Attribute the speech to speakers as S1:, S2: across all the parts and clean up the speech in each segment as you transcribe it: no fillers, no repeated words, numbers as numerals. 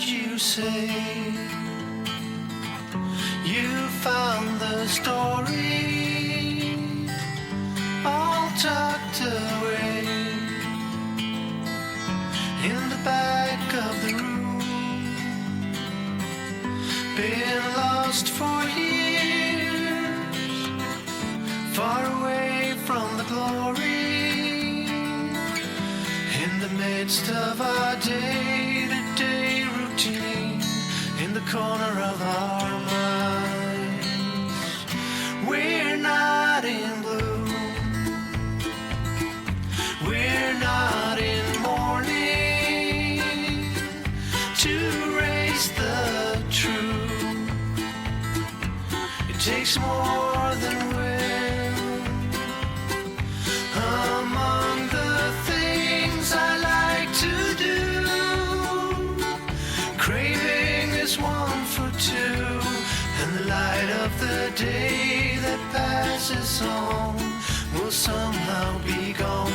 S1: you say you found the story all tucked away in the back of the room, been lost for years, far away from the glory, in the midst of our day-to-day routine, in the corner of our minds. We're not in blue, we're not in mourning to raise the truth. It takes more than will. Among the things I like to do, craving is one for two, and the light of the day that passes on will somehow be gone.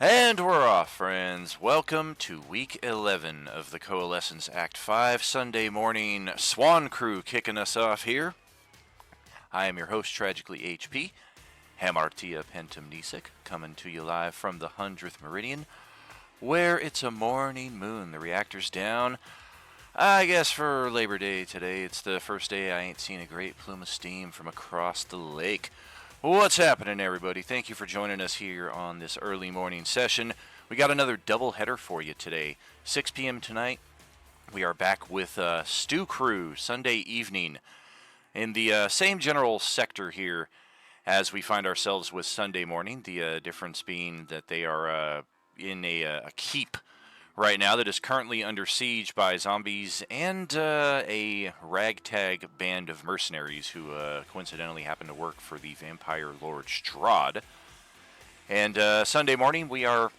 S2: And we're off, friends. Welcome to week 11 of the Coalescence Act 5 Sunday morning Swan Crew kicking us off here. I am your host, Tragically HP, Hamartia Pentum Nisik, coming to you live from the 100th Meridian, where it's a morning moon. The reactor's down. I guess for Labor Day today, it's the first day I ain't seen a great plume of steam from across the lake. What's happening, everybody? Thank you for joining us here on this early morning session. We got another double header for you today. 6 p.m. tonight, we are back with Stew Crew Sunday evening in the same general sector here as we find ourselves with Sunday morning. The difference being that they are in a keep right now that is currently under siege by zombies and a ragtag band of mercenaries who coincidentally happen to work for the vampire lord Strahd. And Sunday morning we are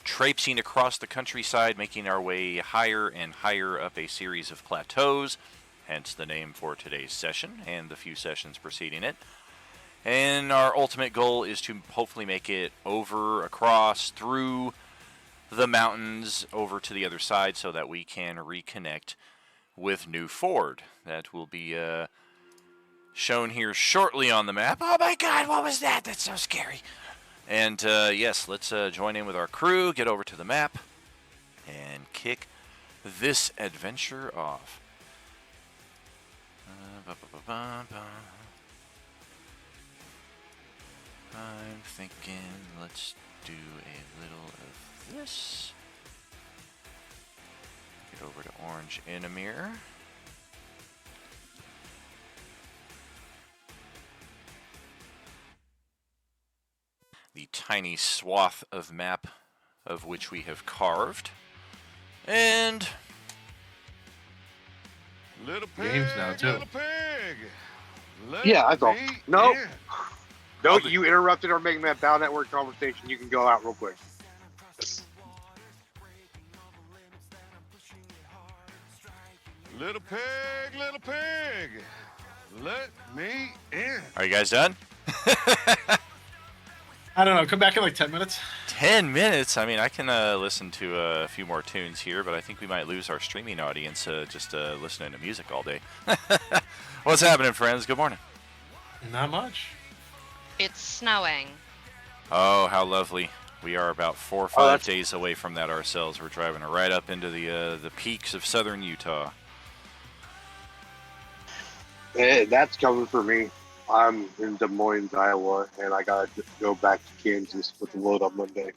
S2: traipsing across the countryside, making our way higher and higher up a series of plateaus, hence the name for today's session and the few sessions preceding it. And our ultimate goal is to hopefully make it over, across, through the mountains over to the other side so that we can reconnect with New Ford. That will be shown here shortly on the map. Oh my god, what was that? That's so scary. And yes, let's join in with our crew, get over to the map, and kick this adventure off. I'm thinking let's do a little of this. Get over to Orange Enemir. The tiny swath of map of which we have carved. And
S3: Little pig,
S4: games now too.
S3: Little pig.
S5: Yeah, I thought. No,
S3: in.
S5: no, you interrupted our Mega Man Battle Network conversation. You can go out real quick.
S3: Little pig, let me in.
S2: are you guys done?
S4: I don't know. Come back in like 10 minutes.
S2: 10 minutes? I mean, I can listen to a few more tunes here, but I think we might lose our streaming audience just listening to music all day. What's happening, friends? Good morning.
S4: Not much.
S6: It's snowing.
S2: Oh, how lovely. We are about 4 or 5 days away from that ourselves. We're driving right up into the peaks of southern Utah.
S5: That's coming for me. I'm in Des Moines, Iowa, and I gotta go back to Kansas with the load on Monday.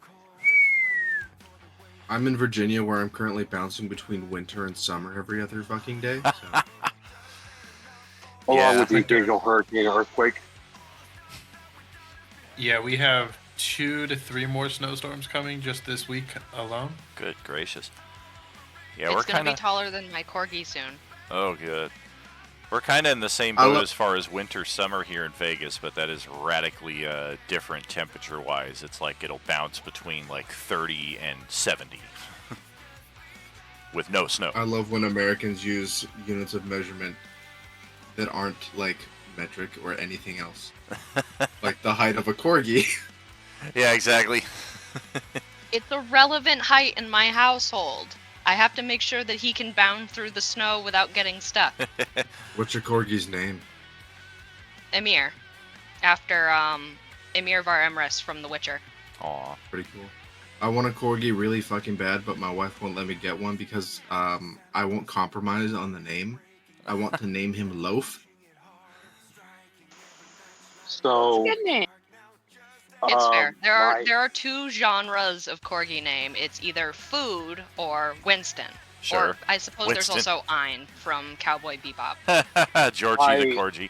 S7: I'm in Virginia, where I'm currently bouncing between winter and summer every other fucking day. So.
S5: Along with the occasional hurricane or earthquake.
S4: Yeah, we have 2 to 3 more snowstorms coming just this week alone.
S2: Good gracious. Yeah,
S6: It's going to be taller than my corgi soon.
S2: Oh, good. We're kind of in the same boat as far as winter, summer here in Vegas, but that is radically different temperature-wise. It's like it'll bounce between like 30 and 70 with no snow.
S7: I love when Americans use units of measurement that aren't like metric or anything else. Like the height of a corgi.
S2: Yeah, exactly.
S6: It's a relevant height in my household. I have to make sure that he can bound through the snow without getting stuck.
S7: What's your corgi's name?
S6: Emir. After Emir Var Emrys from The Witcher.
S2: Aw.
S7: Pretty cool. I want a corgi really fucking bad, but my wife won't let me get one because I won't compromise on the name. I want to name him Loaf.
S5: So
S6: Good name. It's fair. There are 2 genres of corgi name. It's either food or Winston.
S2: Sure.
S6: Or I suppose
S2: Winston.
S6: there's also Ein from Cowboy Bebop.
S2: Georgie the corgi.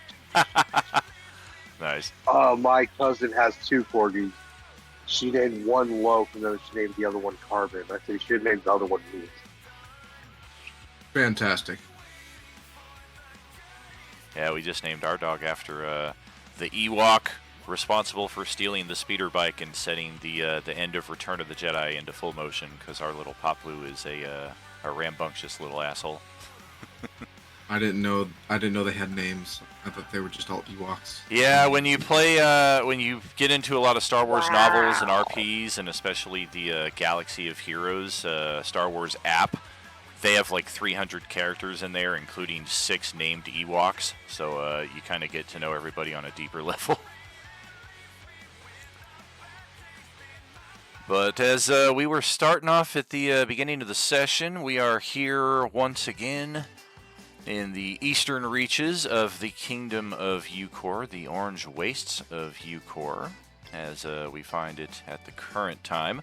S2: Nice.
S5: My cousin has 2 corgis. She named one Loaf, and then she named the other one Carbon. I think she named the other one Meat.
S7: Fantastic.
S2: Yeah, we just named our dog after the Ewok responsible for stealing the speeder bike and setting the end of Return of the Jedi into full motion, because our little Poplu is a rambunctious little asshole.
S7: I didn't know they had names. I thought they were just all Ewoks.
S2: Yeah, when you play, when you get into a lot of Star Wars novels and RPs, and especially the Galaxy of Heroes Star Wars app, they have like 300 characters in there, including 6 named Ewoks. So you kind of get to know everybody on a deeper level. But as we were starting off at the beginning of the session, we are here once again in the eastern reaches of the Kingdom of Ukor, the Orange Wastes of Ukor, as we find it at the current time.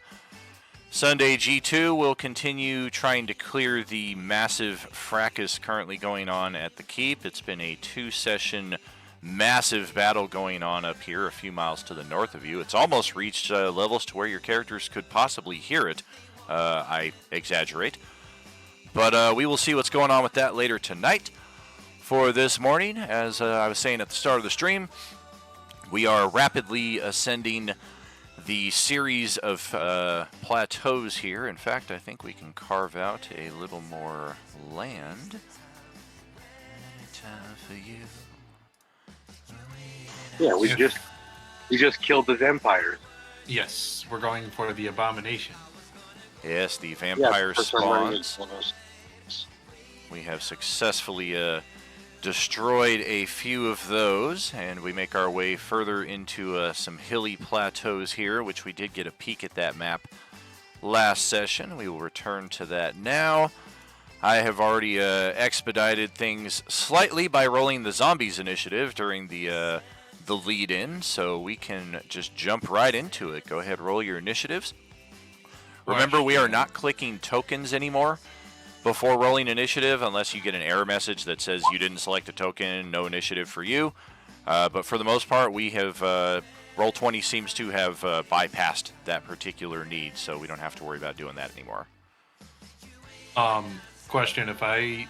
S2: Sunday G2 will continue trying to clear the massive fracas currently going on at the Keep. It's been a 2-session massive battle going on up here a few miles to the north of you. It's almost reached levels to where your characters could possibly hear it. I exaggerate. But we will see what's going on with that later tonight. For this morning, as I was saying at the start of the stream, we are rapidly ascending the series of plateaus here. In fact, I think we can carve out a little more land. Anytime for you.
S5: Yeah, we just killed his empires.
S4: Yes, we're going for the abomination.
S2: Yes, the vampire
S5: Yes, for some
S2: spawns.
S5: reason.
S2: We have successfully destroyed a few of those, and we make our way further into some hilly plateaus here, which we did get a peek at that map last session. We will return to that now. I have already expedited things slightly by rolling the zombies initiative during the lead-in, so we can just jump right into it. Go ahead, roll your initiatives. Remember, we are not clicking tokens anymore before rolling initiative unless you get an error message that says you didn't select a token, no initiative for you. But for the most part, we have Roll20 seems to have bypassed that particular need, so we don't have to worry about doing that anymore.
S4: Question, if I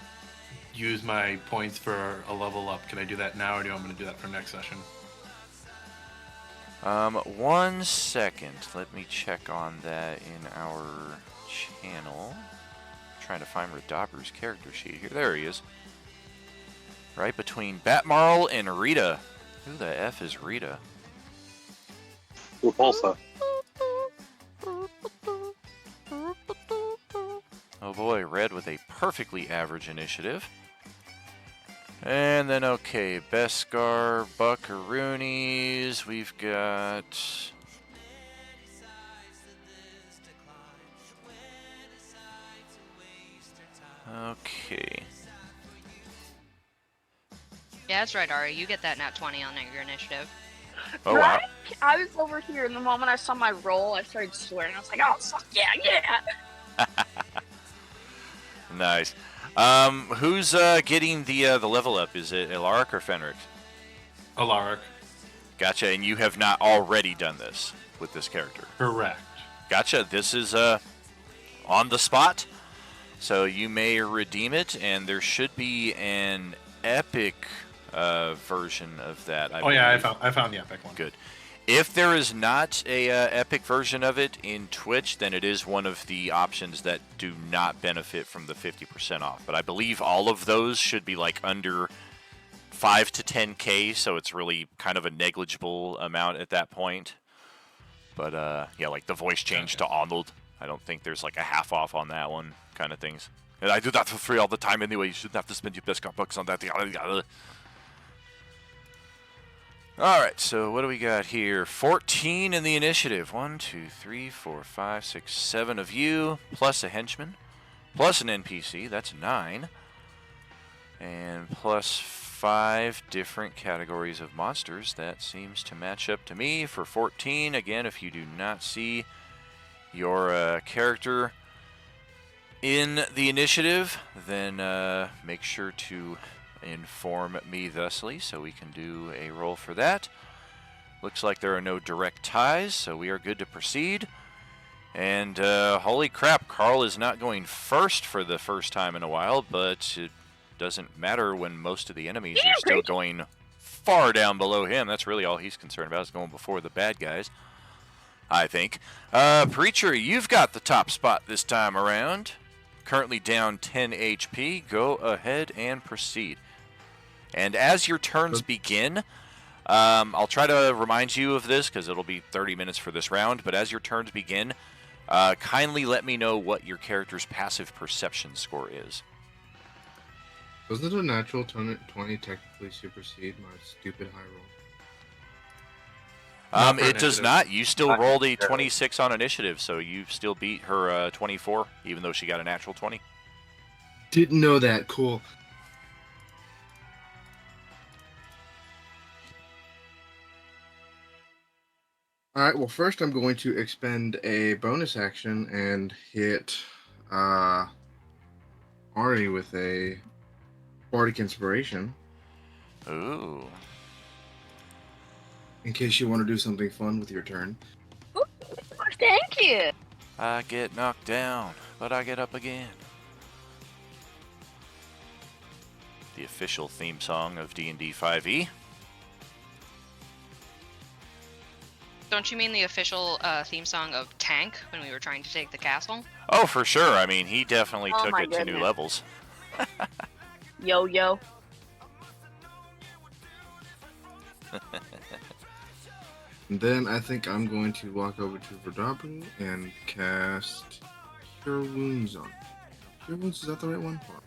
S4: use my points for a level up, can I do that now, or do I'm going to do that for next session?
S2: 1 second. Let me check on that in our channel. Trying to find Radabru's character sheet here. There he is. Right between Batmarl and Rita. Who the F is Rita?
S5: Repulsa.
S2: Oh boy, Red with a perfectly average initiative. And then, okay, Beskar, Buckaroonies, we've got... Okay.
S6: Yeah, that's right, Ari. You get that nat 20 on your initiative.
S2: Oh,
S8: right?
S2: wow.
S8: I was over here, and the moment I saw my roll, I started swearing. I was like, oh, fuck yeah, yeah.
S2: Nice. Who's getting the level up? Is it Alaric or Fenric?
S4: Alaric.
S2: Gotcha, and you have not already done this with this character.
S4: Correct.
S2: Gotcha, this is on the spot, so you may redeem it, and there should be an epic version of that.
S4: Oh yeah, I found the epic one.
S2: Good. If there is not a epic version of it in Twitch, then it is one of the options that do not benefit from the 50% off. But I believe all of those should be like under 5 to 10K, so it's really kind of a negligible amount at that point. But yeah, like the voice change to Arnold, I don't think there's like a half off on that one, kind of things. And I do that for free all the time anyway. You shouldn't have to spend your best bucks on that. Alright, so what do we got here? 14 in the initiative. 1, 2, 3, 4, 5, 6, 7 of you, plus a henchman, plus an NPC, that's 9. And plus 5 different categories of monsters. That seems to match up to me for 14. Again, if you do not see your character in the initiative, then make sure to inform me thusly so we can do a roll for that. Looks like there are no direct ties, so we are good to proceed. And holy crap, Carl is not going first for the first time in a while, but it doesn't matter when most of the enemies are still going far down below him. That's really all he's concerned about, is going before the bad guys, I think. Preacher, you've got the top spot this time around. currently down 10 HP. Go ahead and proceed. And as your turns begin, I'll try to remind you of this because it'll be 30 minutes for this round, but as your turns begin, kindly let me know what your character's passive perception score is.
S7: Doesn't a natural 20 technically supersede my stupid high roll?
S4: Not for
S2: It does
S4: initiative.
S2: not. You still
S5: Not
S2: rolled a
S5: necessarily.
S2: 26 on initiative, so you still beat her 24, even though she got a natural 20.
S7: Didn't know that. Cool. Alright, well, first I'm going to expend a bonus action and hit Ari with a Bardic Inspiration,
S2: Ooh.
S7: in case you want to do something fun with your turn.
S8: Ooh, thank you.
S2: I get knocked down, but I get up again. The official theme song of D&D 5e.
S6: Don't you mean the official theme song of Tank when we were trying to take the castle?
S2: Oh, for sure. I mean, he definitely
S8: Oh
S2: took
S8: my
S2: it to new
S8: goodness.
S2: levels.
S8: Yo, yo.
S7: And then I think I'm going to walk over to Verdabu and cast Cure Wounds on him. Cure Wounds, is that the right one? Hold on.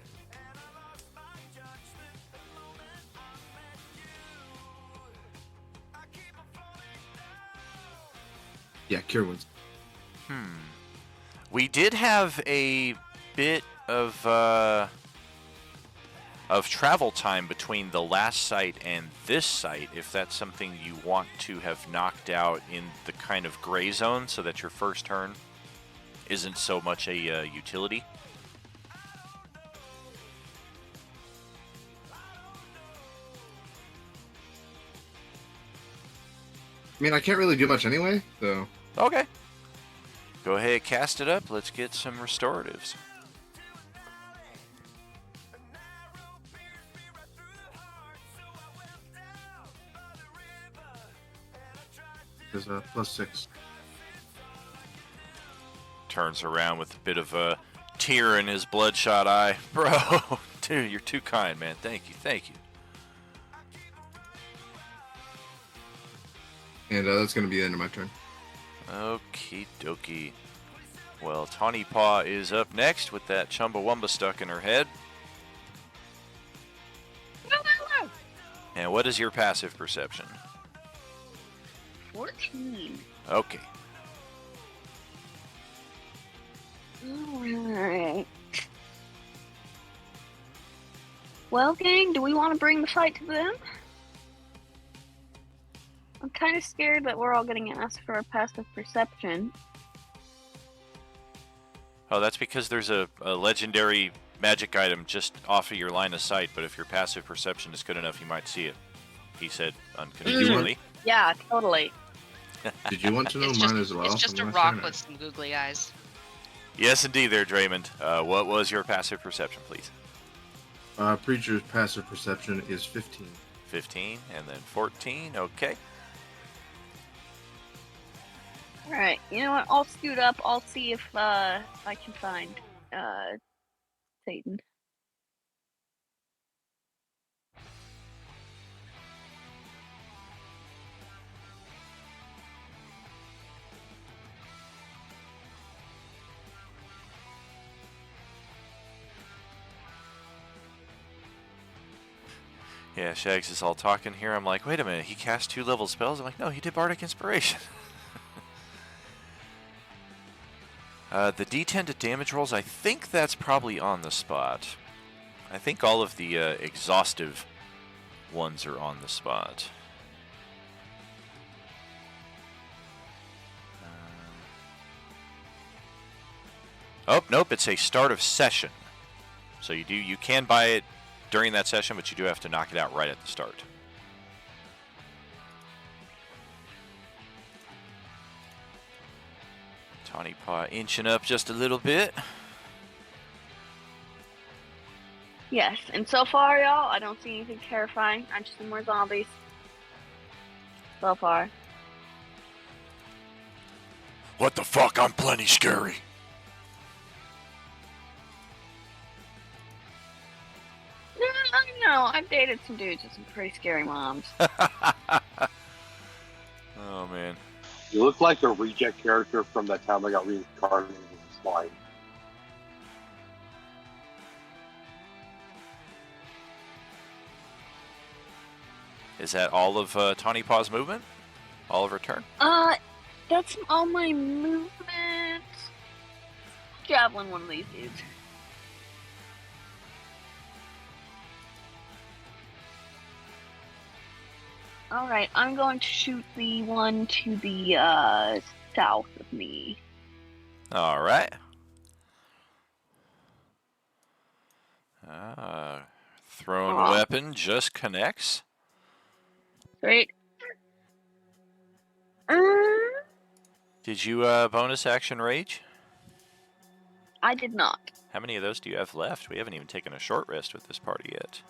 S7: Yeah, Cure Wounds.
S2: We did have a bit of travel time between the last site and this site, if that's something you want to have knocked out in the kind of gray zone so that your first turn isn't so much a utility.
S7: I mean, I can't really do much anyway, so...
S2: Okay. Go ahead, cast it up. Let's get some restoratives.
S7: There's a +6.
S2: Turns around with a bit of a tear in his bloodshot eye. Bro, dude, you're too kind, man. Thank you, thank you.
S7: And that's going to be the end of my turn.
S2: Okie dokie. Well, Tawny Paw is up next with that Chumbawamba stuck in her head. And what is your passive perception?
S8: 14.
S2: Okay.
S8: Alright. Well, gang, do we want to bring the fight to them? I'm kind of scared that we're all getting asked for a passive perception.
S2: Oh, that's because there's a legendary magic item just off of your line of sight, but if your passive perception is good enough, you might see it. He said unconditionally.
S8: Yeah, totally.
S7: Did you want to know
S6: It's
S7: mine
S6: just,
S7: as well?
S6: it's just a
S7: from last
S6: rock
S7: turn?
S6: with some googly eyes.
S2: Yes, indeed, there, Draymond. What was your passive perception, please?
S7: Preacher's passive perception is 15.
S2: 15, and then 14. Okay.
S8: Alright, you know what? I'll scoot up. I'll see if I can find Satan.
S2: Yeah, Shags is all talking here. I'm like, wait a minute, he cast 2-level spells? I'm like, no, he did Bardic Inspiration. The D10 to damage rolls, I think that's probably on the spot. I think all of the exhaustive ones are on the spot. Oh, nope, it's a start of session. So you can buy it during that session, but you do have to knock it out right at the start. Tawny Paw inching up just a little bit.
S8: Yes, and so far, y'all, I don't see anything terrifying. I just see more zombies. So far.
S2: What the fuck? I'm plenty scary.
S8: know, I've dated some dudes with some pretty scary moms.
S2: Oh man.
S5: You look like a reject character from that time I got reincarnated as a slime.
S2: Is that all of Tawny Paw's movement? All of her turn?
S8: That's all my movement. Javelin one of these dudes. Alright, I'm going to shoot the one to the south of me.
S2: All right. Thrown
S8: Aw.
S2: weapon just connects.
S8: Great.
S2: Did you bonus action rage?
S8: I did not.
S2: How many of those do you have left? We haven't even taken a short rest with this party yet.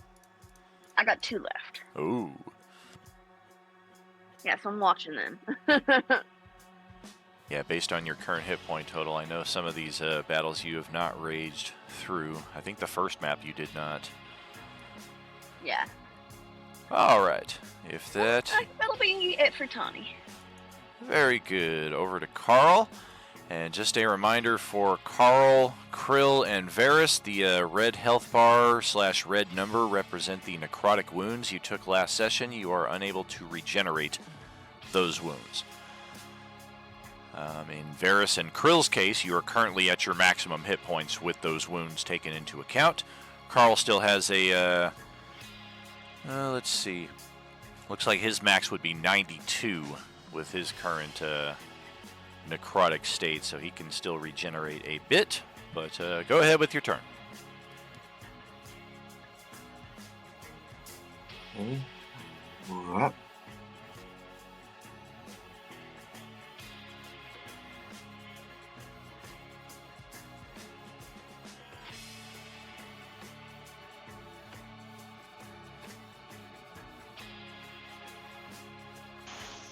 S8: I got 2 left.
S2: Ooh.
S8: Yeah, so I'm watching them.
S2: Yeah, based on your current hit point total, I know some of these battles you have not raged through. I think the first map you did not.
S8: Yeah.
S2: All right. If that...
S8: That'll be it for Tawny.
S2: Very good. Over to Carl. And just a reminder for Carl, Krill, and Varus, the red health bar / red number represent the necrotic wounds you took last session. You are unable to regenerate those wounds. In Varus and Krill's case, you are currently at your maximum hit points with those wounds taken into account. Carl still has a, let's see, looks like his max would be 92 with his current necrotic state, so he can still regenerate a bit, but go ahead with your turn.
S9: Okay. Move up.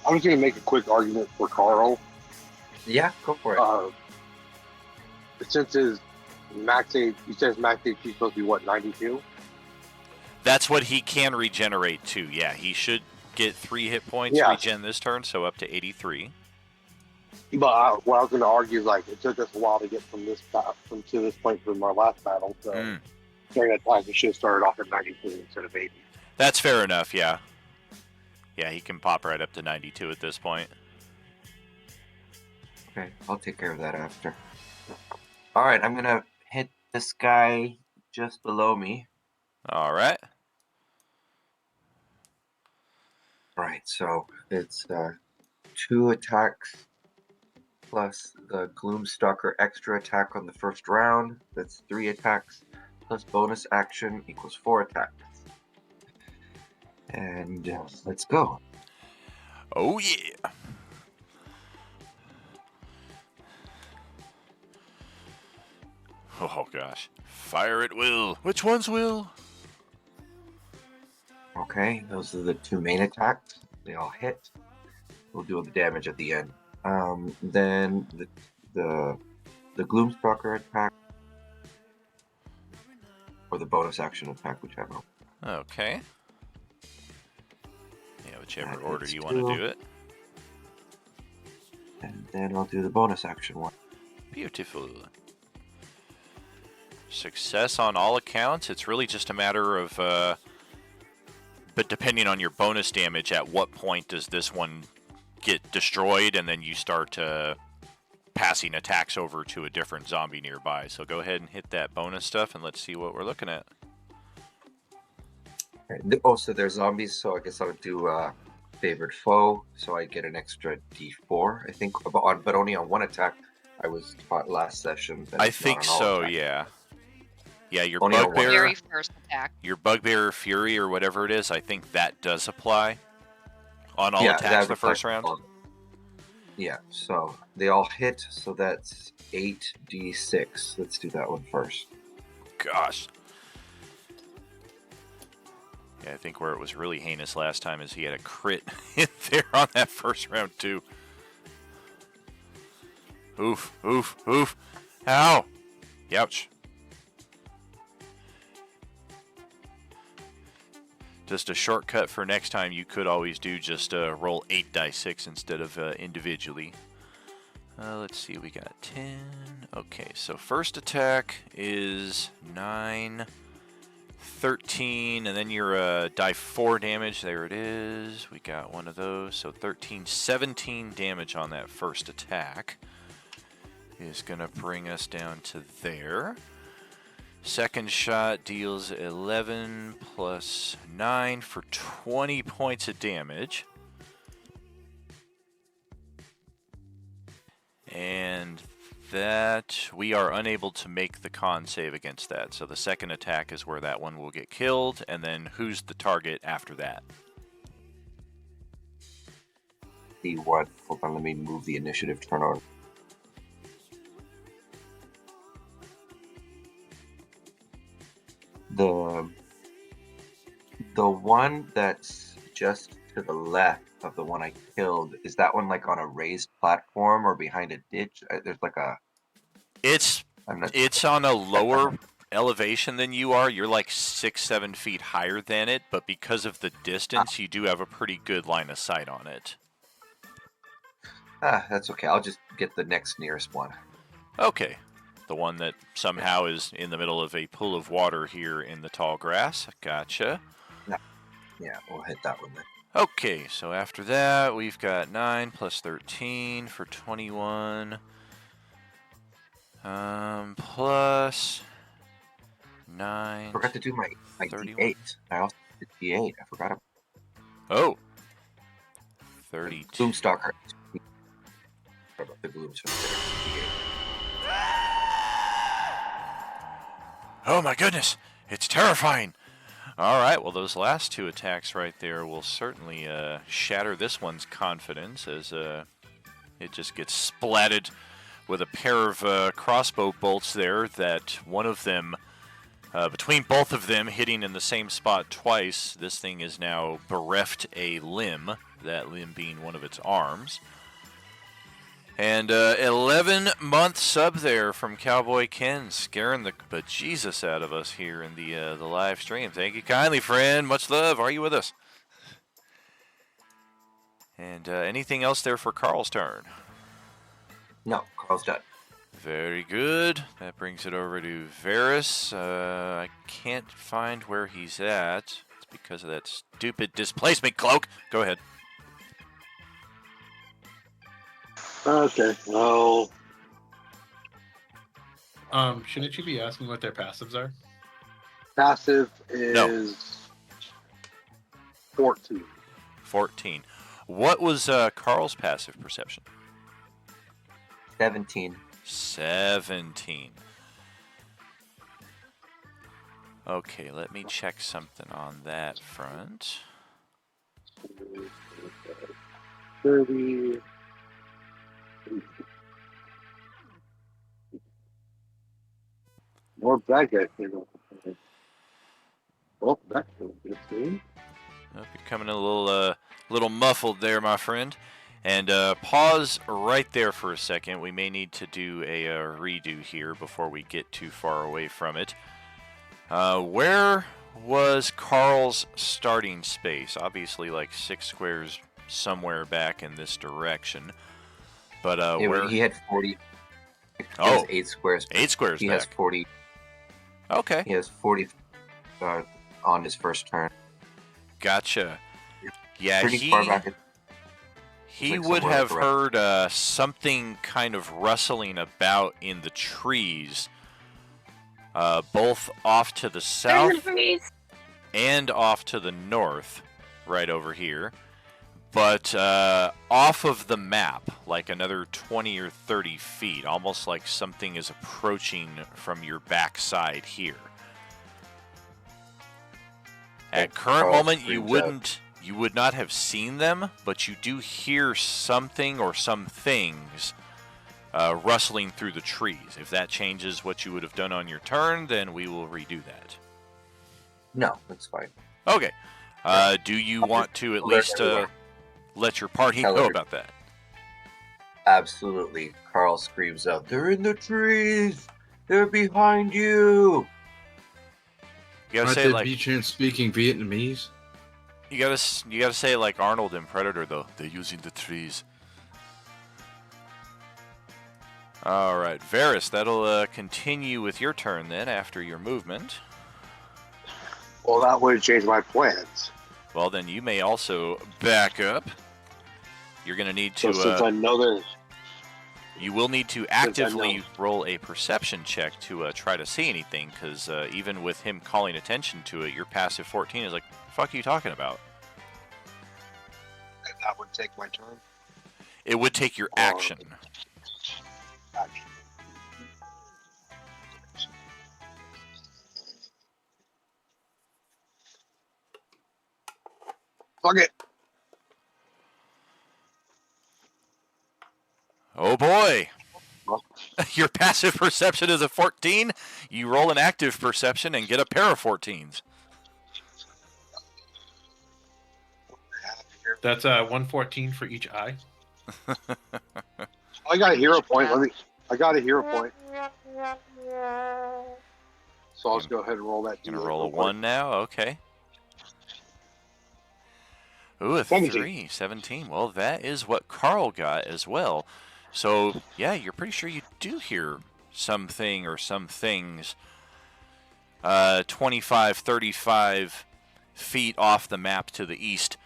S5: I'm just going to make a quick argument for Carl.
S9: Yeah, go for it.
S5: Since his max age, he says max age he's supposed to be what, 92?
S2: That's what he can regenerate to. Yeah, he should get 3 hit points regen this turn, so up to 83.
S5: But what I was going to argue is like it took us a while to get to this point from our last battle. So during that time, we should have started off at 92 instead of 80.
S2: That's fair enough. Yeah. Yeah, he can pop right up to 92 at this point.
S9: Okay, I'll take care of that after. Alright, I'm gonna hit this guy just below me.
S2: Alright.
S9: Right, so it's 2 attacks plus the Gloomstalker extra attack on the first round. That's 3 attacks plus bonus action equals 4 attacks. And let's go.
S2: Oh, yeah. Oh, gosh. Fire at will. Which one's will?
S9: Okay, those are the 2 main attacks. They all hit. We'll do the damage at the end. Then the Gloomstalker attack, or the bonus action attack, whichever.
S2: Okay. Yeah, whichever
S9: That
S2: order
S9: hits
S2: you want to
S9: 2.
S2: do it.
S9: And then I'll do the bonus action one.
S2: Beautiful. Success on all accounts. It's really just a matter of, but depending on your bonus damage, at what point does this one get destroyed, and then you start passing attacks over to a different zombie nearby. So go ahead and hit that bonus stuff, and let's see what we're looking at.
S9: Okay. Oh, so they're zombies, so I guess I'll do favored foe, so I get an extra d4, I think, but only on 1 attack. I was taught last session.
S2: I think so, yeah. Yeah, your
S9: Only on
S2: bugbear,
S6: Very first attack.
S2: your bugbear fury or whatever it is, I think that does apply on all attacks
S9: that
S2: the first round.
S9: Yeah, so they all hit, so that's 8d6. Let's do that one first.
S2: Gosh. Yeah, I think where it was really heinous last time is he had a crit in there on that first round too. Oof, oof, oof. Ow! Youch. Just a shortcut for next time, you could always do just roll 8 dice 6 instead of individually. Let's see, we got 10. Okay, so first attack is 9, 13, and then your die 4 damage. There it is. We got one of those. So 13, 17 damage on that first attack is going to bring us down to there. Second shot deals 11 plus 9 for 20 points of damage. And that, we are unable to make the con save against that. So the second attack is where that one will get killed, and then who's the target after that?
S9: The what? Hold on, let me move the initiative turn on. The one that's just to the left of the one I killed, is that one like on a raised platform or behind a ditch? There's like a...
S2: It's on a lower elevation than you are. You're like 6-7 feet higher than it, but because of the distance, you do have a pretty good line of sight on it.
S9: That's okay. I'll just get the next nearest one.
S2: Okay. The one that somehow is in the middle of a pool of water here in the tall grass. Gotcha.
S9: Yeah, we'll hit that one then.
S2: Okay, so after that, we've got 9 plus 13 for 21. Plus 9.
S9: I forgot to do my
S2: 31.
S9: D8. I also did D8. I forgot about
S2: Oh. 32.
S9: Gloomstalker. About the Gloomstalker.
S2: Oh my goodness, it's terrifying. All right, well, those last 2 attacks right there will certainly shatter this one's confidence as it just gets splatted with a pair of crossbow bolts there that one of them, between both of them hitting in the same spot twice, this thing is now bereft a limb, that limb being one of its arms. And 11-month sub there from Cowboy Ken, scaring the bejesus out of us here in the live stream. Thank you kindly, friend. Much love. Are you with us? And anything else there for Carl's turn?
S9: No, Carl's done.
S2: Very good. That brings it over to Varys. I can't find where he's at. It's because of that stupid displacement cloak. Go ahead.
S5: Okay, well,
S4: Shouldn't you be asking what their passives are?
S5: passive is 14.
S2: 14. What was Carl's passive perception?
S9: 17.
S2: 17. Okay, let me check something on that front.
S5: 30. More bad guys came up. Oh, that's 15.
S2: Oh, you're coming a little muffled there, my friend. And pause right there for a second. We may need to do a redo here before we get too far away from it. Where was Carl's starting space? Obviously, like 6 squares somewhere back in this direction. But where
S9: He had 40.
S2: Oh,
S9: He has 8 squares.
S2: 8 squares
S9: He
S2: back.
S9: has 40.
S2: Okay,
S9: He has 40 on his first turn.
S2: gotcha. Yeah,
S9: Pretty far back.
S2: he
S9: like
S2: would
S9: somewhere
S2: have
S9: like the
S2: heard something kind of rustling about in the trees, both off to the south and off to the north, right over here. But off of the map, like another 20 or 30 feet, almost like something is approaching from your backside here. At current moment, you would not have seen them, but you do hear something or some things rustling through the trees. If that changes what you would have done on your turn, then we will redo that.
S9: No, that's fine.
S2: Okay. Do you want to at least let your party know about that?
S9: Absolutely. Carl screams out, "They're in the trees! They're behind you!"
S2: You gotta
S7: Aren't
S2: say
S7: they
S2: like
S7: Beechant speaking Vietnamese?
S2: You gotta say it like Arnold in Predator though. They're using the trees. All right, Varys. That'll continue with your turn then after your movement.
S5: Well, that would change my plans.
S2: Well, then you may also back up. You're gonna need
S5: So
S2: to.
S5: since I know there's,
S2: You will need to actively roll a perception check to try to see anything, because even with him calling attention to it, your passive 14 is like, fuck are you talking about?
S5: that would take my turn.
S2: It would take your action.
S5: Action. Fuck it.
S2: Oh boy!
S5: Well,
S2: Your passive perception is a 14. You roll an active perception and get a pair of 14s.
S4: That's 114 for each eye.
S5: I got a hero point. I got a hero point. So I'll just go ahead and roll that.
S2: Gonna roll a 1 now? Okay. Ooh, a 3. 17. Well, that is what Carl got as well. So, yeah, you're pretty sure you do hear something or some things 25, 35 feet off the map to the east,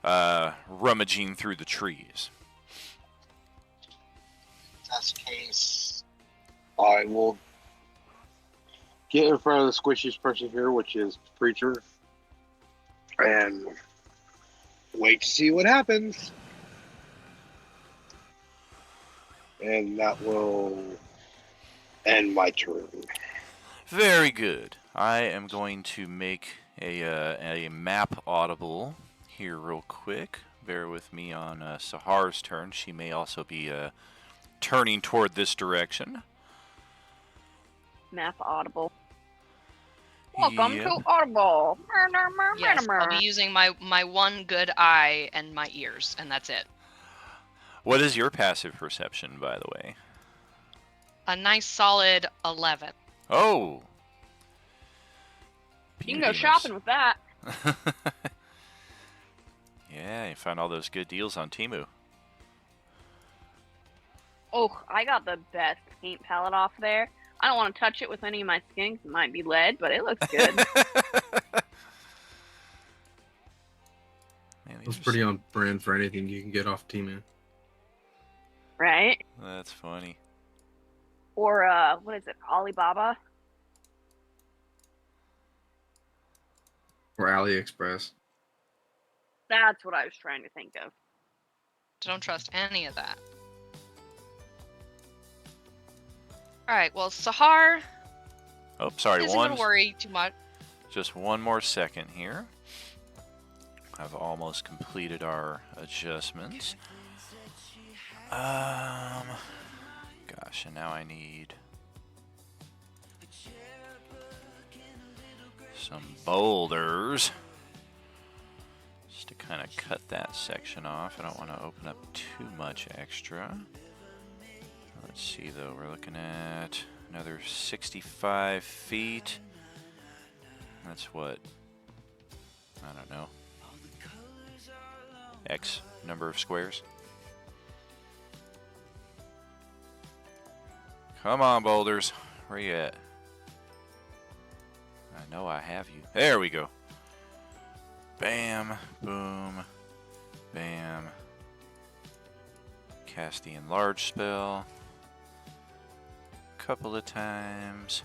S2: rummaging through the trees.
S5: In that case, I will get in front of the squishiest person here, which is Preacher, and wait to see what happens. And that will end my turn.
S2: Very good. I am going to make a map audible here real quick. Bear with me on Sahar's turn. She may also be turning toward this direction.
S8: Map audible. Welcome
S2: Yep.
S8: to Audible.
S6: Yes, I'll be using my one good eye and my ears, and that's it.
S2: What is your passive perception, by the way?
S6: A nice solid 11.
S2: Oh!
S8: You can go shopping with that.
S2: Yeah, you found all those good deals on Temu.
S8: Oh, I got the best paint palette off there. I don't want to touch it with any of my skin 'cause it might be lead, but it looks good.
S2: Man,
S7: It's pretty on brand for anything you can get off Temu.
S8: Right?
S2: That's funny.
S8: Or, what is it, Alibaba?
S7: Or AliExpress.
S8: That's what I was trying to think of.
S6: Don't trust any of that. Alright, well, Sahar
S2: Oh, sorry,
S6: isn't going to worry too much.
S2: Just one more second here. I've almost completed our adjustments. Gosh, and now I need some boulders just to kind of cut that section off. I don't want to open up too much extra. Let's see though, we're looking at another 65 feet. That's what, I don't know, X number of squares. Come on, boulders. Where you at? I know I have you. There we go. Bam, boom, bam. Cast the enlarge spell. Couple of times.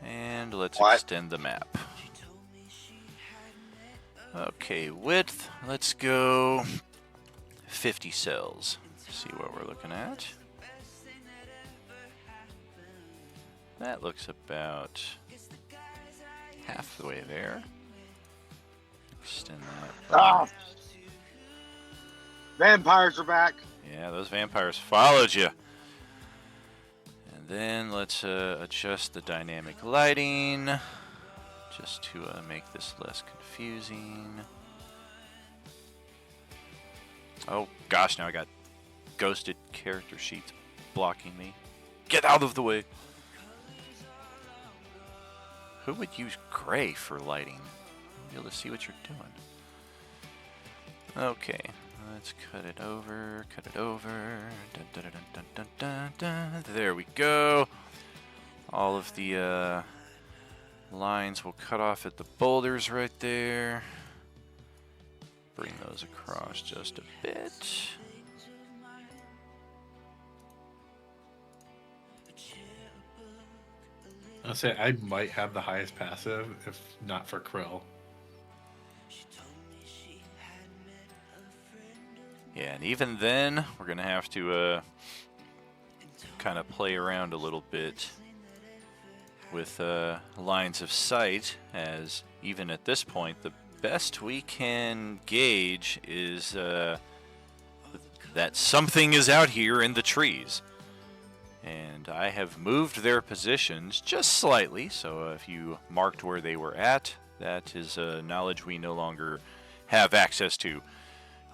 S2: And let's extend the map. Okay, width. Let's go 50 cells. See what we're looking at. That looks about half the way there. Extend that.
S5: Ah! Vampires are back.
S2: Yeah, those vampires followed you. And then let's adjust the dynamic lighting just to make this less confusing. Oh gosh, now I got ghosted character sheets blocking me. Get out of the way. Who would use gray for lighting? be able to see what you're doing. Okay, let's cut it over, cut it over. Dun, dun, dun, dun, dun, dun, dun. There we go. All of the lines will cut off at the boulders right there. Bring those across just a bit.
S4: I'll say I might have the highest passive, if not for Krill.
S2: Yeah, and even then, we're going to have to kind of play around a little bit with lines of sight, as even at this point, the best we can gauge is that something is out here in the trees. And I have moved their positions just slightly, so if you marked where they were at, that is knowledge we no longer have access to.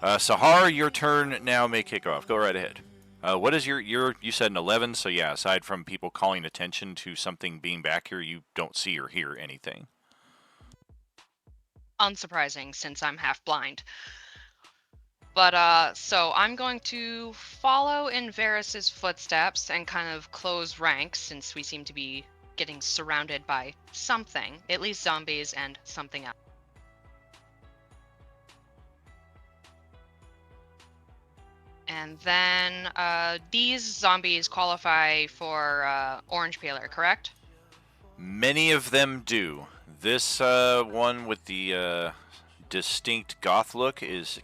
S2: Sahar, your turn now may kick off. Go right ahead. What is you said an 11, so yeah, aside from people calling attention to something being back here, you don't see or hear anything.
S6: Unsurprising, since I'm half blind. But, so I'm going to follow in Varys's footsteps and kind of close ranks, since we seem to be getting surrounded by something, at least zombies and something else. And then, these zombies qualify for, Orange Peeler, correct?
S2: Many of them do. This one with the distinct goth look is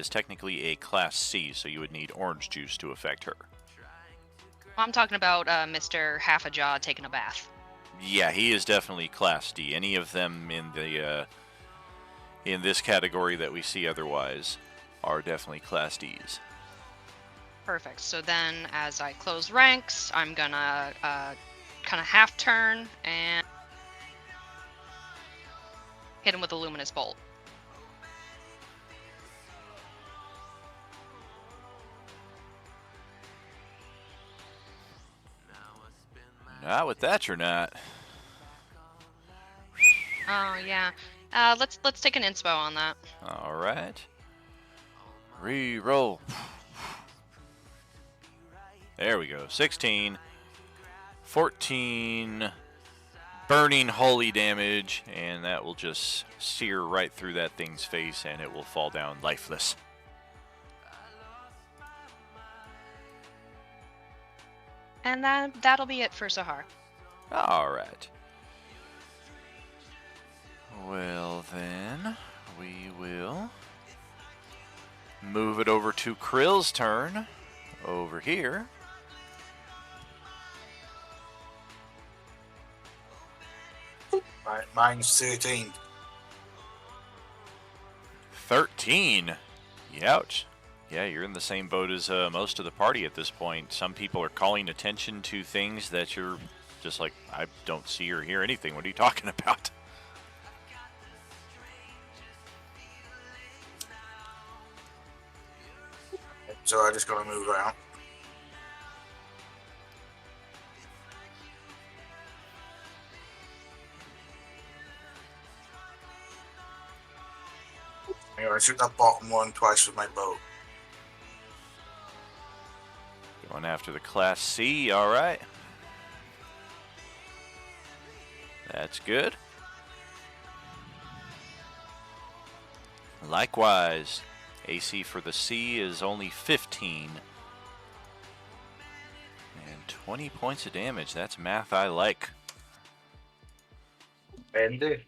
S2: technically a Class C, so you would need orange juice to affect her.
S6: I'm talking about Mr. Half a Jaw taking a bath.
S2: Yeah, he is definitely Class D. Any of them in the in this category that we see otherwise are definitely Class Ds.
S6: Perfect. So then, as I close ranks, I'm gonna kind of half turn and hit him with a luminous bolt.
S2: Not with that, you're not.
S6: Oh yeah. Let's take an inspo on that.
S2: All right. Re-roll. There we go. 16, 14, burning holy damage, and that will just sear right through that thing's face, and it will fall down lifeless.
S6: And that'll be it for Sahar.
S2: All right. Well, then, we will move it over to Krill's turn over here.
S10: Right, mine's 13.
S2: 13. Ouch. Yeah, you're in the same boat as most of the party at this point. Some people are calling attention to things that you're just like, I don't see or hear anything. What are you talking about?
S10: So I just gotta move around. Anyway, I shoot that bottom one twice with my bow.
S2: Going after the Class C, all right. That's good. Likewise, AC for the C is only 15. And 20 points of damage. That's math I like.
S10: Bendy.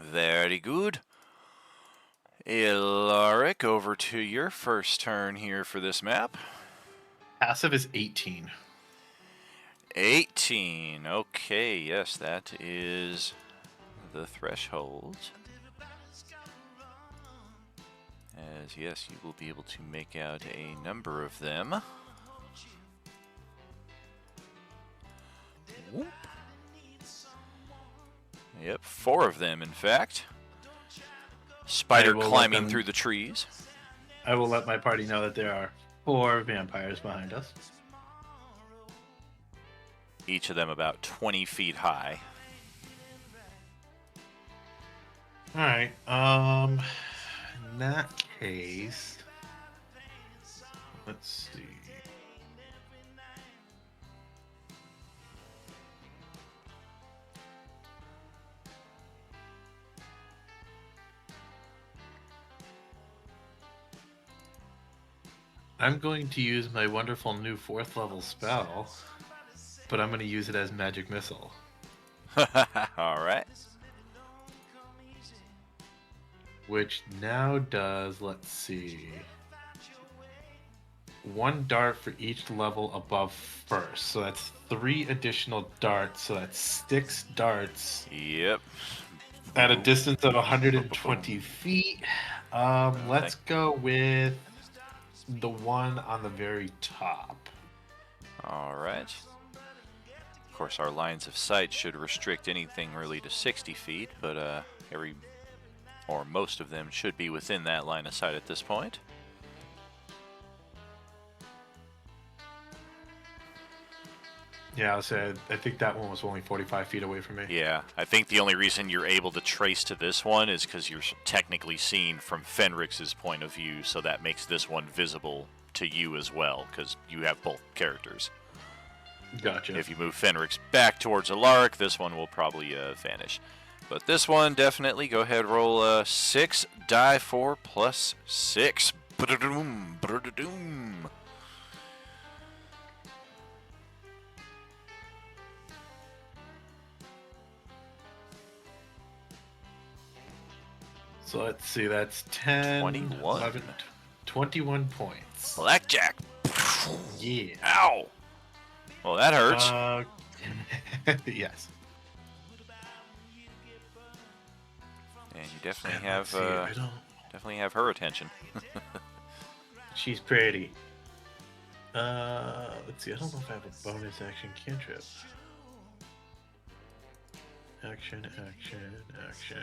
S2: Very good. Ilaric, over to your first turn here for this map.
S4: Passive is 18.
S2: 18. Okay, yes, that is the threshold. As, yes, you will be able to make out a number of them. Whoop. Yep, 4 of them, in fact. Spider climbing through the trees.
S4: I will let my party know that there are 4 vampires behind us.
S2: Each of them about 20 feet high.
S4: All right. In that case, let's see. I'm going to use my wonderful new 4th level spell, but I'm going to use it as Magic Missile.
S2: All right.
S4: Which now does, let's see, 1 dart for each level above first. So that's 3 additional darts. So that's 6 darts
S2: Yep.
S4: at a
S2: Boom.
S4: distance of
S2: Boom.
S4: 120 feet. Let's go with the one on the very top.
S2: All right. Of course, our lines of sight should restrict anything really to 60 feet, but most of them should be within that line of sight at this point.
S4: Yeah, I'll say I think that one was only 45 feet away from me.
S2: Yeah, I think the only reason you're able to trace to this one is because you're technically seen from Fenrix's point of view, so that makes this one visible to you as well, because you have both characters.
S4: Gotcha.
S2: If you move Fenrix back towards Alaric, this one will probably vanish. But this one, definitely, go ahead, roll 6 die 4 plus 6. Ba-da-doom, ba-da-doom.
S4: So let's see, that's 10,
S2: 21.
S4: 11, 21 points.
S2: Blackjack.
S4: Yeah.
S2: Ow. Well, that hurts.
S4: Yes.
S2: And you definitely
S4: And let's
S2: have
S4: see,
S2: definitely have her attention.
S4: she's pretty. Let's see, I don't know if I have a bonus action cantrip. Action, action, action.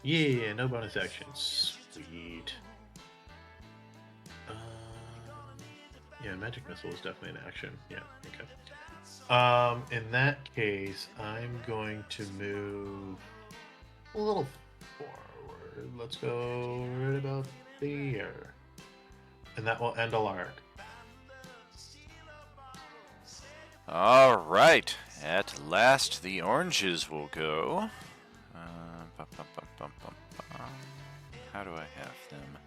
S4: Yeah, no bonus actions. Sweet. Yeah, magic missile is definitely an action. Yeah, okay. In that case, I'm going to move a little forward. Let's go right about there. And that will end Alaric.
S2: All right. At last, the oranges will go. How do I have them?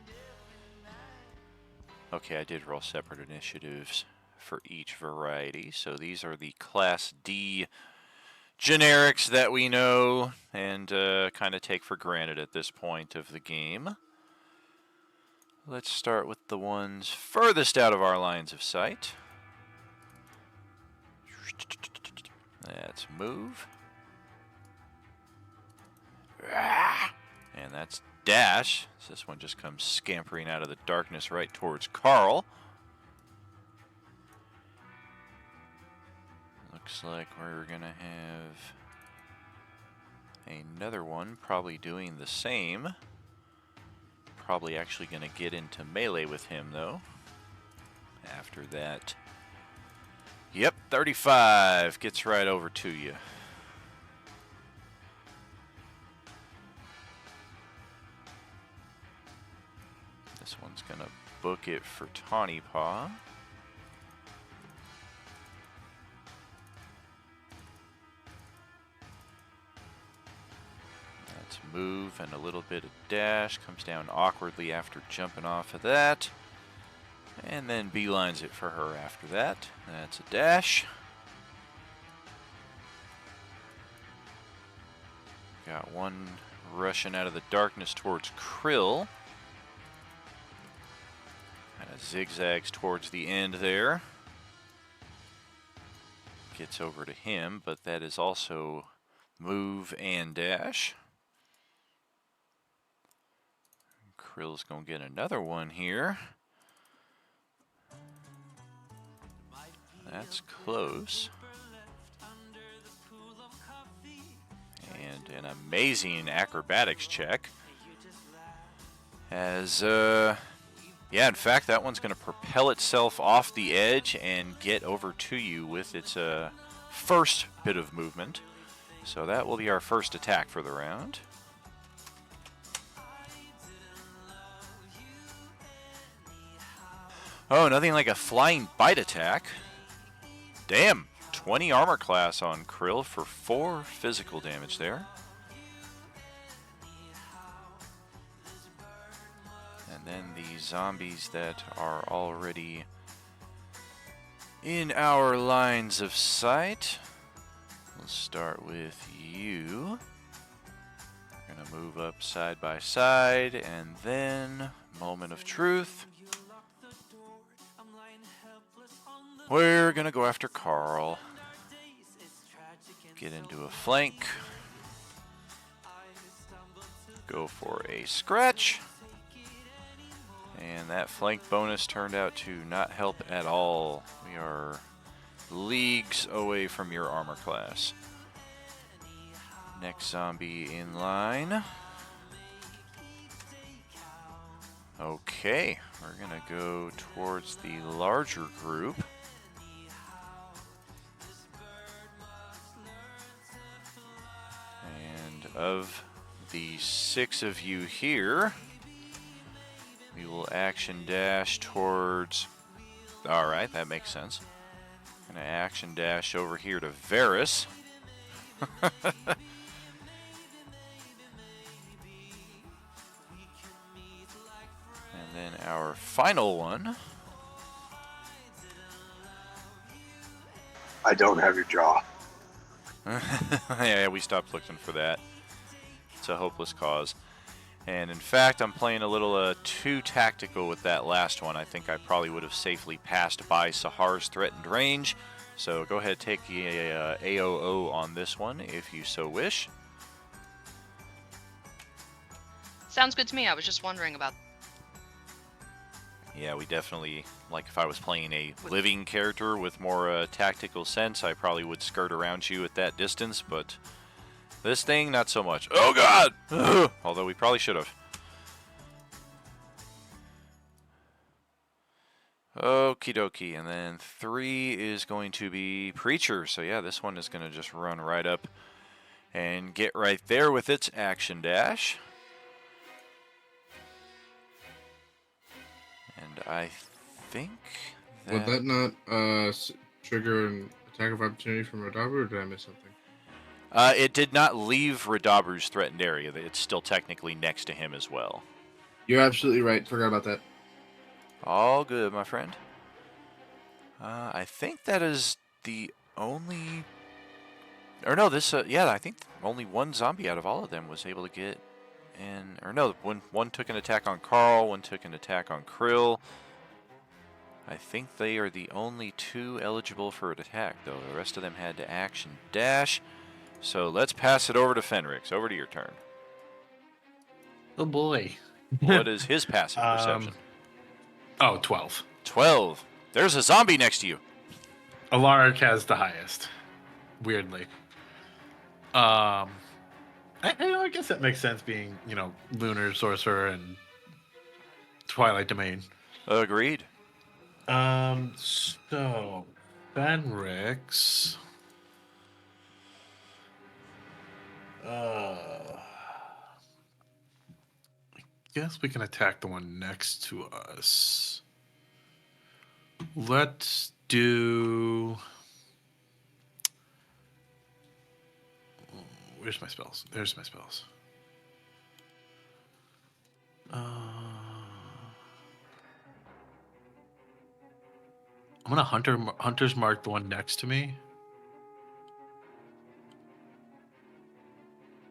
S2: Okay, I did roll separate initiatives for each variety. So these are the Class D generics that we know and kind of take for granted at this point of the game. Let's start with the ones furthest out of our lines of sight. That's move. And that's dash. So this one just comes scampering out of the darkness right towards Carl. Looks like we're going to have another one probably doing the same. Probably actually going to get into melee with him, though. After that. Yep, 35 gets right over to you. This one's going to book it for Tawny Paw. That's move and a little bit of dash. Comes down awkwardly after jumping off of that. And then beelines it for her after that. That's a dash. Got one rushing out of the darkness towards Krill. Kind of zigzags towards the end there. Gets over to him, but that is also move and dash. Krill's gonna get another one here. That's close. And an amazing acrobatics check. As, yeah, in fact, that one's going to propel itself off the edge and get over to you with its first bit of movement. So that will be our first attack for the round. Oh, nothing like a flying bite attack. Damn, 20 armor class on Krill for 4 physical damage there. And then the zombies that are already in our lines of sight. Let's start with you. We're going to move up side by side, and then moment of truth. We're going to go after Carl. Get into a flank. Go for a scratch. And that flank bonus turned out to not help at all. We are leagues away from your armor class. Next zombie in line. Okay, we're going to go towards the larger group. And of the 6 of you here, we will action dash towards... Alright, that makes sense. I'm going to action dash over here to Varys. And then our final one.
S5: I don't have your jaw.
S2: Yeah, we stopped looking for that. It's a hopeless cause. And in fact, I'm playing a little too tactical with that last one. I think I probably would have safely passed by Sahar's threatened range. So go ahead, take the AOO on this one if you so wish.
S6: Sounds good to me. I was just wondering about.
S2: Yeah, we definitely, like if I was playing a living character with more tactical sense, I probably would skirt around you at that distance, but this thing, not so much. Oh god! Ugh. Although we probably should have. Okie dokie, and then 3 is going to be Preacher, so yeah, this one is going to just run right up and get right there with its action dash. And I think that...
S7: Would that not trigger an attack of opportunity from Rodabru, or did I miss something?
S2: It did not leave Radabru's threatened area. It's still technically next to him as well.
S7: You're absolutely right. Forgot about that.
S2: All good, my friend. I think that is the only... Or no, this... yeah, I think only one zombie out of all of them was able to get in... Or no, one took an attack on Carl, one took an attack on Krill. I think they are the only 2 eligible for an attack, though. The rest of them had to action dash. So let's pass it over to Fenrix. Over to your turn.
S4: Oh boy.
S2: What is his passive perception?
S4: 12.
S2: 12. There's a zombie next to you.
S4: Alaric has the highest. Weirdly. I guess that makes sense being, Lunar Sorcerer and Twilight Domain.
S2: Agreed.
S4: So, Fenrix... I guess we can attack the one next to us. Let's do... Where's my spells? There's my spells. I'm gonna Hunter's Mark the one next to me.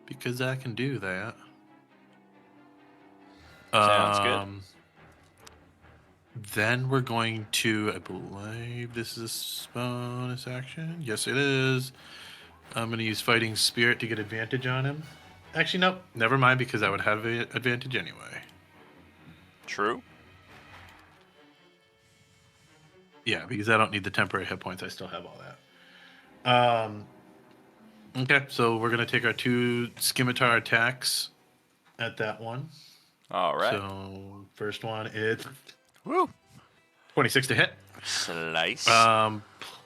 S4: Because I can do that.
S2: Sounds good.
S4: Then we're going to, I believe this is a bonus action. Yes, it is. I'm going to use Fighting Spirit to get advantage on him. Actually, nope. Never mind, because I would have advantage anyway.
S2: True.
S4: Yeah, because I don't need the temporary hit points. I still have all that. Okay, so we're going to take our 2 scimitar attacks at that one.
S2: All right.
S4: So, first one is...
S2: Woo.
S4: 26 to hit.
S2: Slice.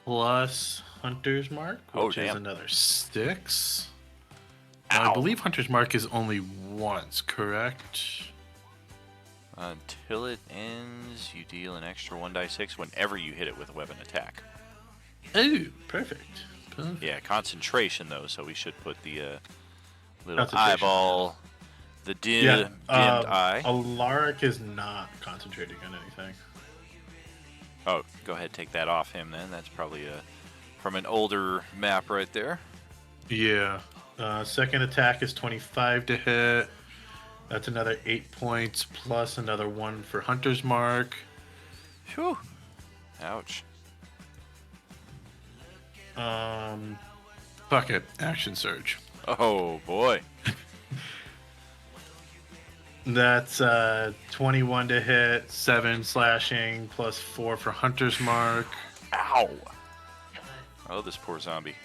S4: Plus Hunter's Mark, which is
S2: damn.
S4: another 6. I
S2: Ow.
S4: believe Hunter's Mark is only once, correct?
S2: Until it ends, you deal an extra 1d6 whenever you hit it with a weapon attack.
S4: Oh, perfect.
S2: Yeah, concentration though, so we should put the little
S4: Concentration.
S2: eyeball, the
S4: Yeah,
S2: dimmed eye.
S4: Alaric is not concentrating on anything.
S2: Oh, go ahead, take that off him then. That's probably from an older map right there.
S4: Yeah. Second attack is 25 to hit. That's another 8 points plus another 1 for Hunter's Mark.
S2: Whew. Ouch.
S4: Fuck it. Action Surge.
S2: Oh boy.
S4: That's 21 to hit, 7 slashing, plus 4 for Hunter's Mark.
S2: Ow. Oh, this poor zombie.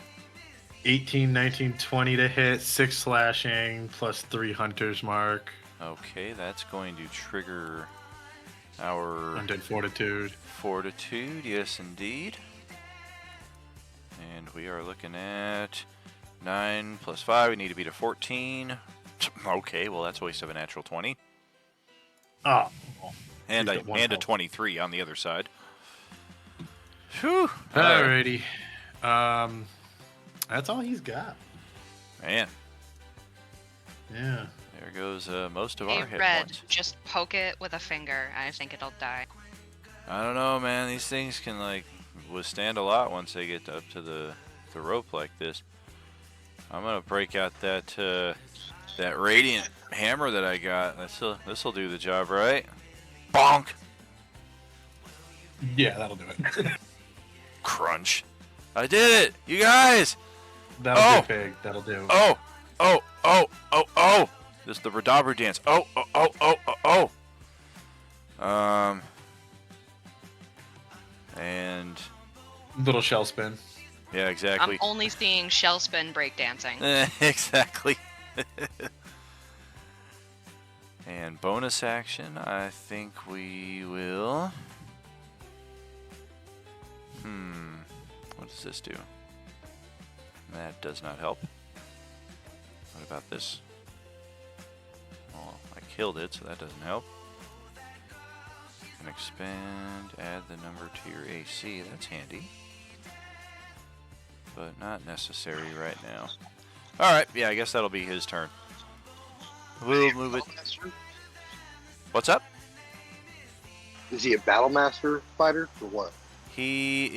S4: 18, 19, 20 to hit, 6 slashing, plus 3 Hunter's Mark.
S2: Okay, that's going to trigger our
S4: Undead Fortitude.
S2: Fortitude, yes indeed. And we are looking at 9 plus 5. We need to beat a 14. Okay, well that's a waste of a natural 20.
S4: Oh.
S2: And
S4: He's got one
S2: a
S4: health.
S2: 23 on the other side. Whew.
S4: Alrighty. That's all he's got.
S2: Man,
S4: Yeah.
S2: there goes most of
S6: Hey,
S2: our hit
S6: Red,
S2: points.
S6: just poke it with a finger. I think it'll die.
S2: I don't know, man. These things can like withstand a lot once they get up to the rope like this. I'm gonna break out that that radiant hammer that I got. This'll do the job, right? Bonk.
S4: Yeah, that'll do it.
S2: Crunch. I did it, you guys.
S4: That'll
S2: Oh.
S4: do, Pig. That'll do.
S2: Oh. This is the Radabru dance. Oh. And
S4: Little shell spin.
S2: yeah,
S6: I'm
S2: exactly.
S6: only seeing shell spin breakdancing.
S2: Exactly. And bonus action, I think we will. What does this do? That does not help. What about this? Well, I killed it, so that doesn't help. Can expand, add the number to your AC. That's handy. But not necessary right now. Alright, yeah, I guess that'll be his turn. We'll move it. What's up?
S5: Is he a battle master fighter or what?
S2: He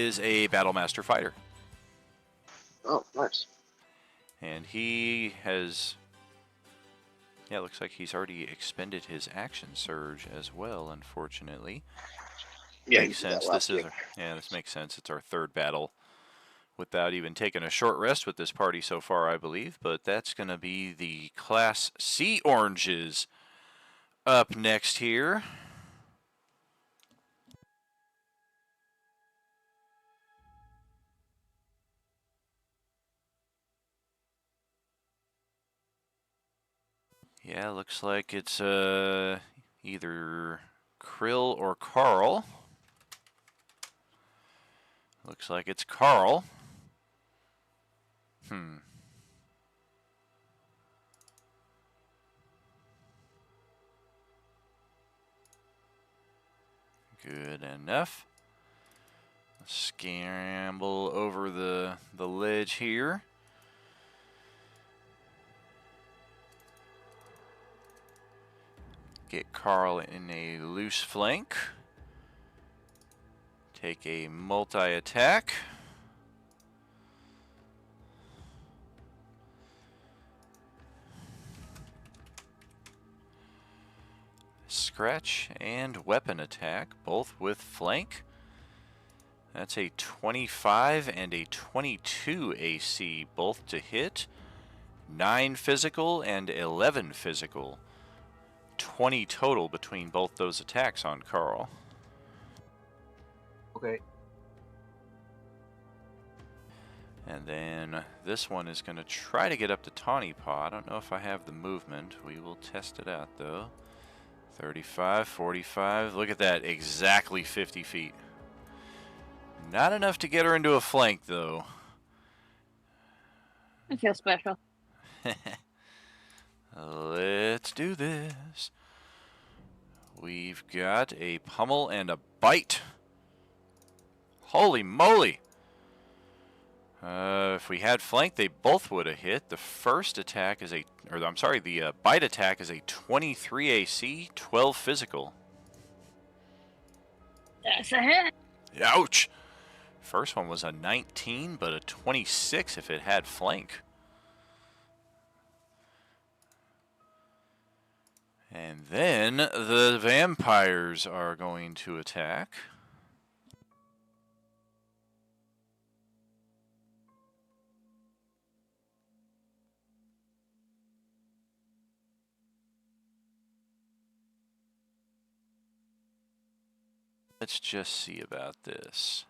S2: is a Battlemaster fighter.
S5: Oh, nice.
S2: And he has... Yeah, it looks like he's already expended his action surge as well, unfortunately.
S5: Yeah,
S2: Makes sense. This makes sense. It's our third battle without even taking a short rest with this party so far, I believe. But that's going to be the Class C Oranges up next here. Yeah, looks like it's either Krill or Carl. Looks like it's Carl. Good enough. Scramble over the ledge here. Get Carl in a loose flank. Take a multi-attack. Scratch and weapon attack, both with flank. That's a 25 and a 22 AC, both to hit. 9 physical and 11 physical. 20 total between both those attacks on Carl.
S9: Okay.
S2: And then this one is going to try to get up to Tawny Paw. I don't know if I have the movement. We will test it out though. 35, 45. Look at that. Exactly 50 feet. Not enough to get her into a flank though.
S8: I feel special.
S2: Let's do this. We've got a pummel and a bite. Holy moly! If we had flank, they both would have hit. The first attack is the bite attack is a 23 AC, 12 physical.
S8: That's a hit.
S2: Ouch! First one was a 19, but a 26 if it had flank. And then the vampires are going to attack. Let's just see about this.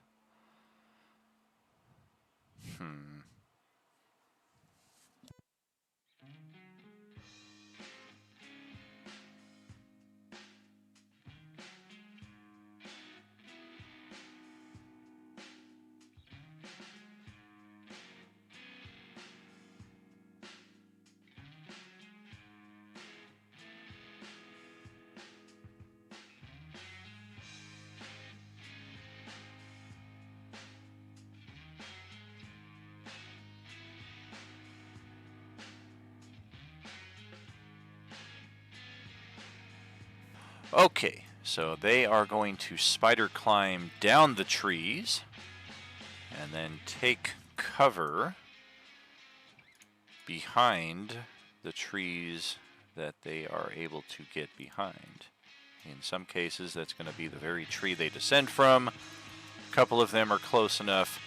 S2: Okay, so they are going to spider climb down the trees and then take cover behind the trees that they are able to get behind. In some cases, that's going to be the very tree they descend from. A couple of them are close enough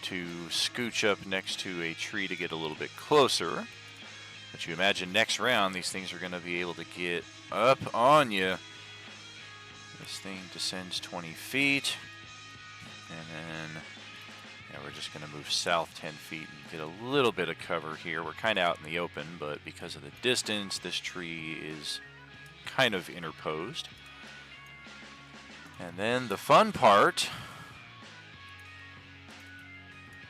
S2: to scooch up next to a tree to get a little bit closer. But you imagine next round, these things are going to be able to get up on you. This thing descends 20 feet, and then we're just going to move south 10 feet and get a little bit of cover here. We're kind of out in the open, but because of the distance, this tree is kind of interposed. And then the fun part,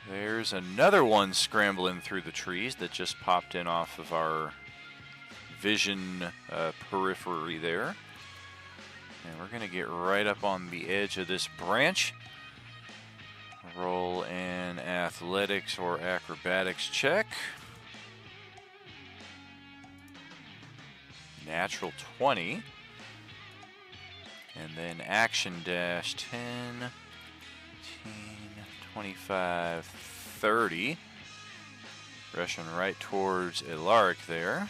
S2: there's another one scrambling through the trees that just popped in off of our vision periphery there. And we're going to get right up on the edge of this branch. Roll an athletics or acrobatics check. Natural 20. And then action dash 10, 15, 25, 30. Rushing right towards Ilaric there.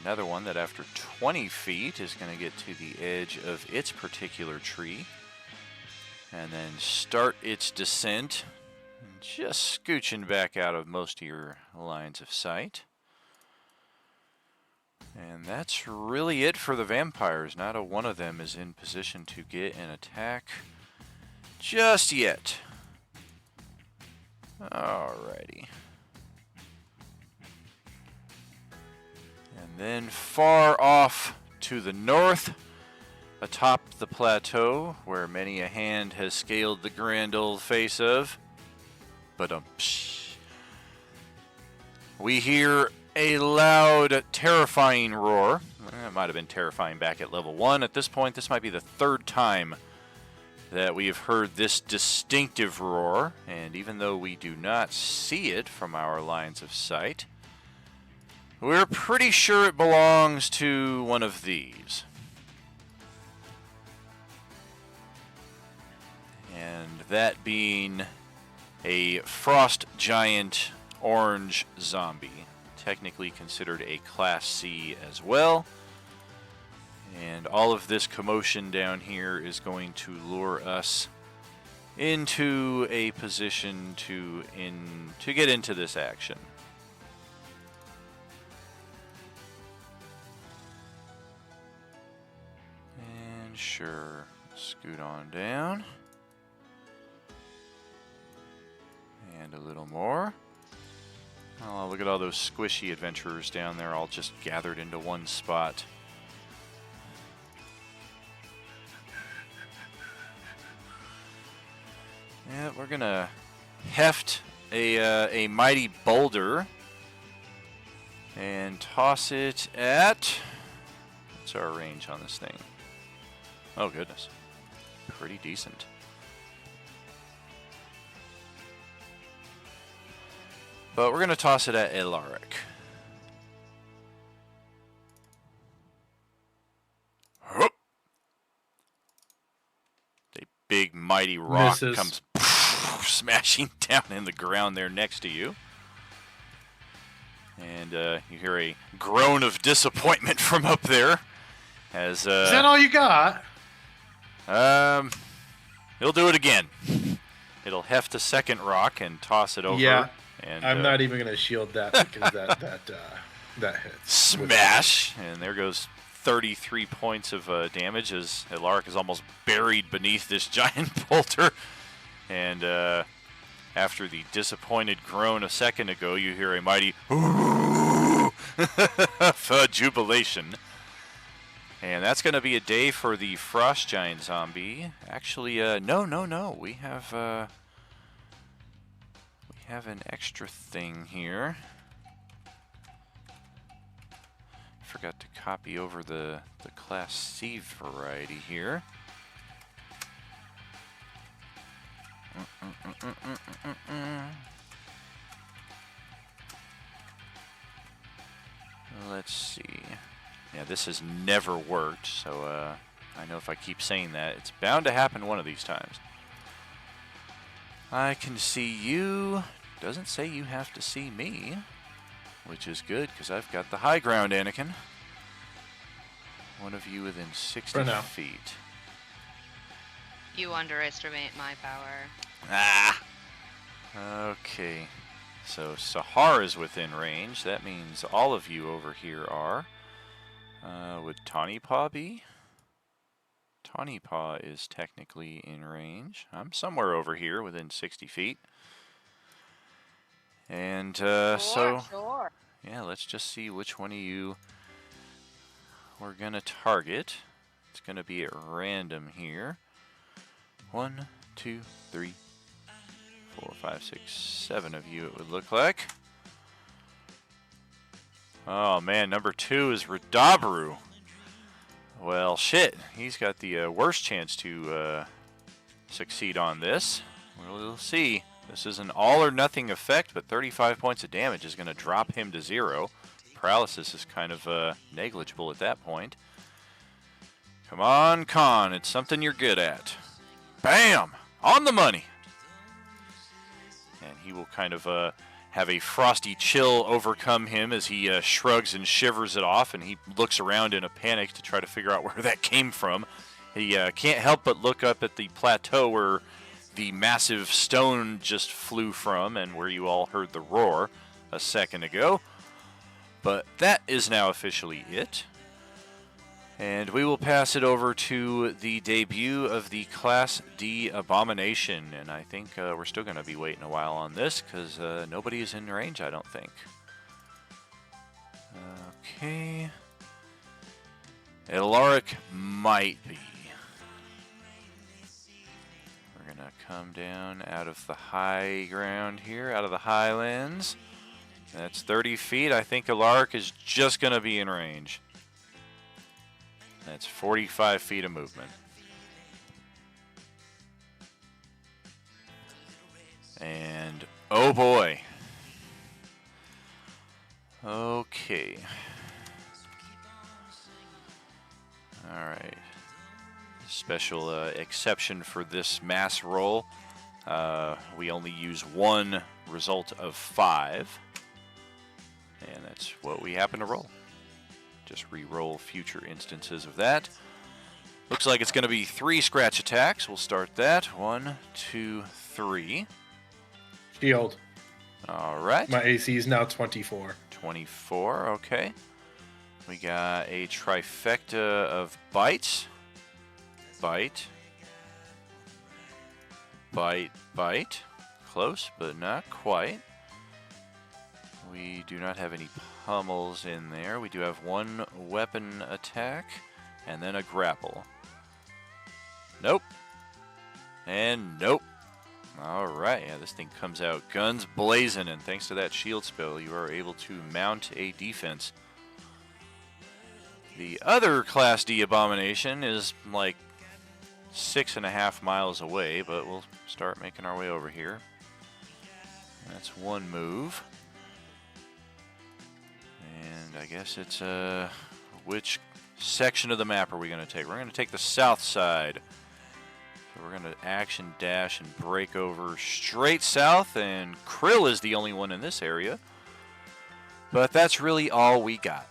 S2: Another one that after 20 feet is going to get to the edge of its particular tree and then start its descent, just scooching back out of most of your lines of sight. And that's really it for the vampires. Not a one of them is in position to get an attack just yet. Alrighty. And then far off to the north, atop the plateau, where many a hand has scaled the grand old face of, we hear a loud, terrifying roar. It might have been terrifying back at level 1. At this point, this might be the third time that we have heard this distinctive roar, and even though we do not see it from our lines of sight, we're pretty sure it belongs to one of these. And that being a frost giant orange zombie, technically considered a Class C as well. And all of this commotion down here is going to lure us into a position to get into this action. And sure, scoot on down. And a little more. Oh, look at all those squishy adventurers down there all just gathered into one spot. Yeah, we're gonna heft a mighty boulder and toss it at. What's our range on this thing? Oh goodness, pretty decent. But we're gonna toss it at Elaric. A big mighty rock
S4: Misses.
S2: comes smashing down in the ground there next to you. And you hear a groan of disappointment from up there. As
S4: Is that all you got?
S2: he'll do it again. It'll heft a second rock and toss it over.
S4: Yeah.
S2: And
S4: I'm not even gonna shield that because that hits.
S2: smash, and there goes 33 points of damage as Elaric is almost buried beneath this giant boulder. And after the disappointed groan a second ago, you hear a mighty jubilation. And that's going to be a day for the Frost Giant zombie. Actually, no. We have an extra thing here. Forgot to copy over the Class C variety here. Let's see. Yeah, this has never worked, so I know if I keep saying that, it's bound to happen one of these times. I can see you. Doesn't say you have to see me, which is good because I've got the high ground, Anakin. One of you within 60 feet.
S6: You underestimate my power.
S2: Ah! Okay. So Sahar is within range. That means all of you over here are. Would Tawny Paw be? Tawny Paw is technically in range. I'm somewhere over here within 60 feet. And
S8: Sure.
S2: yeah, let's just see which one of you we're gonna target. It's gonna be at random here. 1, 2, 3, 4, 5, 6, 7 of you it would look like. Oh man, number 2 is Radabru. Well, shit, he's got the worst chance to succeed on this. We'll see. This is an all-or-nothing effect, but 35 points of damage is going to drop him to 0. Paralysis is kind of negligible at that point. Come on, Khan. It's something you're good at. Bam! On the money! And he will kind of have a frosty chill overcome him as he shrugs and shivers it off, and he looks around in a panic to try to figure out where that came from. He can't help but look up at the plateau where the massive stone just flew from and where you all heard the roar a second ago. But that is now officially it. And we will pass it over to the debut of the Class D Abomination. And I think we're still going to be waiting a while on this because nobody is in range, I don't think. Okay. Elaric might be. We're going to come down out of the high ground here, out of the highlands. That's 30 feet. I think Elaric is just going to be in range. That's 45 feet of movement. And, oh boy. Okay. Alright. Special exception for this mass roll. We only use one result of 5. And that's what we happen to roll. Just re-roll future instances of that. Looks like it's going to be 3 scratch attacks. We'll start that. 1, 2, 3.
S4: Shield.
S2: All right.
S4: My AC is now 24.
S2: 24, okay. We got a trifecta of bites. Bite. Bite, bite. Close, but not quite. We do not have any pummels in there. We do have 1 weapon attack, and then a grapple. Nope. And nope. All right, yeah, this thing comes out guns blazing, and thanks to that shield spell, you are able to mount a defense. The other Class D Abomination is like 6.5 miles away, but we'll start making our way over here. That's one move. And I guess it's which section of the map are we going to take? We're going to take the south side. So we're going to action dash and break over straight south, and Krill is the only one in this area. But that's really all we got.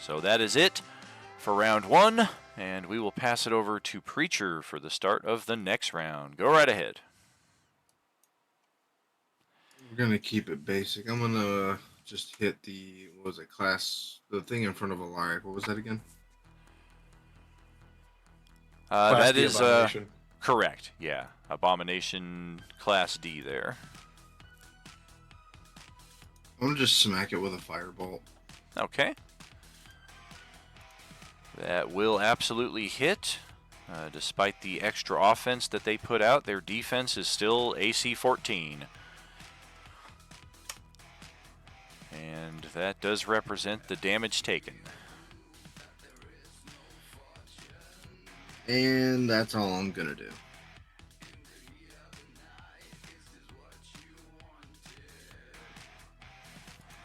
S2: So that is it for round 1, and we will pass it over to Preacher for the start of the next round. Go right ahead.
S7: We're gonna keep it basic. I'm gonna just hit the the thing in front of Alaric. What was that again?
S2: That
S4: D
S2: is
S4: Abomination.
S2: correct. Yeah, Abomination Class D there.
S7: I'm gonna just smack it with a firebolt.
S2: Okay. That will absolutely hit. Despite the extra offense that they put out, their defense is still AC 14. And that does represent the damage taken.
S7: And that's all I'm gonna do.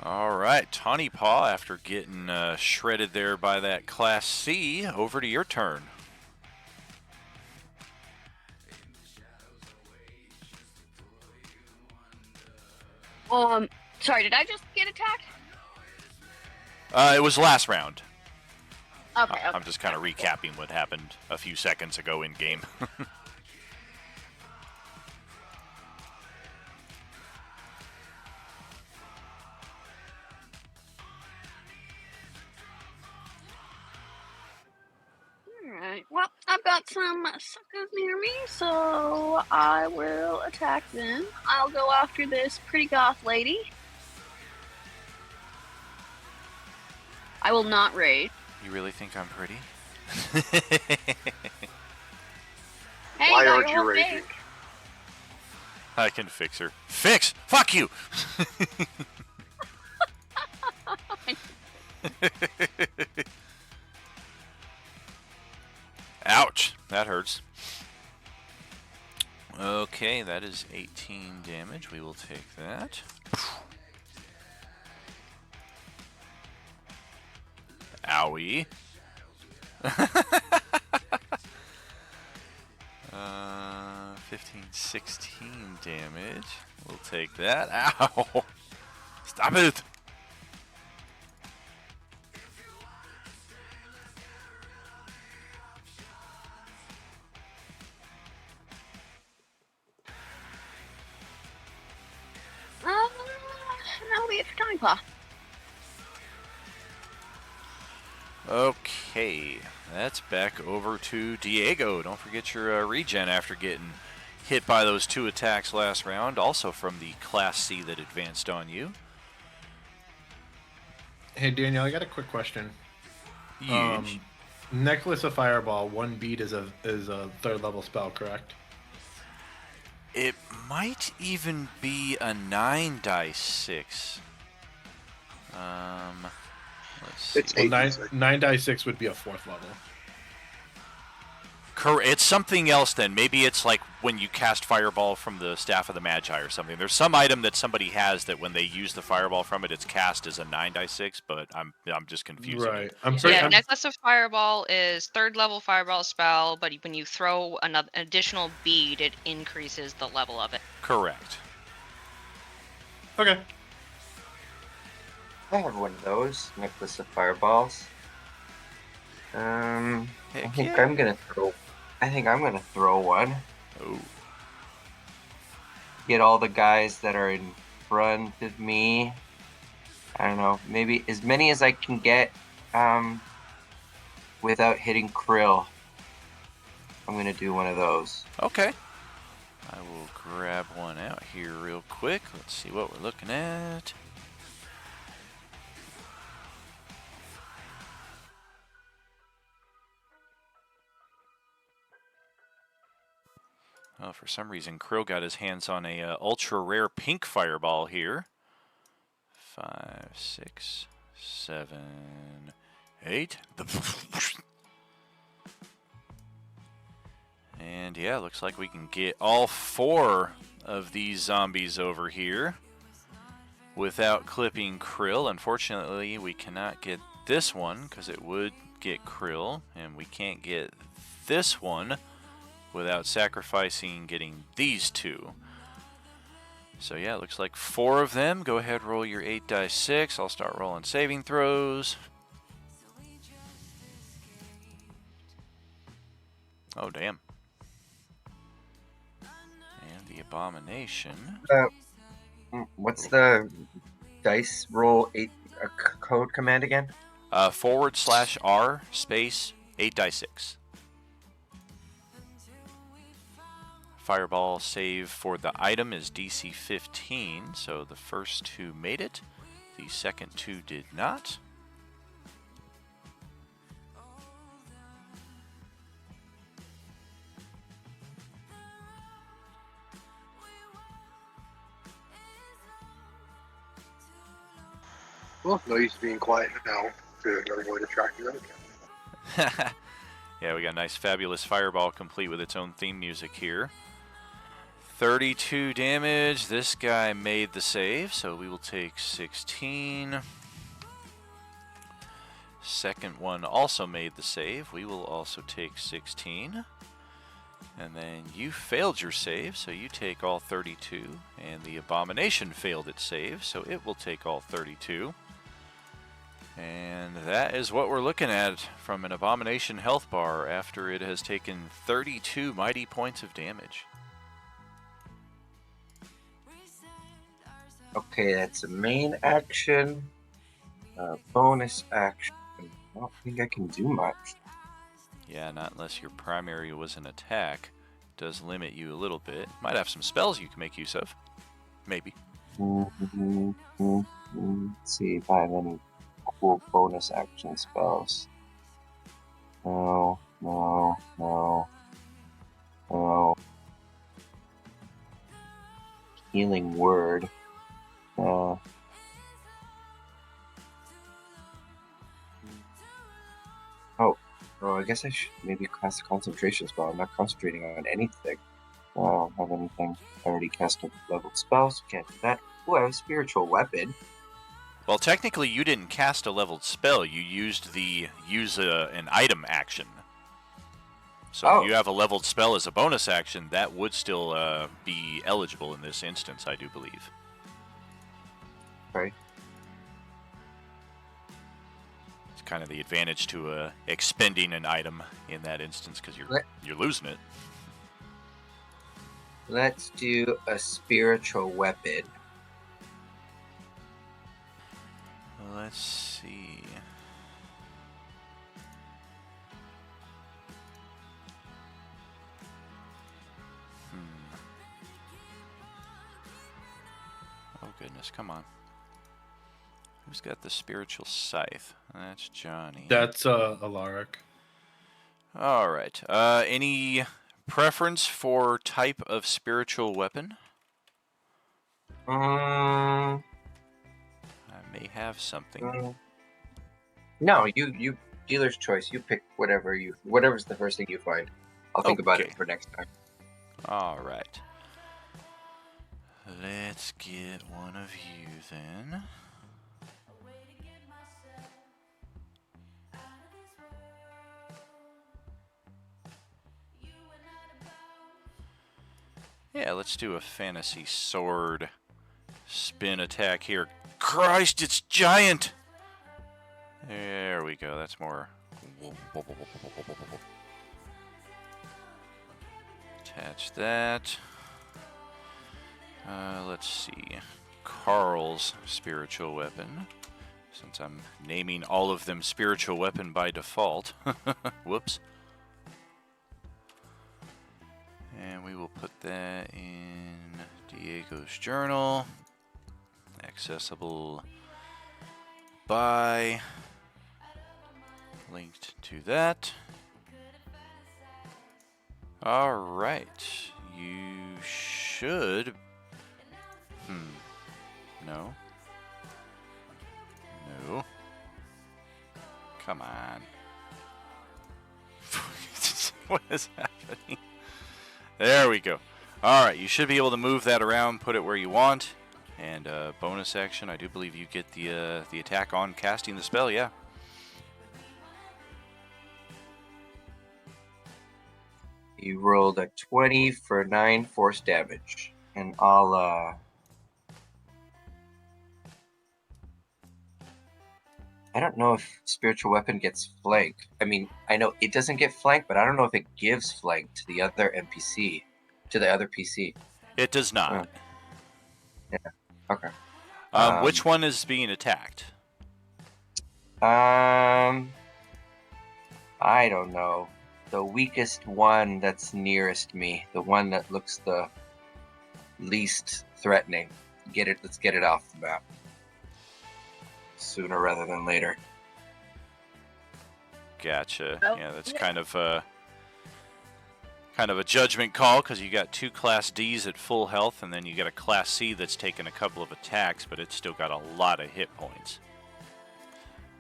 S2: All right, Tawny Paw, after getting shredded there by that Class C, over to your turn.
S8: Sorry, did I just get attacked?
S2: It was last round.
S8: Okay.
S2: I'm just kind of recapping what happened a few seconds ago in game.
S8: Alright, well, I've got some suckers near me, so I will attack them. I'll go after this pretty goth lady. I will not raid.
S2: You really think I'm pretty?
S8: Hey,
S5: Why
S8: got
S5: aren't
S8: your
S5: you
S8: whole
S5: raging?
S8: face.
S2: I can fix her. Fix! Fuck you! Ouch! That hurts. Okay, that is 18 damage. We will take that. Owie. 15, 16 damage. We'll take that. Ow! Stop it!
S8: That'll be it for Tiny Claw.
S2: Okay, that's back over to Diego. Don't forget your regen after getting hit by those 2 attacks last round, also from the Class C that advanced on you.
S4: Hey, Daniel, I got a quick question.
S2: Huge.
S4: Necklace of Fireball, 1 beat is a 3rd level spell, correct?
S2: It might even be a 9 dice 6. Let's see.
S5: It's
S4: Well,
S5: 8
S4: 9,
S5: d six.
S4: 9 die 6 would be a 4th level.
S2: It's something else then. Maybe it's like when you cast Fireball from the Staff of the Magi or something. There's some item that somebody has that when they use the Fireball from it, it's cast as a 9 die 6, but I'm just confusing
S4: Right.
S2: it.
S6: Yeah, Necklace of Fireball is 3rd level Fireball spell, but when you throw an additional bead, it increases the level of it.
S2: Correct.
S4: Okay.
S9: I have one of those necklace of fireballs. I
S2: Heck
S9: think
S2: yeah.
S9: I'm gonna throw one.
S2: Oh.
S9: Get all the guys that are in front of me. I don't know, maybe as many as I can get, without hitting Krill. I'm gonna do one of those.
S2: Okay. I will grab one out here real quick. Let's see what we're looking at. Oh, for some reason, Krill got his hands on a ultra rare pink fireball here. 5, 6, 7, 8. And yeah, looks like we can get all 4 of these zombies over here without clipping Krill. Unfortunately, we cannot get this one because it would get Krill, and we can't get this one without sacrificing getting these 2. So yeah, it looks like 4 of them. Go ahead, roll your 8 dice 6. I'll start rolling saving throws. Oh, damn. And the abomination.
S9: What's the dice roll 8 code command again?
S2: /R space 8 dice 6. Fireball save for the item is DC 15, so the first 2 made it. The second 2 did not.
S5: Well, no use being quiet now. Good, another way to track you out.
S2: Yeah, we got a nice, fabulous fireball complete with its own theme music here. 32 damage. This guy made the save, so we will take 16. Second one also made the save. We will also take 16. And then you failed your save, so you take all 32. And the abomination failed its save, so it will take all 32. And that is what we're looking at from an abomination health bar after it has taken 32 mighty points of damage.
S9: Okay, that's a main action. Bonus action. I don't think I can do much.
S2: Yeah, not unless your primary was an attack. It does limit you a little bit. Might have some spells you can make use of. Maybe.
S9: Let's see if I have any cool bonus action spells. No. Healing word. I guess I should maybe cast a concentration spell. I'm not concentrating on anything. I don't have anything. I already cast a leveled spell, so can't do that. Ooh, I have a spiritual weapon.
S2: Well, technically, you didn't cast a leveled spell. You used the an item action. So if you have a leveled spell as a bonus action, that would still be eligible in this instance, I do believe.
S9: Right.
S2: It's kind of the advantage to expending an item in that instance because you're losing it.
S9: Let's do a spiritual weapon.
S2: Let's see. Oh goodness, come on. Who's got the spiritual scythe? That's Johnny.
S4: That's Alaric.
S2: All right. Any preference for type of spiritual weapon? I may have something.
S9: No, you dealer's choice. You pick whatever's the first thing you find. I'll think about it for next time.
S2: All right. Let's get one of you then. Yeah, let's do a fantasy sword spin attack here. Christ, it's giant! There we go, that's more. Attach that. Let's see. Carl's spiritual weapon. Since I'm naming all of them spiritual weapon by default. Whoops. And we will put that in Diego's journal. Accessible by. Linked to that. Alright. You should. No. No. Come on. What is happening? There we go. Alright, you should be able to move that around, put it where you want. And bonus action, I do believe you get the attack on casting the spell, yeah.
S9: You rolled a 20 for 9 force damage. And I'll, I don't know if spiritual weapon gets flank. I mean, I know it doesn't get flank, but I don't know if it gives flank to the other NPC, to the other PC.
S2: It does not.
S9: Yeah. Okay.
S2: Which one is being attacked?
S9: I don't know. The weakest one that's nearest me, the one that looks the least threatening. Let's get it off the map. Sooner rather than later.
S2: Gotcha.
S8: Oh,
S2: Yeah, that's
S8: yeah.
S2: kind of a judgment call because you got 2 Class Ds at full health, and then you got a Class C that's taken a couple of attacks, but it's still got a lot of hit points.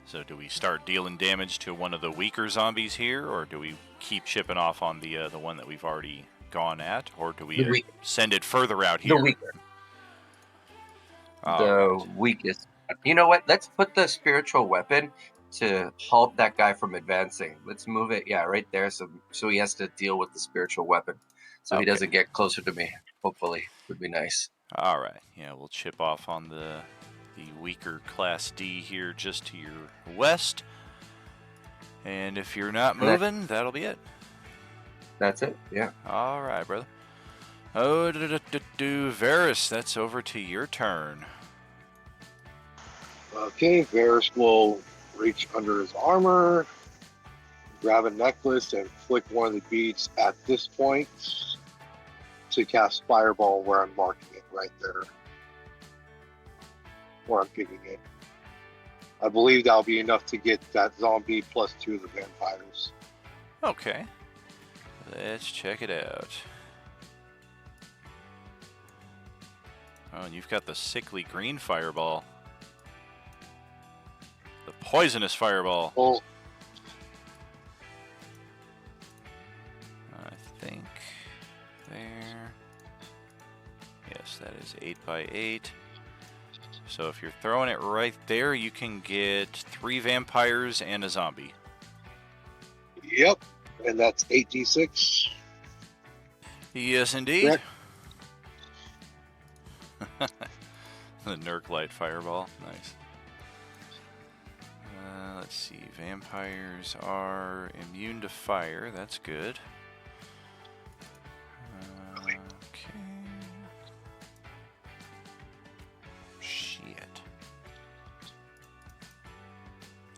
S2: So do we start dealing damage to one of the weaker zombies here, or do we keep chipping off on the one that we've already gone at, or do we send it further out here?
S9: The weaker.
S2: All
S9: The
S2: right.
S9: weakest. You know what? Let's put the spiritual weapon to halt that guy from advancing. Let's move it, right there, so he has to deal with the spiritual weapon, so he
S2: Okay.
S9: doesn't get closer to me. Hopefully, would be nice.
S2: All right. Yeah, we'll chip off on the weaker Class D here just to your west. And if you're not moving, that'll be it.
S9: That's it, yeah.
S2: All right, brother. Oh, Varys, that's over to your turn.
S5: Okay, Varys will reach under his armor, grab a necklace, and flick one of the beads at this point to cast Fireball where I'm marking it right there. Where I'm picking it. I believe that'll be enough to get that zombie plus 2 of the vampires.
S2: Okay. Let's check it out. Oh, and you've got the sickly green fireball. The poisonous fireball.
S5: Well,
S2: I think there. Yes, that is 8 by 8. So if you're throwing it right there, you can get 3 vampires and a zombie.
S5: yep, and that's 8d6.
S2: Yes, indeed.
S5: Correct.
S2: The Nurgle fireball. Nice. Let's see. Vampires are immune to fire. That's good. Okay. Shit.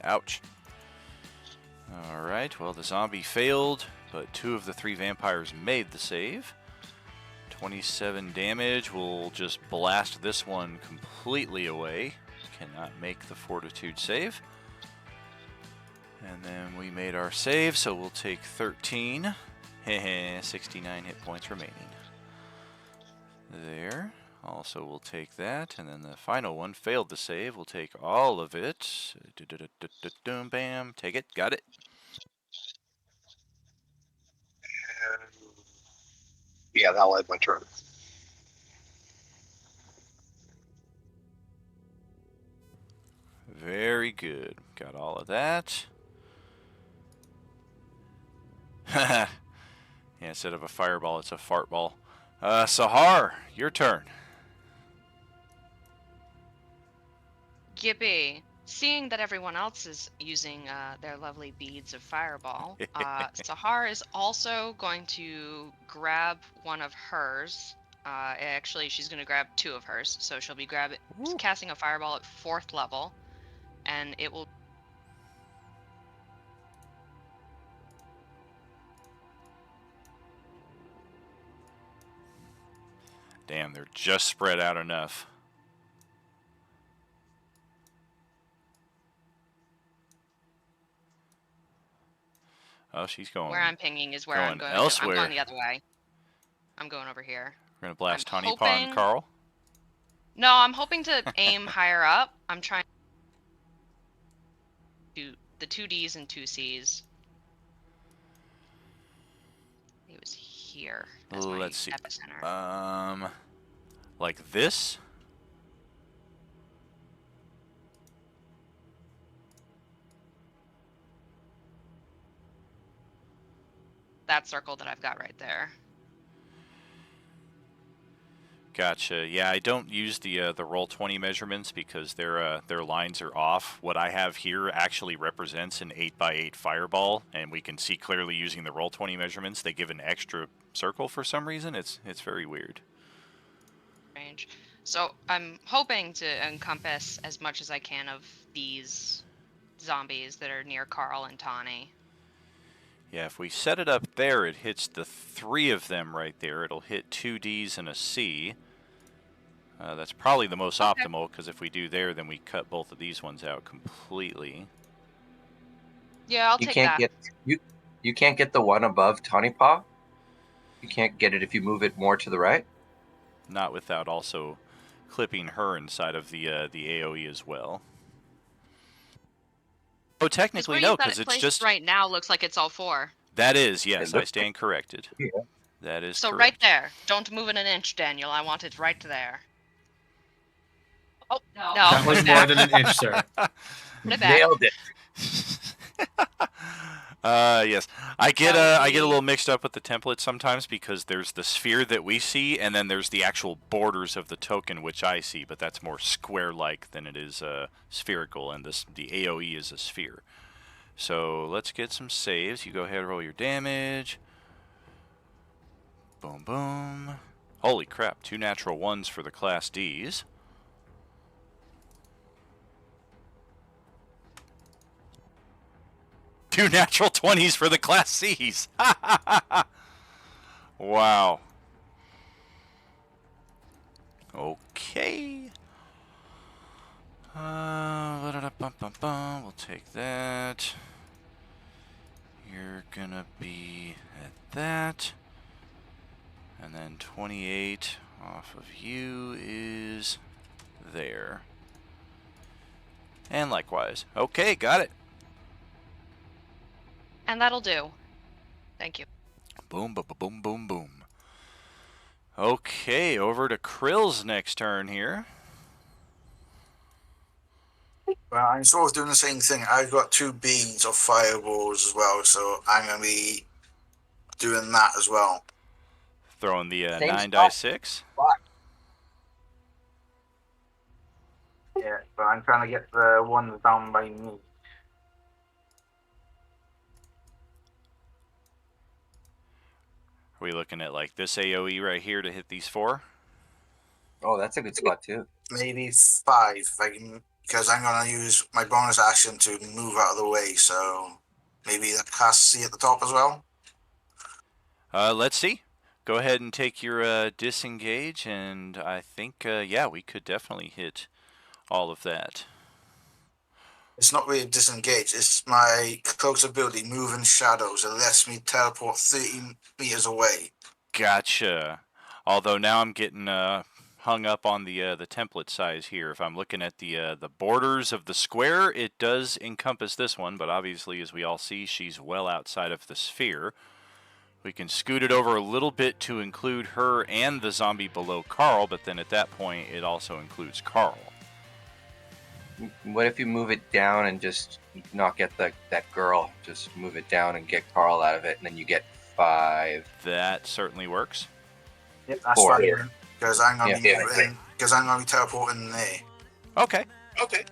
S2: Ouch. Alright, well, the zombie failed, but 2 of the 3 vampires made the save. 27 damage will just blast this one completely away. Cannot make the fortitude save. And then we made our save, so we'll take 13. 69 hit points remaining. There. Also, we'll take that. And then the final one failed the save. We'll take all of it. Bam. Take it. Got it.
S5: Yeah, that'll end my turn.
S2: Very good. Got all of that. Yeah, instead of a fireball, it's a fart ball. Sahar, your turn.
S6: Gibby, seeing that everyone else is using their lovely beads of fireball, Sahar is also going to grab one of hers. Actually, she's going to grab 2 of hers, so she'll be casting a fireball at 4th level, and it will.
S2: Damn, they're just spread out enough. Oh, she's going.
S6: Where I'm pinging is where I'm going.
S2: elsewhere.
S6: I'm going the other way. I'm going over here.
S2: We're going to blast
S6: I'm
S2: Tawny Paw and
S6: hoping-
S2: Carl.
S6: No, I'm hoping to aim higher up. I'm trying to the 2Ds and 2Cs. It was here. That's my
S2: Let's see.
S6: epicenter.
S2: Like this?
S6: That circle that I've got right there.
S2: Gotcha. Yeah, I don't use the Roll20 measurements because their lines are off. What I have here actually represents an 8x8 fireball, and we can see clearly using the Roll20 measurements. They give an extra circle for some reason. It's very weird.
S6: Range. So I'm hoping to encompass as much as I can of these zombies that are near Carl and Tawny.
S2: Yeah, if we set it up there, it hits the 3 of them right there. It'll hit 2 Ds and a C. That's probably the most optimal, because if we do there, then we cut both of these ones out completely.
S6: Yeah, I'll
S9: You
S6: take
S9: can't
S6: that.
S9: get you can't get the one above Tawny Paw. You can't get it if you move it more to the right.
S2: Not without also clipping her inside of the AoE as well. Oh, technically no, because it's just
S6: right now looks like it's all 4.
S2: That is, yes,
S9: It
S2: I
S9: looks
S2: stand corrected.
S9: Yeah.
S2: That is
S6: So
S2: correct.
S6: right there. Don't move it an inch, Daniel. I want it right there. Oh no!
S4: That was more than an inch, sir.
S6: Put it back.
S9: Nailed it.
S2: Yes, I get a little mixed up with the template sometimes because there's the sphere that we see, and then there's the actual borders of the token which I see, but that's more square-like than it is spherical, and the AoE is a sphere. So let's get some saves. You go ahead and roll your damage. Boom, boom. Holy crap! 2 natural 1s for the Class Ds. Two natural 20s for the Class Cs. Wow. Okay. We'll take that. You're gonna be at that. And then 28 off of you is there. And likewise. Okay, got it.
S6: And that'll do. Thank you.
S2: Boom, boom, boom, boom, boom. Okay, over to Krill's next turn here.
S10: Well, I'm sort of doing the same thing. I've got 2 beads of fireballs as well, so I'm going to be doing that as well.
S2: Throwing the
S9: Same
S2: 9
S9: spot.
S2: die 6.
S10: Yeah, but I'm trying to get the ones down by me.
S2: Are we looking at like this AoE right here to hit these 4?
S9: Oh, that's a good spot too.
S10: Maybe 5 if I can, because I'm going to use my bonus action to move out of the way, so maybe that Class C at the top as well.
S2: Let's see. Go ahead and take your disengage, and I think, yeah, we could definitely hit all of that.
S10: It's not really disengage, it's my close ability, move in shadows. It lets me teleport 30 meters away.
S2: Gotcha. Although now I'm getting hung up on the template size here. If I'm looking at the borders of the square, it does encompass this one, but obviously, as we all see, she's well outside of the sphere. We can scoot it over a little bit to include her and the zombie below Carl, but then at that point, it also includes Carl.
S9: What if you move it down and just not get that girl? Just move it down and get Carl out of it, and then you get 5.
S2: That certainly works.
S10: Yep, that's
S9: 4.
S10: fine. Because I'm going to
S9: Yeah,
S10: be because I'm going to be teleporting there.
S2: Okay.
S10: Okay.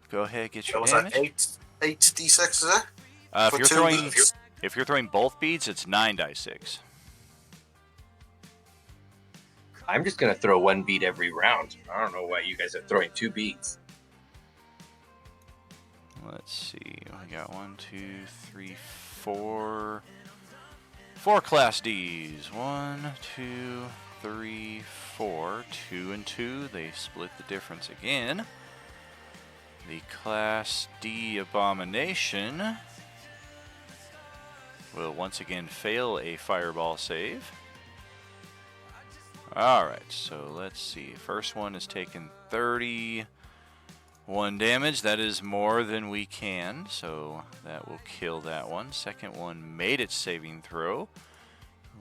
S2: Go ahead, get
S10: So
S2: your
S10: was
S2: damage.
S10: that 8 d6 is it?
S2: If
S10: For
S2: you're
S10: 2
S2: throwing,
S10: beads?
S2: if you're throwing both beads, it's 9 die 6.
S9: I'm just gonna throw 1 bead every round. I don't know why you guys are throwing 2 beads.
S2: Let's see. We got 1, 2, 3, 4. 4 Class Ds. 1, 2, 3, 4. 2 and 2. They split the difference again. The Class D Abomination will once again fail a fireball save. Alright, so let's see. First one is taking 31 damage. That is more than we can, so that will kill that one. Second one made its saving throw.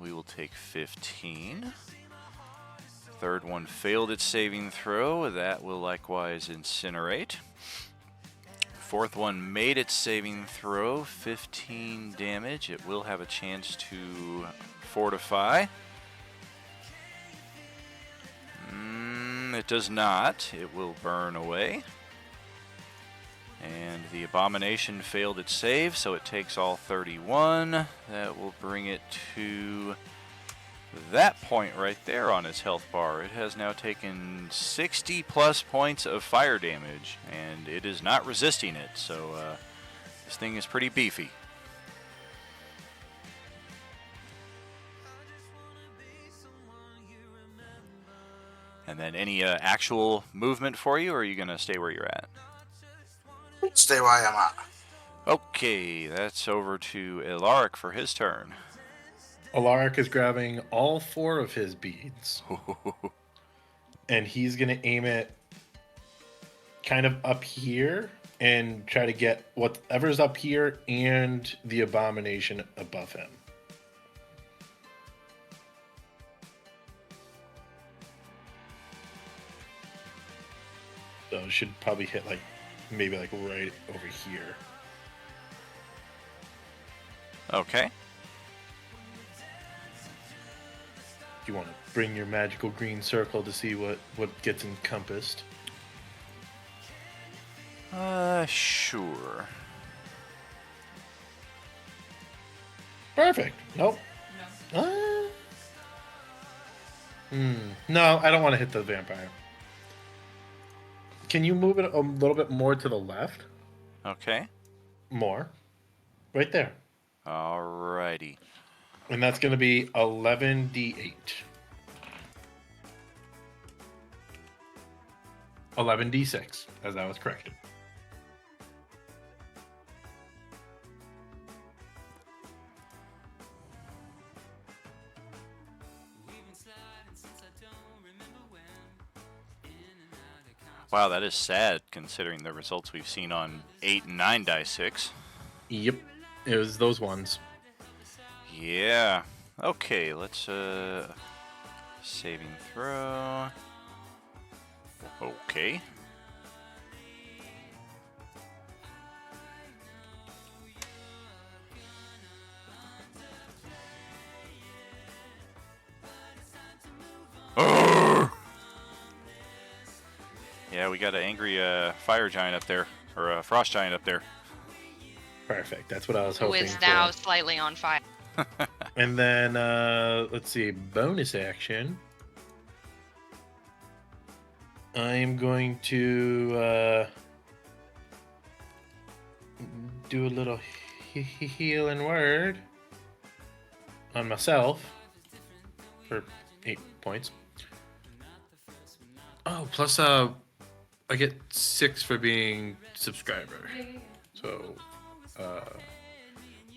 S2: We will take 15. Third one failed its saving throw. That will likewise incinerate. Fourth one made its saving throw. 15 damage. It will have a chance to fortify. It does not. It will burn away. And the abomination failed its save, so it takes all 31. That will bring it to that point right there on its health bar. It has now taken 60 plus points of fire damage, and it is not resisting it, so this thing is pretty beefy. And then any actual movement for you, or are you going to stay where you're at?
S10: Stay where I am at.
S2: Okay, that's over to Ilaric for his turn.
S4: Alaric is grabbing all 4 of his beads, and he's going to aim it kind of up here and try to get whatever's up here and the abomination above him. So it should probably hit maybe right over here.
S2: Okay.
S4: If you want to bring your magical green circle to see what gets encompassed.
S2: Sure.
S4: Perfect. Nope. No, I don't want to hit the vampire. Can you move it a little bit more to the left?
S2: Okay.
S4: More. Right there.
S2: Alrighty.
S4: And that's going to be 11d8. 11d6, as I was corrected.
S2: Wow, that is sad considering the results we've seen on 8 and 9 die 6.
S4: Yep. It was those ones.
S2: Yeah. Okay, let's saving throw. Okay. Yeah, we got an angry fire giant up there, or a frost giant up there.
S4: Perfect. That's what I was
S6: Who
S4: hoping
S6: is
S4: for.
S6: now slightly on fire.
S4: And then, let's see, bonus action. I'm going to do a little healing word on myself for 8 points. Oh, plus I get 6 for being subscriber. So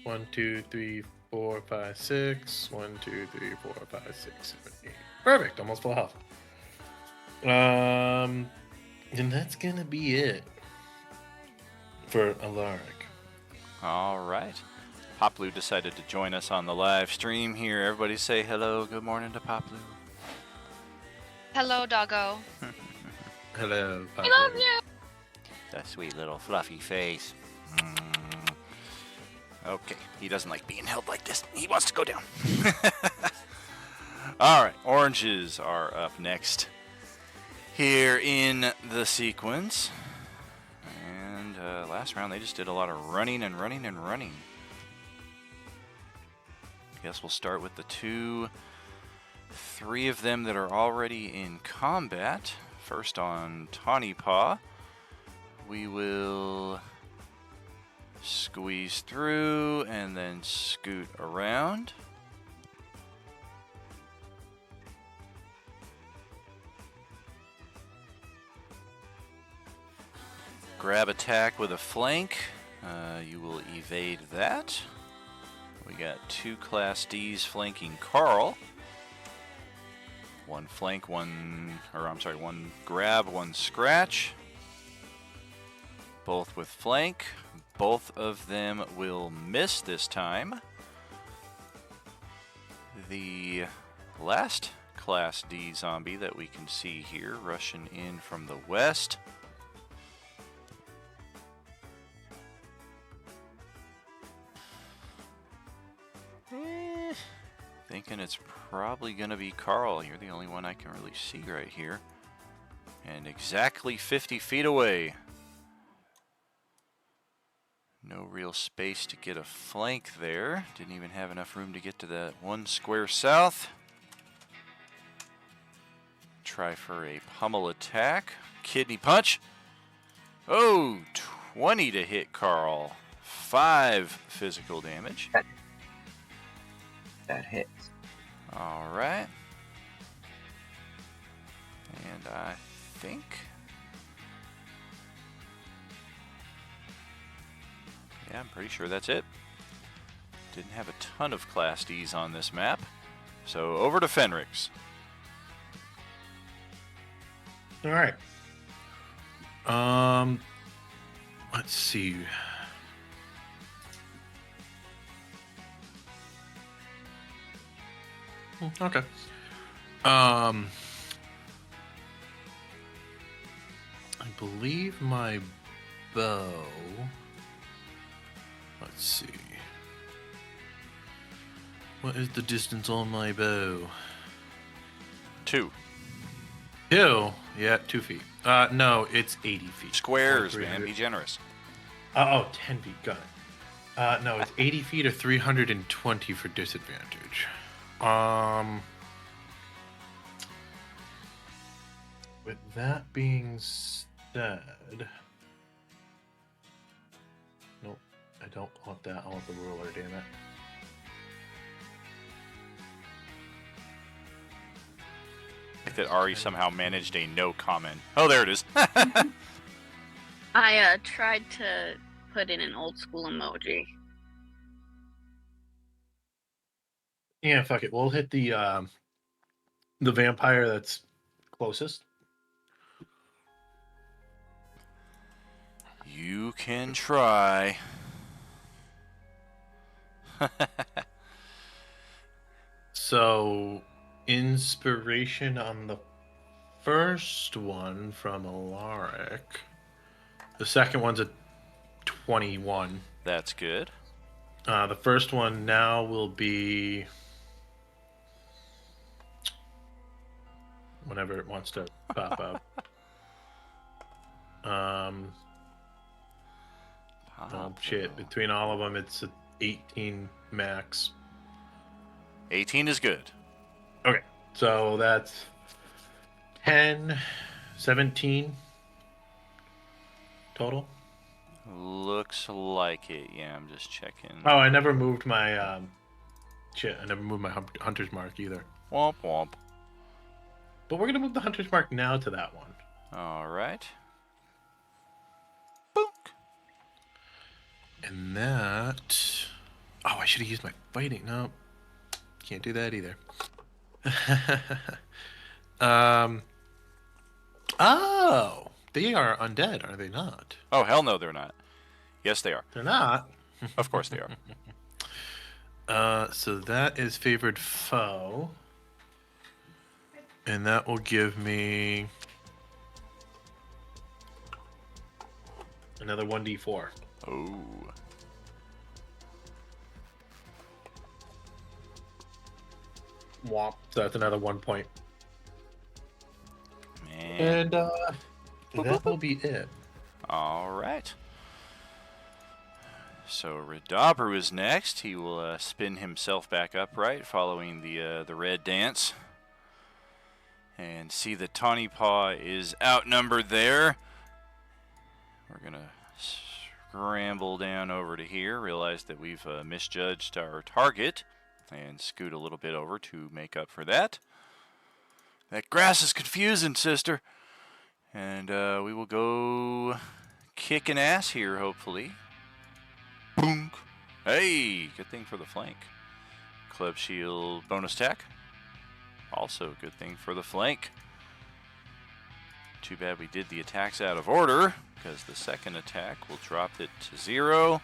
S4: 1, 2, 3, 4, 5, 6. 1, 2, 3, 4, 5, 6, 7, 8. Perfect, almost full health. And that's gonna be it for Alaric.
S2: All right. Poplu decided to join us on the live stream here. Everybody say hello. Good morning to Poplu.
S6: Hello, doggo.
S4: Hello,
S8: I love you.
S2: That sweet little fluffy face. Okay, he doesn't like being held like this. He wants to go down. All right, oranges are up next here in the sequence. And last round they just did a lot of running and running and running. Guess we'll start with the 3 of them that are already in combat. First on Tawny Paw, we will squeeze through and then scoot around. Grab attack with a flank. You will evade that. We got 2 Class Ds flanking Carl. 1 One flank, one grab, one scratch. Both with flank. Both of them will miss this time. The last Class D zombie that we can see here, rushing in from the west. Thinking it's probably going to be Carl. You're the only one I can really see right here. And exactly 50 feet away. No real space to get a flank there. Didn't even have enough room to get to that one square south. Try for a pummel attack. Kidney punch. Oh, 20 to hit Carl. 5 physical damage.
S9: That hits.
S2: All right. And I think... yeah, I'm pretty sure that's it. Didn't have a ton of Class Ds on this map. So over to Fenrix.
S4: All right. Let's see. Okay. I believe my bow. Let's see. What is the distance on my bow?
S2: 2.
S4: 2? Yeah, 2 feet. No, it's 80 feet.
S2: Squares,
S4: Or
S2: man.
S4: 300.
S2: Be generous.
S4: 10 feet. Got it. No, it's 80 feet or 320 for disadvantage. With that being said, nope, I don't want that. I want the ruler, damn it.
S2: Like that Ari somehow managed a no comment. Oh, there it is.
S8: I tried to put in an old school emoji.
S4: Yeah, fuck it. We'll hit the vampire that's closest.
S2: You can try.
S4: So, inspiration on the first one from Alaric. The second one's a 21.
S2: That's good.
S4: The first one now will be whenever it wants to pop up. Oh shit! Between all of them, it's a 18 max.
S2: 18 is good.
S4: Okay, so that's 10, 17 total.
S2: Looks like it. Yeah, I'm just checking.
S4: Oh, I never moved my shit. I never moved my hunter's mark either.
S2: Womp womp.
S4: But we're gonna move the hunter's mark now to that one.
S2: All right. Boom.
S4: And that. Oh, I should have used my fighting. No, can't do that either. Oh, they are undead, are they not?
S2: Oh, hell no, they're not. Yes, they are.
S4: They're not.
S2: Of course they are.
S4: So that is favored foe. And that will give me another 1d4.
S2: Oh.
S4: Womp. So that's another 1 point.
S2: Man.
S4: And that will be it.
S2: All right. So Redabru is next. He will spin himself back upright following the red dance. And see that Tawny Paw is outnumbered there. We're going to scramble down over to here, realize that we've misjudged our target, and scoot a little bit over to make up for that. That grass is confusing, sister. And we will go kicking ass here, hopefully. Boom. Hey, good thing for the flank. Club shield bonus attack. Also a good thing for the flank. Too bad we did the attacks out of order, because the second attack will drop it to 0.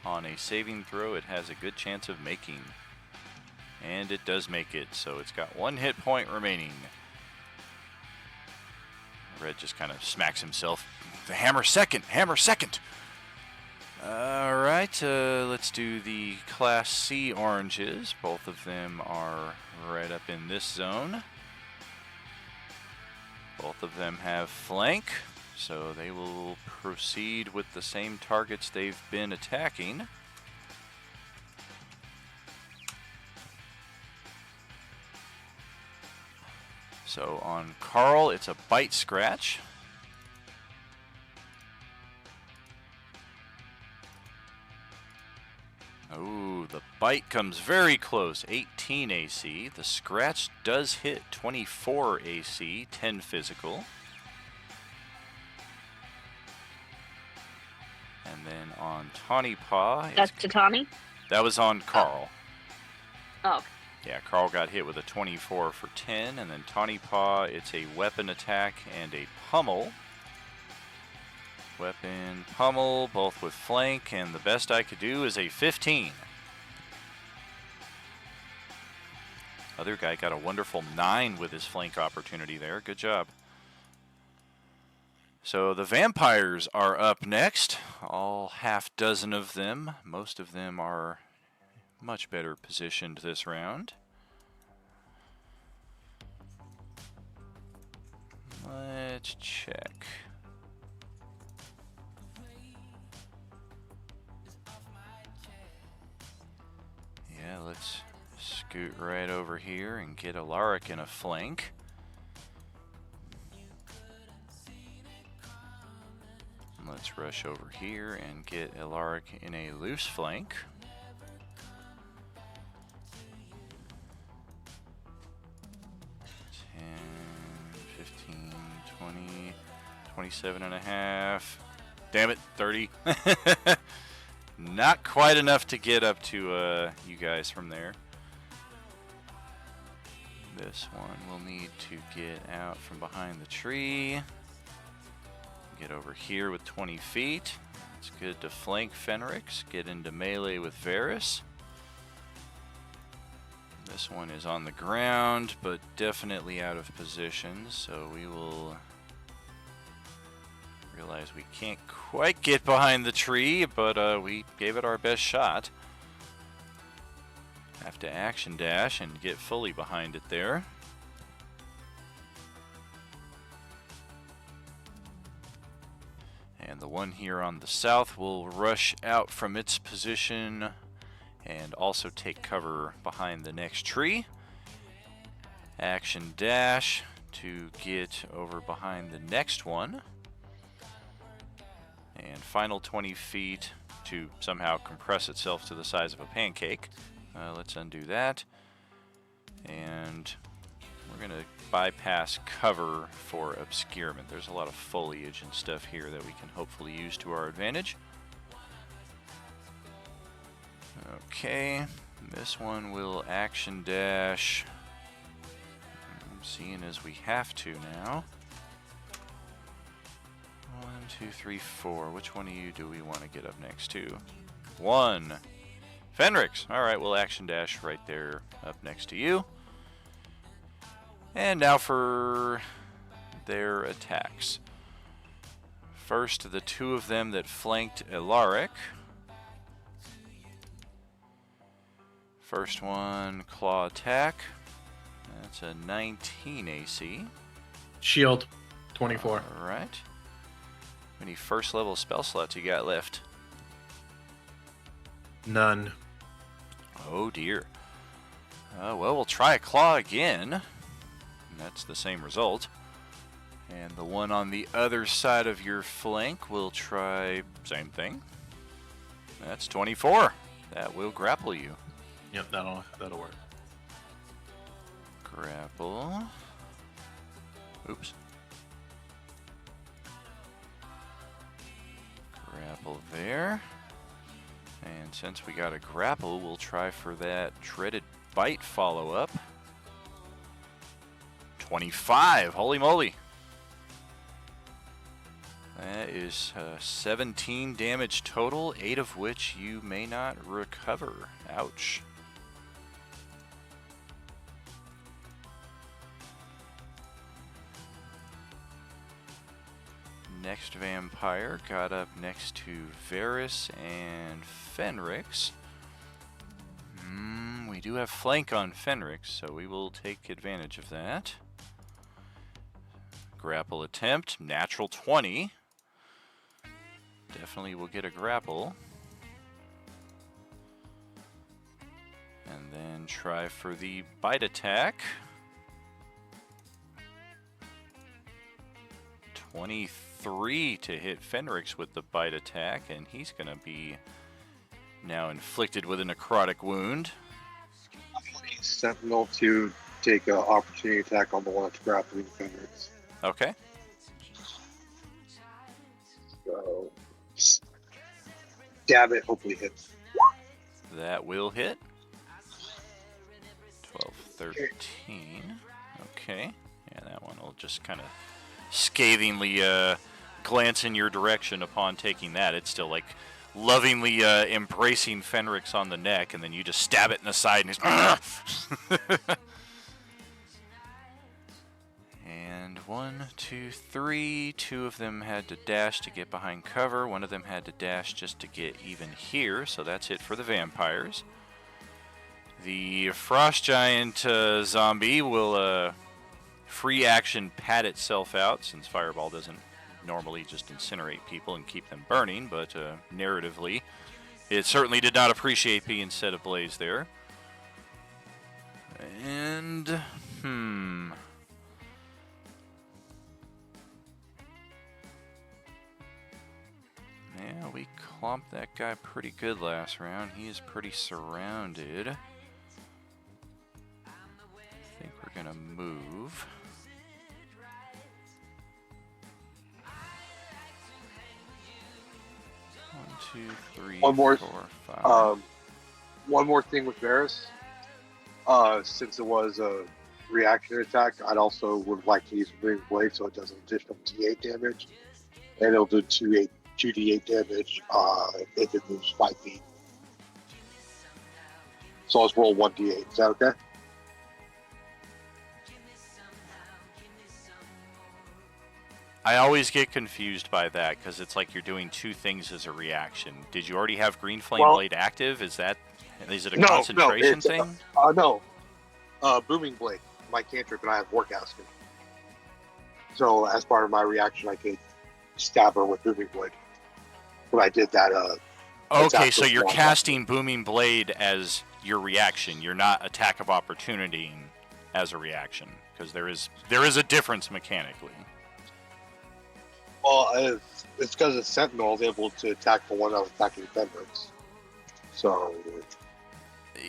S2: On a saving throw, it has a good chance of making. And it does make it, so it's got 1 hit point remaining. Red just kind of smacks himself. The hammer second! Hammer second! Alright, let's do the Class C oranges. Both of them are right up in this zone. Both of them have flank, so they will proceed with the same targets they've been attacking. So on Carl, it's a bite scratch. Oh, the bite comes very close, 18 AC. The scratch does hit 24 AC, 10 physical. And then on Tawny Paw...
S8: That's to Tommy?
S2: That was on Carl.
S8: Oh, okay.
S2: Yeah, Carl got hit with a 24 for 10, and then Tawny Paw, it's a weapon attack and a pummel. Weapon, pummel, both with flank, and the best I could do is a 15. Other guy got a wonderful 9 with his flank opportunity there. Good job. So the vampires are up next. All half dozen of them. Most of them are much better positioned this round. Let's check. Yeah, let's scoot right over here and get Alaric in a flank. Let's rush over here and get Alaric in a loose flank. $10, 15, 20, 27 and a half. Damn it, 30. Not quite enough to get up to you guys from there. This one will need to get out from behind the tree. Get over here with 20 feet. It's good to flank Fenrix. Get into melee with Varys. This one is on the ground, but definitely out of position, so we will realize we can't quite get behind the tree, but we gave it our best shot. Have to action dash and get fully behind it there. And the one here on the south will rush out from its position and also take cover behind the next tree. Action dash to get over behind the next one. And final 20 feet to somehow compress itself to the size of a pancake. Let's undo that. And we're going to bypass cover for obscurement. There's a lot of foliage and stuff here that we can hopefully use to our advantage. Okay, this one will action dash, seeing as we have to now. 1, 2, 3, 4. Which one of you do we want to get up next to? 1. Fenrix. Alright, we'll action dash right there up next to you. And now for their attacks. First, the two of them that flanked Alaric. First one, claw attack. That's a 19 AC.
S4: Shield, 24.
S2: Alright. How many first level spell slots you got left?
S4: None.
S2: Oh dear. Well, we'll try a claw again. That's the same result. And the one on the other side of your flank will try same thing. That's 24. That will grapple you.
S4: Yep, that'll work.
S2: Grapple. Oops. Grapple there. And since we got a grapple, we'll try for that dreaded bite follow-up. 25. Holy moly. That is 17 damage total, 8 of which you may not recover. Ouch. Next vampire got up next to Varys and Fenrix. We do have flank on Fenrix, so we will take advantage of that. Grapple attempt, natural 20. Definitely will get a grapple. And then try for the bite attack. 23 to hit Fenrix with the bite attack, and he's going to be now inflicted with a necrotic wound.
S5: Sentinel to take an opportunity attack on the one that's grappling Fenrix.
S2: Okay.
S5: So, stab it, hopefully hits.
S2: That will hit. 12, 13. Okay. Yeah, that one will just kind of scathingly glance in your direction upon taking that. It's still like lovingly embracing Fenrix on the neck, and then you just stab it in the side, and he's And 1, 2, 3. 2 of them had to dash to get behind cover. 1 of them had to dash just to get even here, so that's it for the vampires. The Frost Giant zombie will free action pat itself out, since Fireball doesn't normally just incinerate people and keep them burning, but narratively, it certainly did not appreciate being set ablaze there. And, yeah, we clomped that guy pretty good last round. He is pretty surrounded. I think we're gonna move. One, two, three,
S5: One more,
S2: 4, 5.
S5: one more thing with Varys. Since it was a reaction attack, I'd also would like to use Ring Blade so it does an additional D8 damage. And it'll do 2d8 damage if it moves 5 feet. So let's roll 1d8. Is that okay?
S2: I always get confused by that because it's like you're doing 2 things as a reaction. Did you already have Green Flame Blade active? Is it a concentration thing?
S5: No. Booming Blade, my cantrip, and I have Warcasting. So as part of my reaction, I could stab her with Booming Blade. But I did that.
S2: Okay, so you're casting Booming Blade as your reaction. You're not Attack of Opportunity as a reaction, because there is a difference mechanically.
S5: Well, it's because the Sentinel is able to attack the one that was attacking Fenrix. So.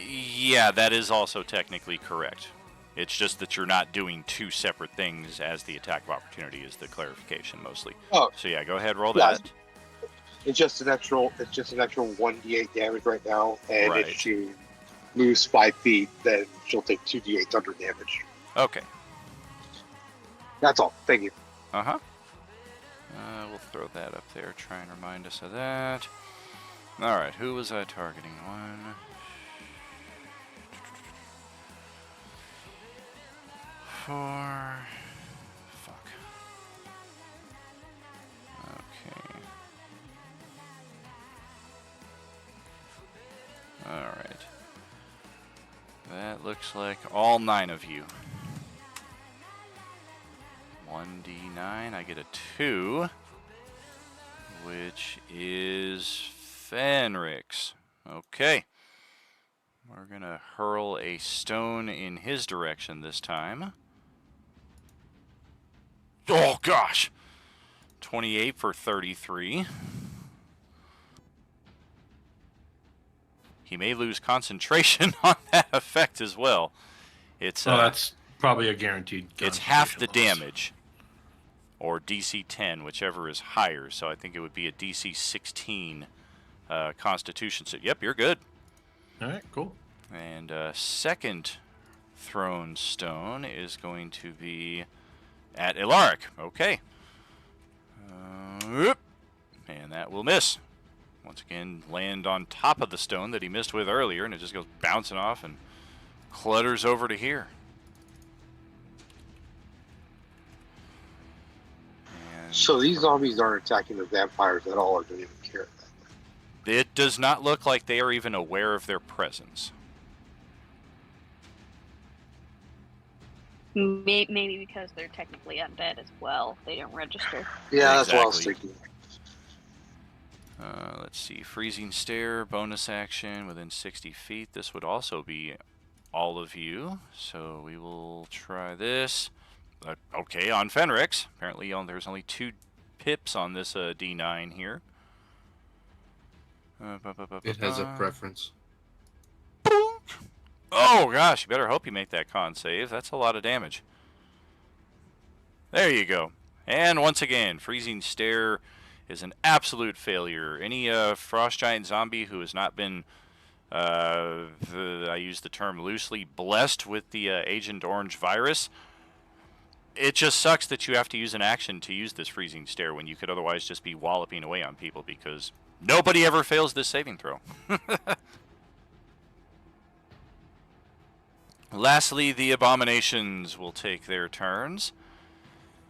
S2: Yeah, that is also technically correct. It's just that you're not doing 2 separate things as the attack of opportunity is the clarification mostly.
S5: Oh.
S2: So yeah, go ahead, roll that.
S5: It's just an extra 1d8 damage right now, and if she moves 5 feet, then she'll take 2d8 thunder damage.
S2: Okay.
S5: That's all. Thank you.
S2: We'll throw that up there, try and remind us of that. Alright, who was I targeting? 1. Four. Fuck. Okay. Alright. That looks like all 9 of you. 1d9, I get a 2, which is Fenrix. Okay. We're going to hurl a stone in his direction this time. Oh, gosh. 28 for 33. He may lose concentration on that effect as well. It's
S4: that's probably a guaranteed.
S2: It's half the
S4: loss.
S2: damage. Or DC 10, whichever is higher. So I think it would be a DC 16 Constitution. So, yep, you're good.
S4: All right, cool.
S2: And second thrown stone is going to be at Ilaric. Okay. And that will miss. Once again, land on top of the stone that he missed with earlier, and it just goes bouncing off and clutters over to here. And
S5: So these zombies aren't attacking the vampires at all, or don't even care.
S2: it does not look like they are even aware of their presence.
S8: Maybe because they're technically undead as well. They don't register.
S5: Yeah, that's what I was
S2: Exactly.
S5: thinking.
S2: Let's see. Freezing Stare, bonus action within 60 feet. This would also be all of you. So we will try this. Okay, on Fenrix. Apparently there's only 2 pips on this D9 here.
S7: It has a preference.
S2: Oh gosh, you better hope you make that con save. That's a lot of damage. There you go. And once again, Freezing Stare is an absolute failure. Any Frost Giant zombie who has not been, I use the term loosely, blessed with the Agent Orange virus, it just sucks that you have to use an action to use this Freezing Stare when you could otherwise just be walloping away on people, because nobody ever fails this saving throw. Lastly, the Abominations will take their turns.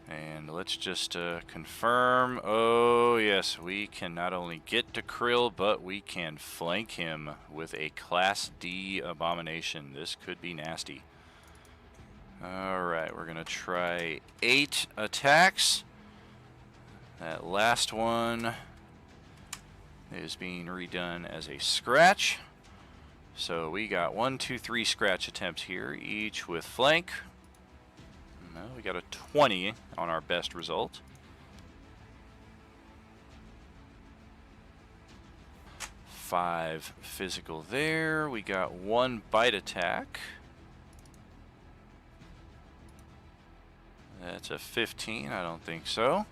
S2: And let's just confirm. Oh, yes, we can not only get to Krill, but we can flank him with a Class D Abomination. This could be nasty. Alright, we're going to try 8 attacks. That last one is being redone as a scratch. So we got 1, 2, 3 scratch attempts here, each with flank. No, we got a 20 on our best result. 5 physical there. We got 1 bite attack. That's a 15, I don't think so.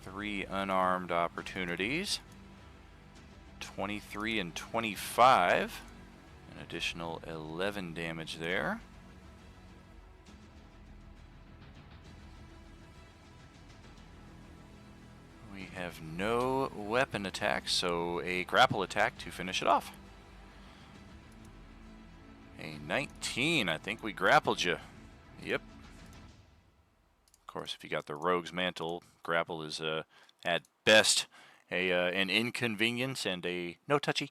S2: 3 unarmed opportunities. 23 and 25. An additional 11 damage there. We have no weapon attack, so a grapple attack to finish it off. A 19, I think we grappled you. Yep. Of course, if you got the Rogue's Mantle, grapple is at best an inconvenience and a no touchy.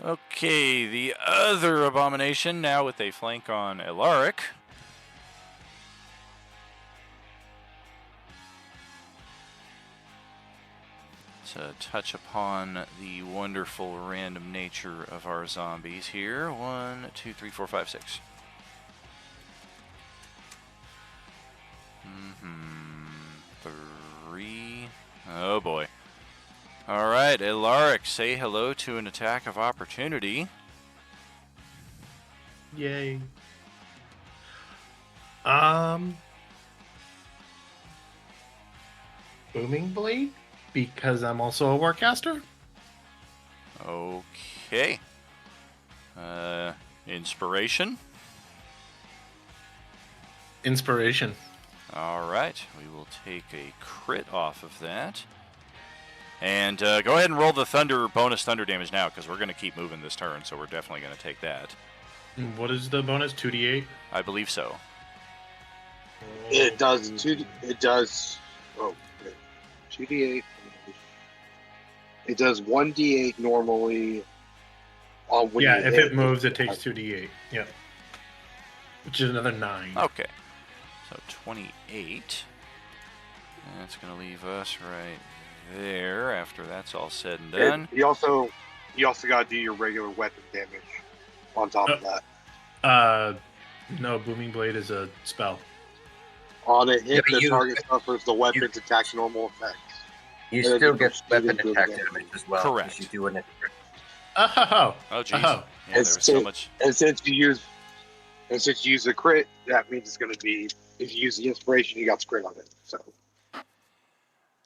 S2: Okay, the other Abomination now with a flank on Ilaric. To touch upon the wonderful random nature of our zombies here. 1, 2, 3, 4, 5, 6. Three. Oh boy. Alright, Ilaric, say hello to an attack of opportunity.
S4: Yay. Booming Blade? Because I'm also a Warcaster?
S2: Okay. Inspiration.
S4: Inspiration.
S2: Alright, we will take a crit off of that. And go ahead and roll the bonus thunder damage now, because we're going to keep moving this turn, so we're definitely going to take that.
S4: What is the bonus? 2d8?
S2: I believe so.
S5: It does 2. It does. Oh, 2d8. It does 1d8 normally. When
S4: Yeah,
S5: you
S4: if
S5: hit.
S4: it moves, it takes 2d8. Yeah. Which is another 9.
S2: Okay. So 28. That's going to leave us right there after that's all said and done.
S5: And you also got to do your regular weapon damage on top of that.
S4: No, Booming Blade is a spell.
S5: On a hit,
S9: Yeah, but
S5: the target suffers the weapon's attack normal effects.
S9: You
S5: And
S9: still
S5: you
S9: get
S5: proceed
S9: weapon
S5: into
S9: attack
S5: the
S9: damage as well.
S2: Correct.
S9: Because you do an extra.
S4: Oh,
S2: Oh, jeez.
S4: oh.
S2: Yeah, there was so much.
S5: And since you use the crit, that means it's going to be, if you use the inspiration, you got the crit on it.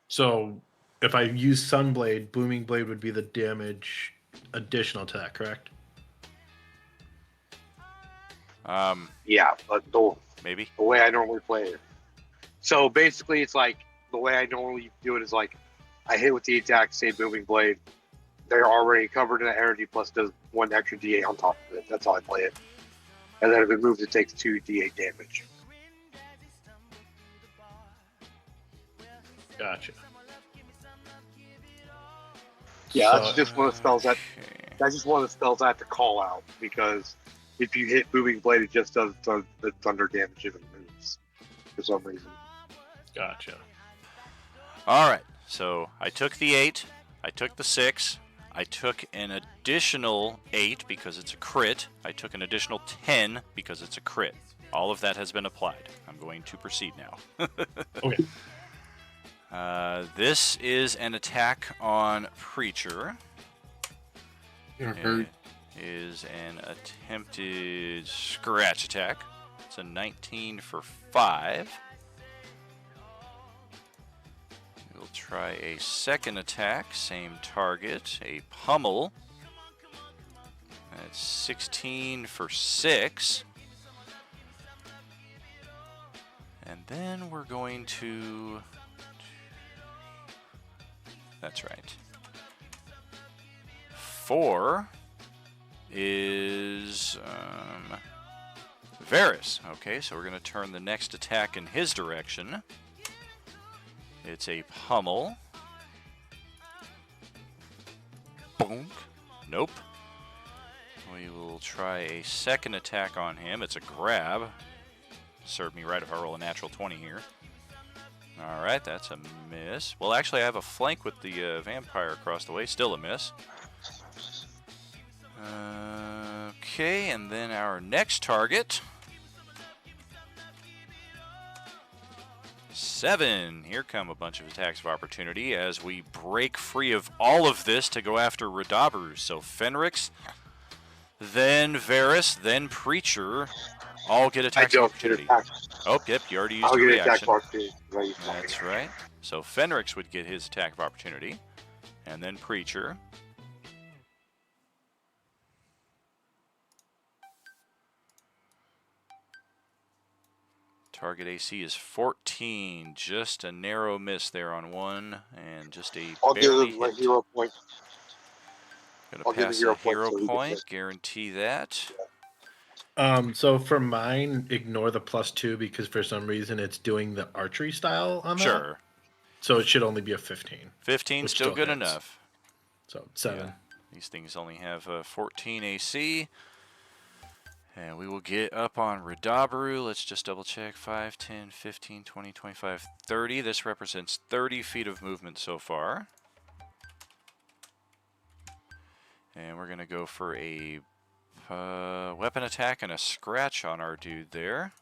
S4: So if I use Sunblade, Booming Blade would be the damage additional attack, correct?
S5: Yeah, but
S2: Maybe.
S5: the way I normally play it. So basically, it's like the way I normally do it is like I hit with the attack, say Booming Blade. They're already covered in the energy plus does 1 extra D8 on top of it. That's how I play it. And then if it moves, it takes 2 D8 damage.
S4: Gotcha.
S5: Yeah,
S4: So-
S5: that's just one of the spells
S2: Okay.
S5: that's just one of the spells I have to call out because if you hit Booming Blade, it just does the thunder damage if it moves for some reason.
S4: Gotcha.
S2: All right. So I took the 8. I took the 6. I took an additional 8 because it's a crit. I took an additional 10 because it's a crit. All of that has been applied. I'm going to proceed now.
S4: Okay.
S2: This is an attack on Preacher.
S7: You're hurt.
S2: It is an attempted scratch attack. It's a 19 for 5. We'll try a second attack, same target, a pummel. That's 16 for 6. And then we're going to... That's right. 4 is Varys. Okay, so we're going to turn the next attack in his direction. It's a pummel. Boom. Nope. We will try a second attack on him. It's a grab. Serve me right if I roll a natural 20 here. Alright, that's a miss. Well, actually, I have a flank with the vampire across the way. Still a miss. Okay, and then our next target. 7. Here come a bunch of attacks of opportunity as we break free of all of this to go after Radabru. So Fenrix, then Varys, then Preacher all get attacks of opportunity. Oh, yep, you already used
S5: I'll
S2: your
S5: get attack
S2: reaction.
S5: opportunity.
S2: That's right. So Fenrix would get his attack of opportunity, and then Preacher. Target AC is 14. Just a narrow miss there on one, and just a
S5: I'll give
S2: barely
S5: him my
S2: hit.
S5: hero point.
S2: Gonna
S5: I'll give
S2: pass
S5: him
S2: a
S5: hero
S2: hero
S5: point so he gets
S2: point.
S5: it.
S2: Guarantee that.
S4: So for mine, ignore the +2 because for some reason it's doing the archery style on that.
S2: Sure.
S4: So it should only be a 15.
S2: 15
S4: Which
S2: still
S4: still
S2: good
S4: hits.
S2: enough.
S4: So 7.
S2: Yeah. These things only have 14 AC. And we will get up on Radabru. Let's just double check. 5, 10, 15, 20, 25, 30. This represents 30 feet of movement so far. And we're going to go for a weapon attack and a scratch on our dude there.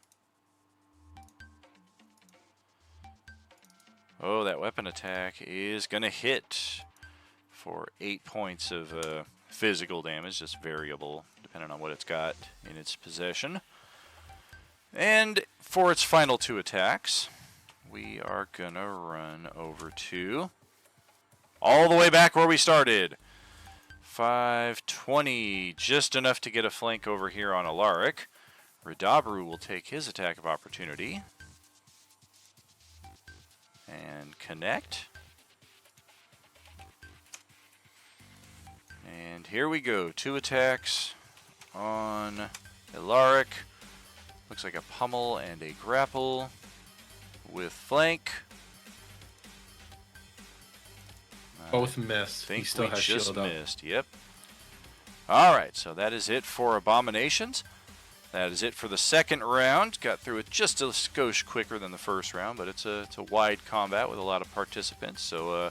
S2: Oh, that weapon attack is going to hit for 8 points of physical damage, just variable, depending on what it's got in its possession. And for its final 2 attacks, we are going to run over to all the way back where we started. 520, just enough to get a flank over here on Alaric. Radabru will take his attack of opportunity and connect. And here we go. 2 attacks on Alaric. Looks like a pummel and a grapple with flank.
S4: Both missed.
S2: I think
S4: He still
S2: we
S4: has
S2: just
S4: shield up.
S2: missed. Yep. All right, so that is it for Abominations. That is it for the second round. Got through it just a skosh quicker than the first round, but it's a wide combat with a lot of participants, so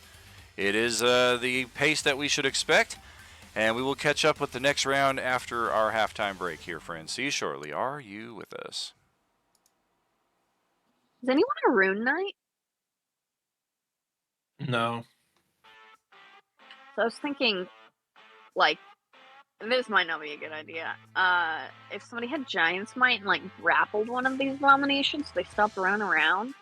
S2: it is the pace that we should expect. And we will catch up with the next round after our halftime break here, friends. See you shortly. Are you with us?
S8: Is anyone a rune knight?
S4: No.
S8: So I was thinking, like, this might not be a good idea. If somebody had Giant's Might and, like, grappled one of these abominations, so they stopped running around.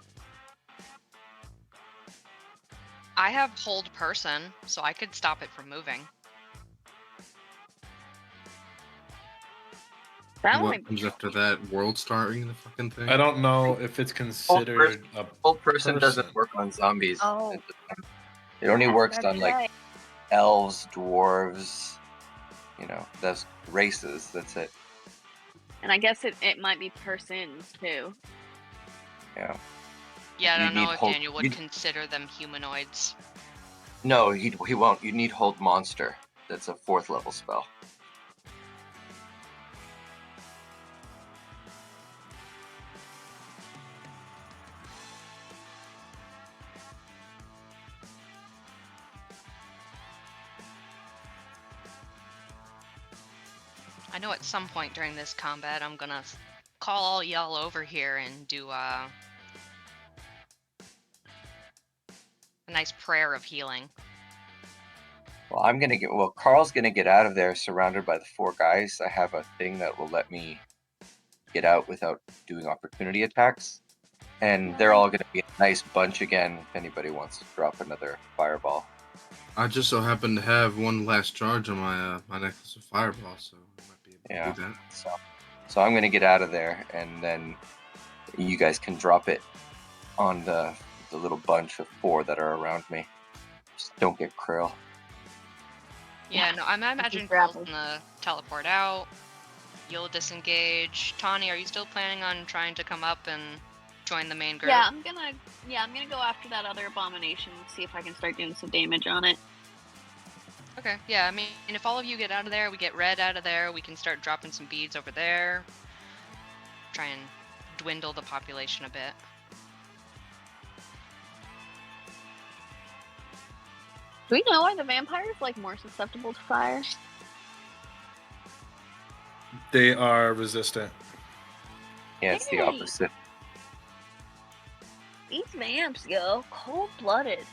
S6: I have hold person, so I could stop it from moving.
S8: That
S7: What
S8: might be
S7: comes after that? World starting the fucking thing?
S4: I don't know if it's considered a
S9: Full person doesn't
S4: person.
S9: work on zombies.
S8: Oh,
S9: It only works
S8: that's
S9: on like
S8: right.
S9: elves, dwarves, those races. That's it.
S8: And I guess it might be persons too.
S9: Yeah.
S6: Yeah, I
S9: You
S6: don't know
S9: need
S6: if
S9: hold-
S6: Daniel would
S9: you-
S6: consider them humanoids.
S9: No, he won't. You need hold monster. That's a 4th level spell.
S6: I know at some point during this combat, I'm gonna call all y'all over here and do a nice prayer of healing.
S9: Well, Carl's gonna get out of there surrounded by the 4 guys. I have a thing that will let me get out without doing opportunity attacks. And they're all gonna be a nice bunch again if anybody wants to drop another fireball.
S7: I just so happen to have one last charge on my necklace of fireball, so I might be able
S9: Yeah.
S7: to do that.
S9: So I'm gonna get out of there, and then you guys can drop it on the little bunch of 4 that are around me. Just don't get Krill.
S6: Yeah, no, I imagine Pearl's
S8: grappled.
S6: gonna teleport out. You'll disengage. Tawny, are you still planning on trying to come up and join the main group?
S8: Yeah, I'm gonna go after that other abomination and see if I can start doing some damage on it.
S6: Okay, yeah, I mean, if all of you get out of there, we get Red out of there, we can start dropping some beads over there. Try and dwindle the population a bit.
S8: Do we know, are the vampires like more susceptible to fire?
S4: They are resistant.
S9: Yeah, it's the
S8: Hey!
S9: opposite.
S8: These vamps go cold-blooded.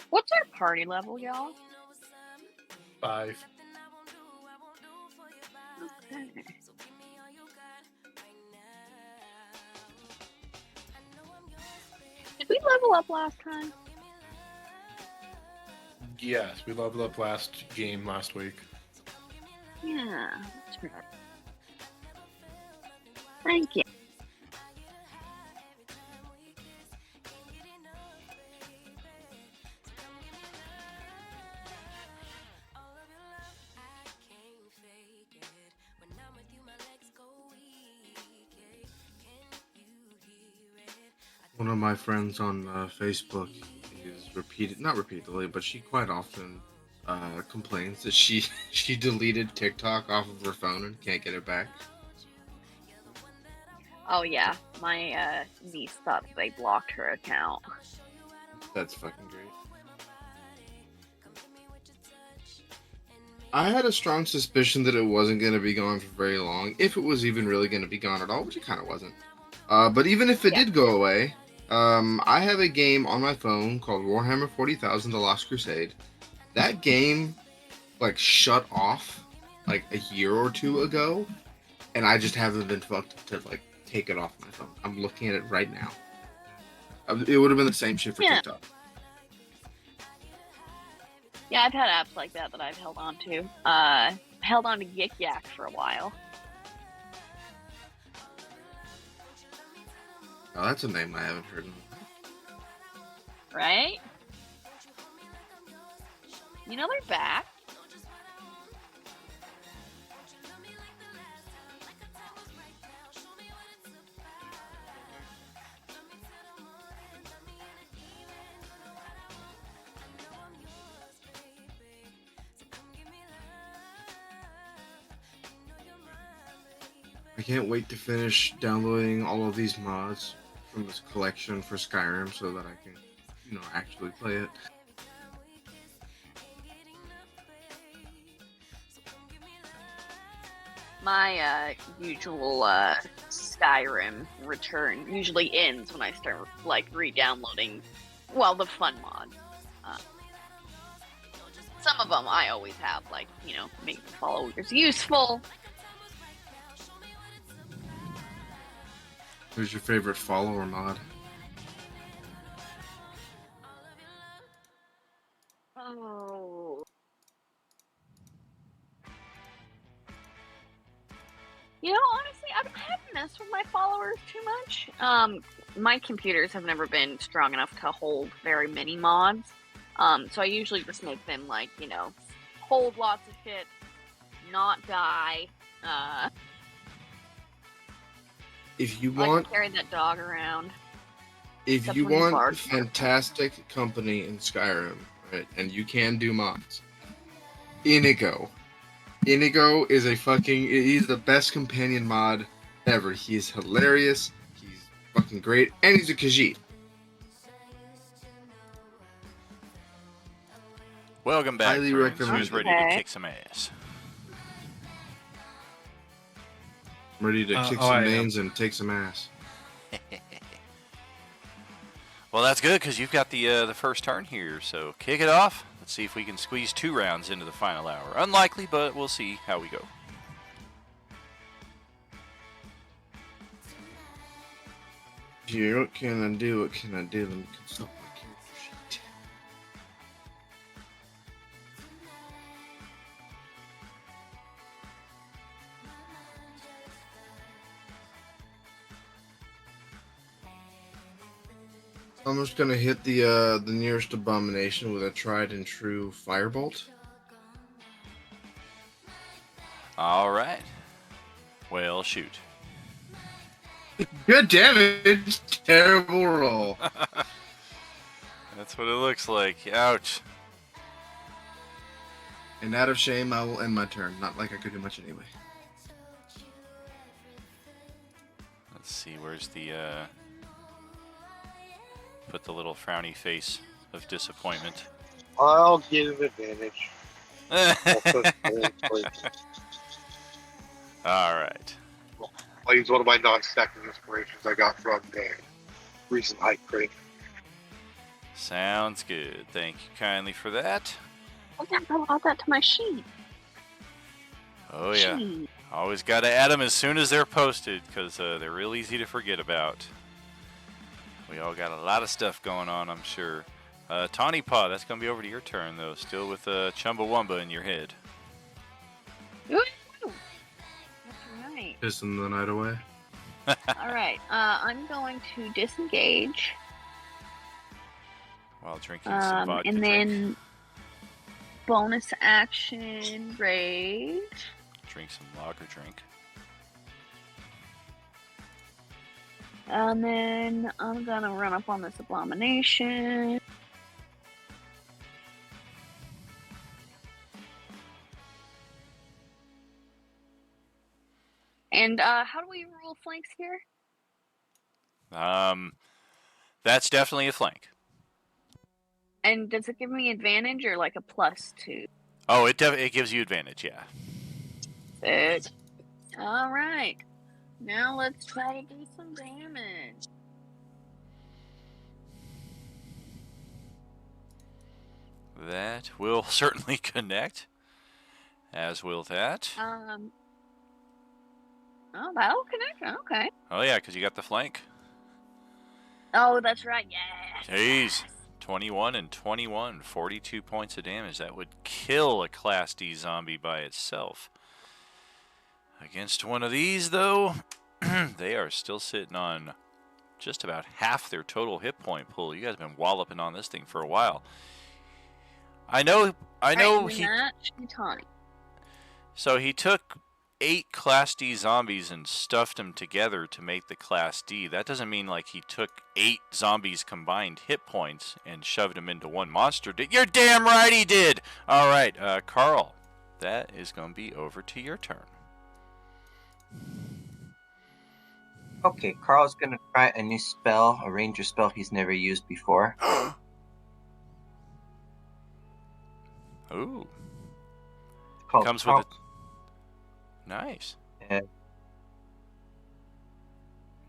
S8: What's our party level, y'all?
S4: 5.
S8: Okay. Did we level up last time?
S4: Yes, we leveled up last week.
S8: Yeah, that's right. Thank you.
S7: One of my friends on Facebook is not repeatedly, but she quite often complains that she she deleted TikTok off of her phone and can't get it back.
S8: Oh yeah, my niece thought they blocked her account.
S7: That's fucking great. I had a strong suspicion that it wasn't going to be gone for very long, if it was even really going to be gone at all, which it kind of wasn't. But even if it
S8: Yeah.
S7: did go away, I have a game on my phone called Warhammer 40,000: The Lost Crusade. That game, like, shut off like a year or two ago, and I just haven't been fucked to like take it off my phone. I'm looking at it right now. It would have been the same shit for
S8: Yeah.
S7: TikTok.
S8: Yeah, I've had apps like that I've held on to. Held on to Yik Yak for a while.
S7: Oh, that's a name I haven't heard in.
S8: Right? You know they're back.
S7: I can't wait to finish downloading all of these mods from this collection for Skyrim so that I can, actually play it.
S8: My usual Skyrim return usually ends when I start like re-downloading, well, the fun mods. Some of them I always have, like, make the followers useful.
S7: Who's your favorite follower mod?
S8: Oh. Honestly, I haven't messed with my followers too much. My computers have never been strong enough to hold very many mods. So I usually just make them, like, hold lots of shit, not die.
S7: If you
S8: I
S7: want,
S8: can carry that dog around.
S7: if
S8: Except
S7: you
S8: when he's
S7: want
S8: large.
S7: fantastic company in Skyrim, right, and you can do mods, Inigo. Inigo is he's the best companion mod ever. He's hilarious, he's fucking great, and he's a Khajiit.
S2: Welcome back,
S7: Highly
S2: friends.
S7: recommend
S2: Who's
S7: it.
S2: ready to
S8: Okay.
S2: kick some ass?
S7: I'm ready to kick
S4: I
S7: some
S4: am.
S7: names and take some ass.
S2: Well, that's good because you've got the first turn here. So kick it off. Let's see if we can squeeze 2 rounds into the final hour. Unlikely, but we'll see how we go.
S7: Yeah, what can I do? What can I do? Let me consult my character sheet. I'm just gonna hit the nearest abomination with a tried and true firebolt.
S2: All right. Well, shoot.
S7: Good damage! Terrible roll.
S2: That's what it looks like. Ouch.
S7: And out of shame, I will end my turn. Not like I could do much anyway.
S2: Let's see, where's the, put the little frowny face of disappointment.
S5: I'll give him advantage. I'll put please.
S2: All right.
S5: I'll use one of my non-stacking inspirations I got from the recent hike crate.
S2: Sounds good. Thank you kindly for that.
S8: I gotta add that to my sheet.
S2: Oh, yeah.
S8: Sheet.
S2: Always got to add them as soon as they're posted, because they're real easy to forget about. We all got a lot of stuff going on, I'm sure. Tawny Paw, that's going to be over to your turn, though. Still with Chumbawamba in your head.
S8: Ooh. That's right.
S7: Pissing the night away.
S8: All right. I'm going to disengage.
S2: While drinking some vodka
S8: And
S2: drink.
S8: then bonus action rage.
S2: Drink some lager drink.
S8: And then I'm gonna run up on this abomination. And how do we rule flanks here?
S2: That's definitely a flank.
S8: And does it give me advantage or like a +2?
S2: Oh, it gives you advantage, yeah.
S8: Good. All right. Now let's try to do some damage.
S2: That will certainly connect. As will that.
S8: Oh, that'll connect. Okay.
S2: Oh, yeah, because you got the flank.
S8: Oh, that's right. Yeah.
S2: Jeez. 21 and 21. 42 points of damage. That would kill a Class D zombie by itself. Against one of these, though, they are still sitting on just about half their total hit point pool. You guys have been walloping on this thing for a while. I know he...
S8: That should be tawny.
S2: So he took 8 Class D zombies and stuffed them together to make the Class D. That doesn't mean like he took 8 zombies combined hit points and shoved them into one monster. You're damn right he did! All right, Carl, that is going to be over to your turn.
S9: Okay, Carl's gonna try a new spell, a ranger spell he's never used before.
S2: Ooh.
S9: It's called
S2: Comes with
S9: Talk.
S2: Nice.
S9: And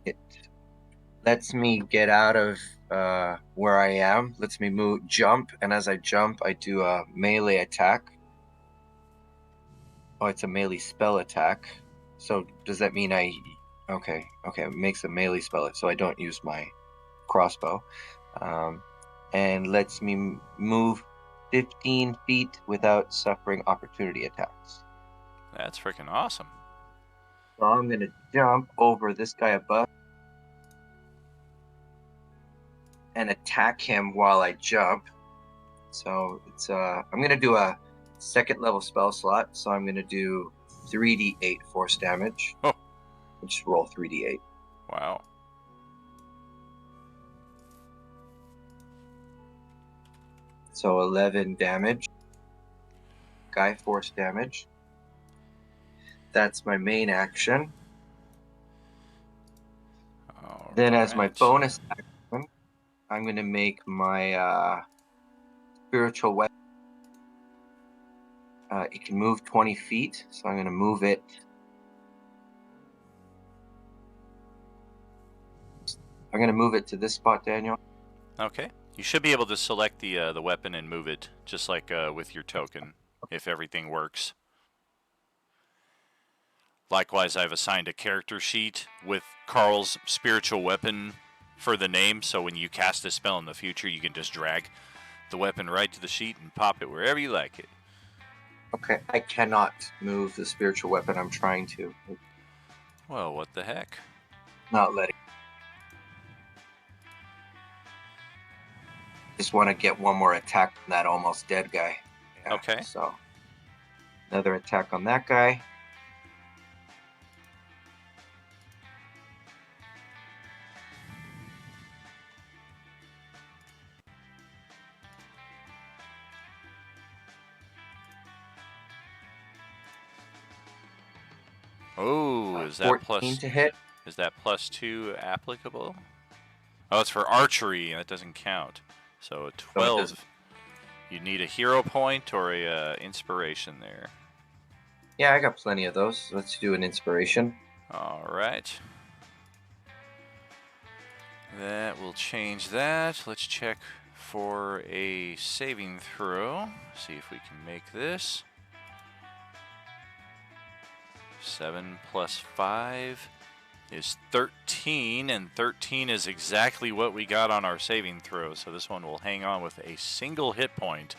S9: it lets me get out of where I am, lets me jump, and as I jump, I do a melee attack. Oh, it's a melee spell attack. So does that mean okay, it makes a melee spell, so I don't use my crossbow. And lets me move 15 feet without suffering opportunity attacks.
S2: That's freaking awesome.
S9: So I'm gonna jump over this guy above and attack him while I jump. So it's I'm gonna do a 2nd level spell slot. So I'm gonna do 3d8 force damage.
S2: Oh.
S9: Just roll 3d8.
S2: Wow.
S9: So 11 damage. Guy force damage. That's my main action. Then as my bonus action, I'm going to make my spiritual weapon. It can move 20 feet, so I'm going to move it. I'm going to move it to this spot, Daniel.
S2: Okay. You should be able to select the weapon and move it, just like with your token, if everything works. Likewise, I've assigned a character sheet with Carl's spiritual weapon for the name, so when you cast a spell in the future, you can just drag the weapon right to the sheet and pop it wherever you like it.
S9: Okay, I cannot move the spiritual weapon I'm trying to.
S2: Well, what the heck?
S9: Not letting. Just want to get one more attack on that almost dead guy. Yeah,
S2: Okay.
S9: So, another attack on that guy.
S2: Oh, is that
S9: 14
S2: plus?
S9: to hit?
S2: Is that +2 applicable? Oh, it's for archery. That doesn't count. So a
S9: No, it doesn't.
S2: 12. You need a hero point or a inspiration there.
S9: Yeah, I got plenty of those. Let's do an inspiration.
S2: All right. That will change that. Let's check for a saving throw. See if we can make this. 7 plus 5 is 13, and 13 is exactly what we got on our saving throw. So this one will hang on with a single hit point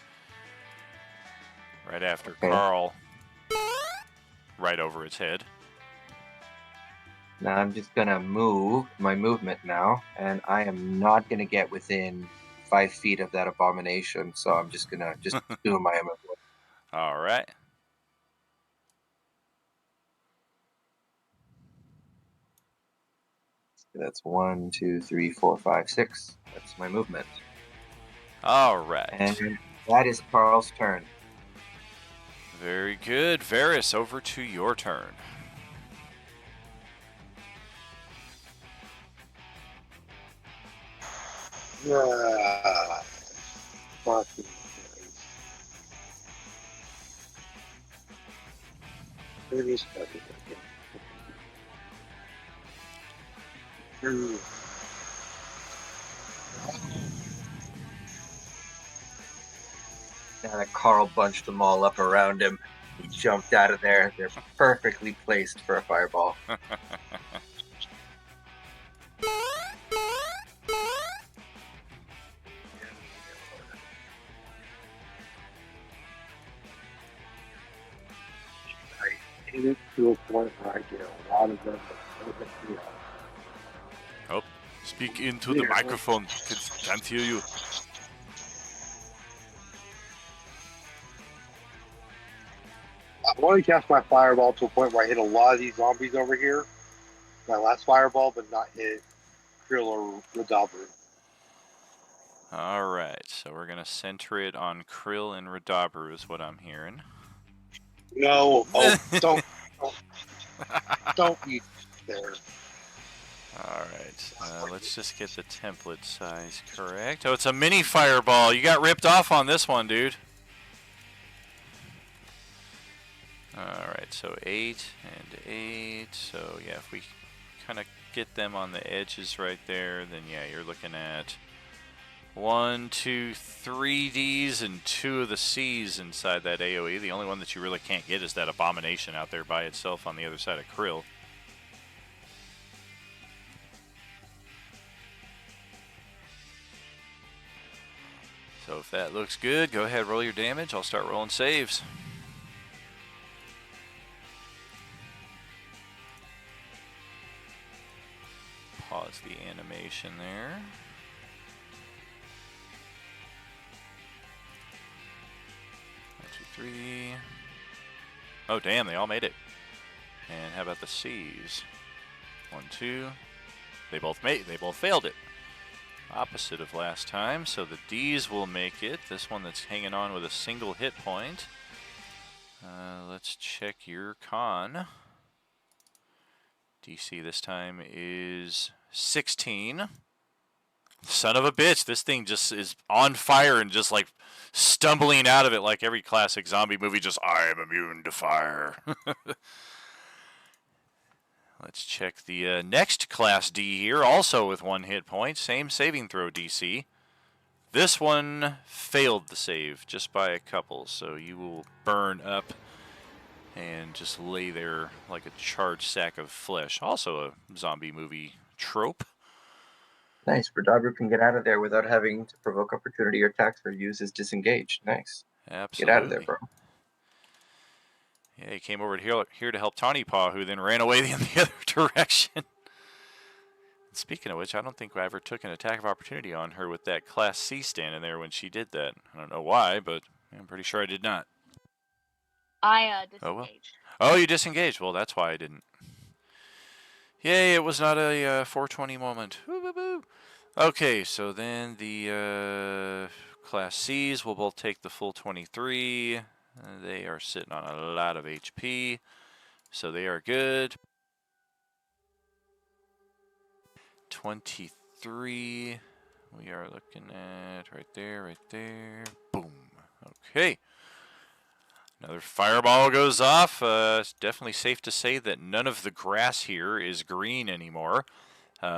S2: right after
S9: Okay.
S2: Carl, right over its head.
S9: Now I'm just gonna move my movement now, and I am not gonna get within 5 feet of that abomination. So I'm just gonna do my movement.
S2: All right.
S9: That's 1, 2, 3, 4, 5, 6. That's my movement.
S2: All right.
S9: And that is Carl's turn.
S2: Very good. Varys, over to your turn.
S5: Fucking It is fucking okay.
S9: Now that Carl bunched them all up around him, he jumped out of there. They're perfectly placed for a fireball.
S5: I hit it to a point where I get a lot of them.
S2: Oh, speak into the microphone. Can't hear you.
S5: I want to cast my fireball to a point where I hit a lot of these zombies over here. My last fireball, but not hit Krill or Radabru.
S2: All right, so we're going to center it on Krill and Radabru is what I'm hearing.
S5: No, don't you there.
S2: All right, let's just get the template size correct. Oh, it's a mini fireball. You got ripped off on this one, dude. All right, so 8 and 8. So yeah, if we kind of get them on the edges right there, then yeah, you're looking at 1, 2, 3 Ds and 2 of the Cs inside that AoE. The only one that you really can't get is that abomination out there by itself on the other side of Krill. So if that looks good, go ahead, roll your damage. I'll start rolling saves. Pause the animation there. One, two, three. Oh, damn, they all made it. And how about the C's? 1, 2. They both failed it. Opposite of last time, so the D's will make it. This one that's hanging on with a single hit point. Let's check your con. DC this time is 16. Son of a bitch, this thing just is on fire and just like stumbling out of it like every classic zombie movie, just I am immune to fire. Let's check the next Class D here, also with 1 hit point, same saving throw DC. This one failed the save just by a couple, so you will burn up and just lay there like a charred sack of flesh. Also a zombie movie trope.
S9: Nice. Radabru can get out of there without having to provoke opportunity or attacks or use his disengage. Nice.
S2: Absolutely.
S9: Get out of there, bro.
S2: Yeah, he came over here to help Tawny Paw, who then ran away in the other direction. Speaking of which, I don't think I ever took an attack of opportunity on her with that Class C standing there when she did that. I don't know why, but I'm pretty sure I did not.
S8: I disengaged.
S2: Oh, well. Oh, you disengaged. Well, that's why I didn't. Yay, it was not a 420 moment. Woo-woo-woo. Okay, so then the Class Cs will both take the full 23. They are sitting on a lot of HP, so they are good. 23. We are looking at right there. Boom. Okay. Another fireball goes off. It's definitely safe to say that none of the grass here is green anymore.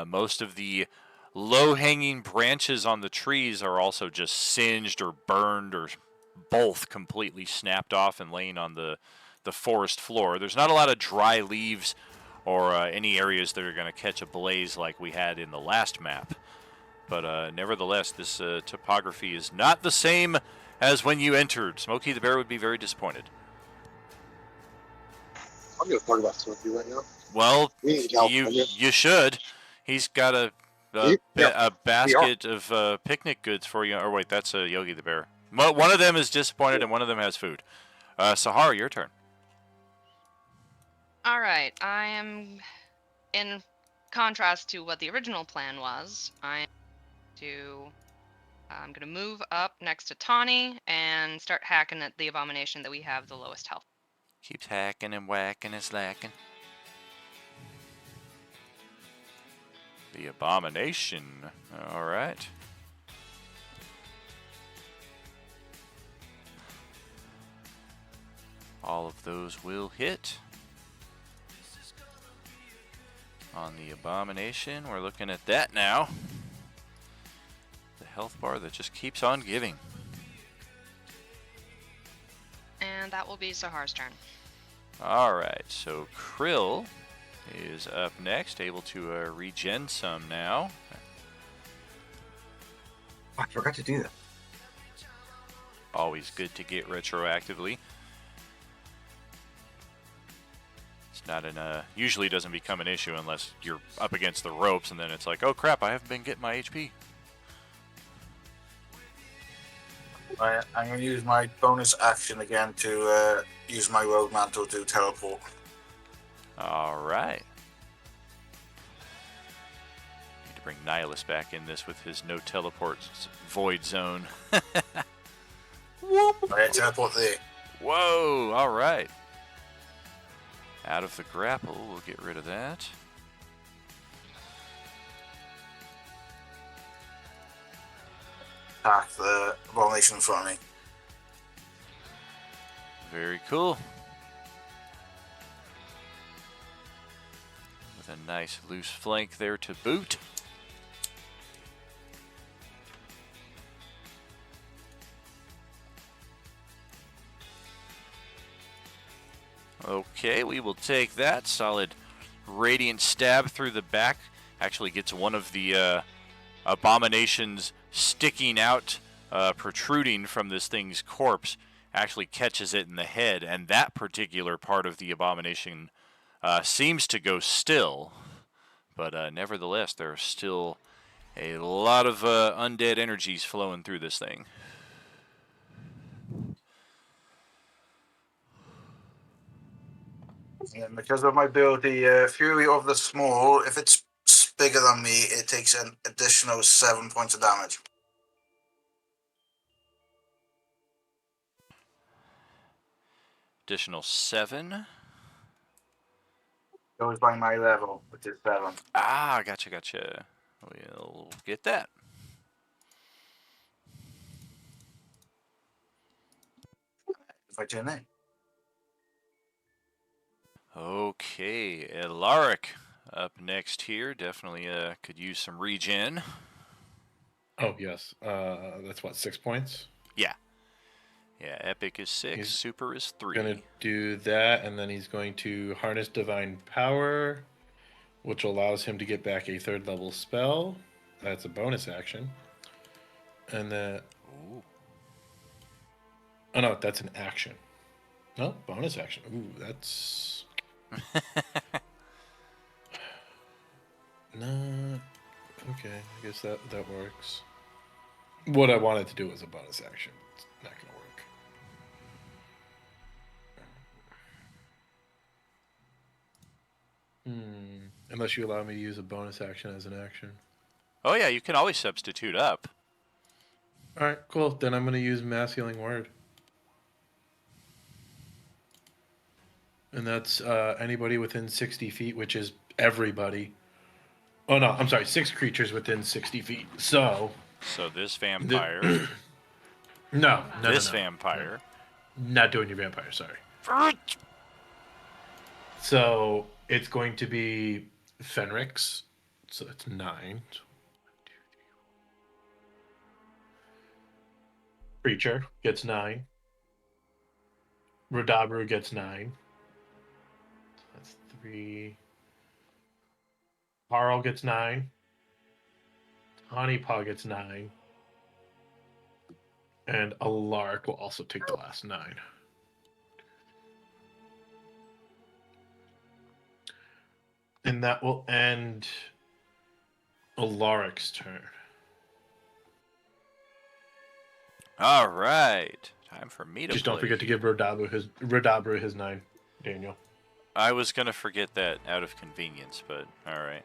S2: Most of the low-hanging branches on the trees are also just singed or burned or both completely snapped off and laying on the forest floor. There's not a lot of dry leaves or any areas that are going to catch a blaze like we had in the last map. But nevertheless, this topography is not the same as when you entered. Smokey the Bear would be very disappointed.
S5: I'm gonna talk about Smokey right now.
S2: Well,
S5: We in California.
S2: you should. He's got a basket of picnic goods for you. Or wait, that's Yogi the Bear. One of them is disappointed and one of them has food. Sahara, your turn.
S6: All right, I am, in contrast to what the original plan was, I'm going to move up next to Tawny and start hacking at the abomination that we have the lowest health.
S2: Keeps hacking and whacking and slacking. The abomination. All right. All of those will hit. On the abomination, we're looking at that now. The health bar that just keeps on giving.
S6: And that will be Sahar's turn.
S2: Alright, so Krill is up next, able to regen some now.
S9: I forgot to do that.
S2: Always good to get retroactively. It's not usually doesn't become an issue unless you're up against the ropes and then it's like, oh crap, I haven't been getting my HP.
S10: I'm going to use my bonus action again to use my rogue mantle to teleport.
S2: Alright. Need to bring Nihilus back in this with his no teleport void zone.
S10: I teleport there.
S2: Whoa, alright. Out of the grapple, we'll get rid of that.
S10: Attack the abomination in front of me.
S2: Very cool. With a nice loose flank there to boot. Okay, we will take that. Solid radiant stab through the back. Actually gets one of the abominations sticking out, protruding from this thing's corpse. Actually catches it in the head, and that particular part of the abomination seems to go still. But nevertheless, there are still a lot of undead energies flowing through this thing.
S10: And because of my ability, Fury of the Small, if it's bigger than me, it takes an additional 7 points of damage.
S2: Additional 7.
S10: Goes by my level, which is 7.
S2: Ah, gotcha. We'll get that.
S10: If I turn in.
S2: Okay, Elaric up next here. Definitely could use some regen.
S4: Oh, yes. That's what, 6 points?
S2: Yeah, epic is 6,
S4: He's
S2: super is 3.
S4: Gonna do that, and then he's going to harness divine power, which allows him to get back a 3rd level spell. That's a bonus action. And then...
S2: Ooh.
S4: Oh, no, that's an action. No, bonus action. Ooh, that's... No. Okay, I guess that works. What I wanted to do was a bonus action. It's not going to work. Unless you allow me to use a bonus action as an action.
S2: Oh yeah, you can always substitute up.
S4: Alright, cool. Then I'm going to use Mass Healing Word. And that's anybody within 60 feet, which is everybody. Oh no, I'm sorry. 6 creatures within 60 feet. So
S2: So this vampire,
S4: no,
S2: this
S4: no.
S2: vampire.
S4: Not doing your vampire. Sorry. So it's going to be Fenrix. So that's 9. Creature gets 9. Rodabru gets 9. That's 3. Harl gets 9. Honeypaw gets 9. And Alaric will also take the last 9. And that will end Alaric's turn.
S2: All right. Time for me to
S4: Just
S2: play.
S4: don't forget to give Rodabru his 9, Daniel.
S2: I was going to forget that out of convenience, but all right.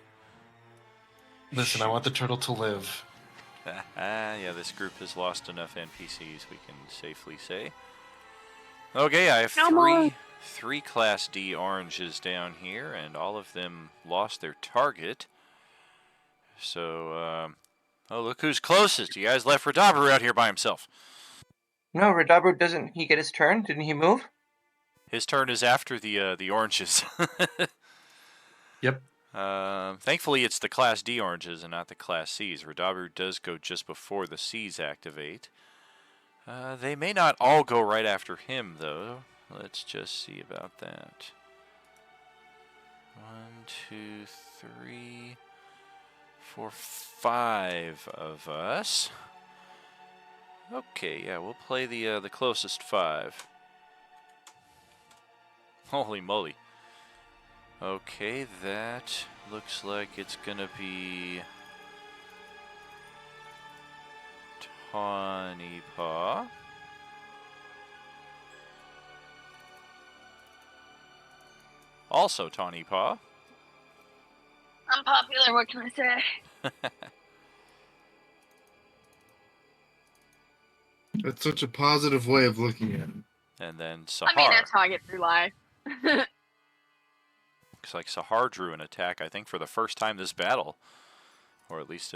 S4: Listen, I want the turtle to live.
S2: Yeah, this group has lost enough NPCs, we can safely say. Okay, I have three Class D oranges down here, and all of them lost their target. So, oh, look who's closest. You guys left Rodabru out here by himself.
S9: No, Rodabru doesn't he get his turn? Didn't he move?
S2: His turn is after the oranges.
S4: Yep.
S2: Thankfully, it's the Class D oranges and not the Class Cs. Rodabru does go just before the Cs activate. They may not all go right after him, though. Let's just see about that. 1, 2, 3, 4, 5 of us. Okay, yeah, we'll play the closest 5. Holy moly. Okay, that looks like it's gonna be Tawny Paw. Also Tawny Paw.
S8: Unpopular, what can I say?
S7: That's such a positive way of looking at it.
S2: And then Sahar.
S8: I mean, that's how I get through life.
S2: Looks like Sahar drew an attack, I think, for the first time this battle. Or at least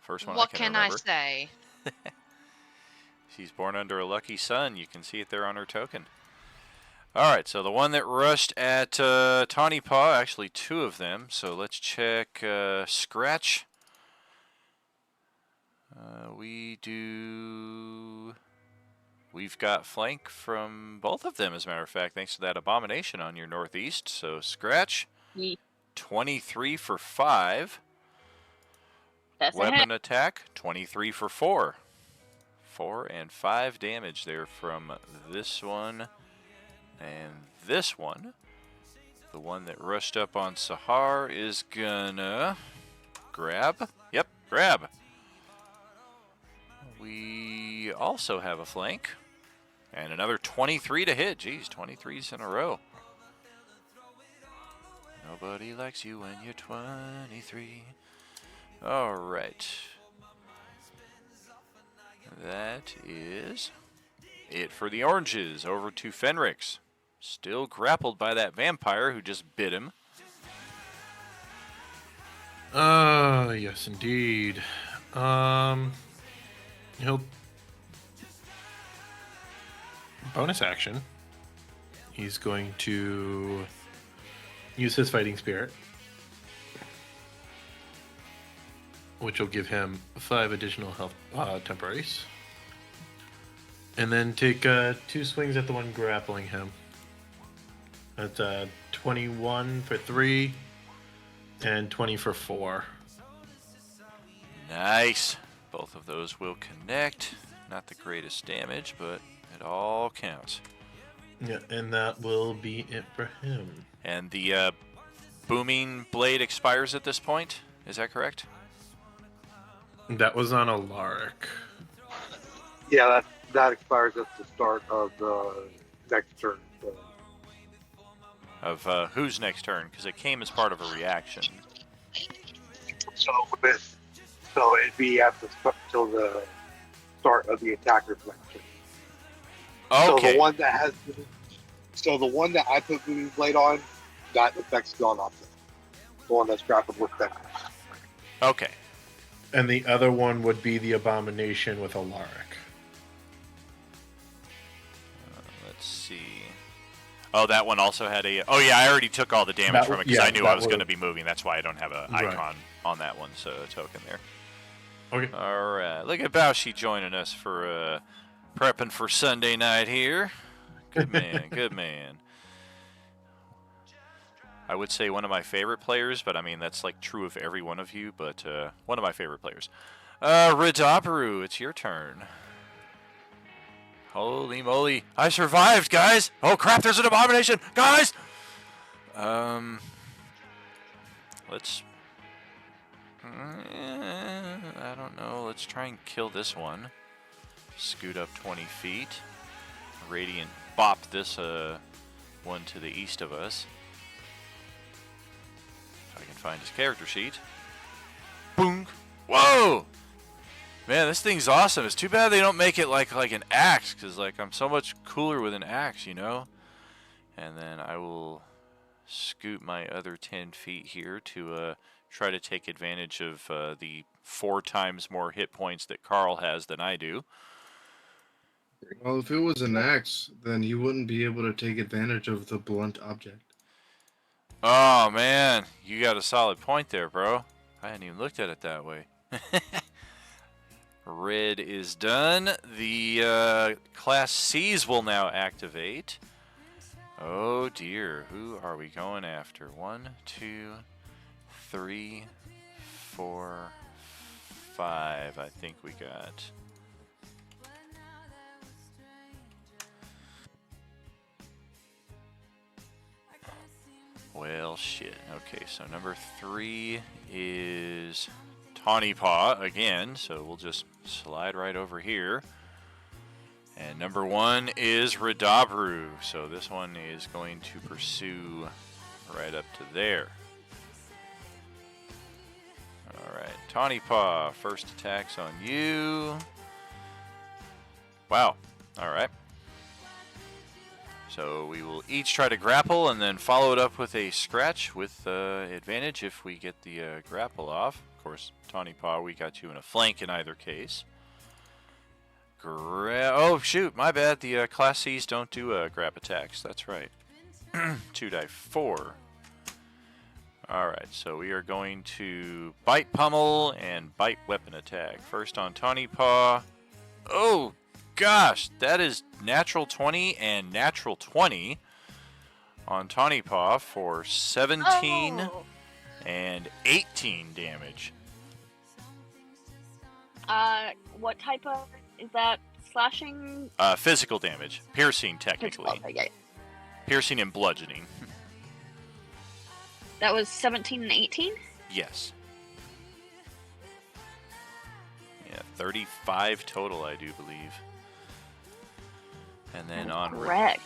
S2: first one
S6: What
S2: I can
S6: I
S2: remember.
S6: say?
S2: She's born under a lucky sun. You can see it there on her token. Alright, so the one that rushed at Tawny Paw, actually 2 of them. So let's check Scratch. We've got flank from both of them, as a matter of fact, thanks to that abomination on your northeast. So Scratch, 23 for 5.
S8: That's
S2: Weapon attack, 23 for 4. 4 and 5 damage there from this one and this one. The one that rushed up on Sahar is gonna grab. Yep, grab. We also have a flank. And another 23 to hit. Geez, 23s in a row. Nobody likes you when you're 23. All right. That is it for the oranges. Over to Fenrix. Still grappled by that vampire who just bit him.
S4: Yes, indeed. He'll bonus action. He's going to use his fighting spirit, which will give him 5 additional health temporaries, and then take 2 swings at the one grappling him. That's 21 for 3 and 20 for 4.
S2: Nice. Both of those will connect. Not the greatest damage, but it all counts.
S4: Yeah, and that will be it for him.
S2: And the booming blade expires at this point. Is that correct?
S4: That was on Alaric.
S5: Yeah, that expires at the start of the next turn. So.
S2: Of whose next turn? Because it came as part of a reaction.
S5: So it'd be till the start of the attacker's next turn.
S2: Okay.
S5: So the one that I put Booming Blade on, that effect's gone off. the one that's grappled with them.
S2: Okay.
S4: And the other one would be the abomination with Alaric.
S2: Let's see. Oh, that one also had a... Oh, yeah, I already took all the damage from it because I knew I was going to be moving. That's why I don't have an icon on that one, so a token there.
S4: Okay.
S2: All right. Look at Baushi joining us for prepping for Sunday night here. Good man, good man. I would say one of my favorite players, but I mean, that's like true of every one of you, but one of my favorite players. Ridabaru, it's your turn. Holy moly. I survived, guys! Oh crap, there's an abomination! Guys! Let's... I don't know. Let's try and kill this one. Scoot up 20 feet. Radiant bop this one to the east of us. If I can find his character sheet. Boom! Whoa! Man, this thing's awesome. It's too bad they don't make it like an axe, because like I'm so much cooler with an axe, you know? And then I will scoot my other 10 feet here to try to take advantage of the 4 times more hit points that Carl has than I do.
S7: Well, if it was an axe, then you wouldn't be able to take advantage of the blunt object.
S2: Oh, man. You got a solid point there, bro. I hadn't even looked at it that way. Red is done. The Class Cs will now activate. Oh, dear. Who are we going after? 1, 2, 3, 4, 5. I think we got... Well, shit. Okay, so number 3 is Tawny Paw again, so we'll just slide right over here. And number 1 is Ridabaru, so this one is going to pursue right up to there. Alright, Tawny Paw, first attack's on you. Wow, alright. So we will each try to grapple and then follow it up with a scratch with advantage if we get the grapple off. Of course, Tawny Paw, we got you in a flank in either case. Oh, shoot, my bad. The Class Cs don't do grab attacks. That's right. 2 die 4. Alright, so we are going to Bite Pummel and Bite Weapon Attack. First on Tawny Paw. Oh, gosh, that is natural 20 and natural 20 on Tawny Paw for 17 and 18 damage.
S8: What type of... Is that slashing?
S2: Physical damage. Piercing, technically.
S8: Okay, yeah.
S2: Piercing and bludgeoning.
S8: That was 17 and 18?
S2: Yes. Yeah, 35 total, I do believe. And then on...
S8: Correct.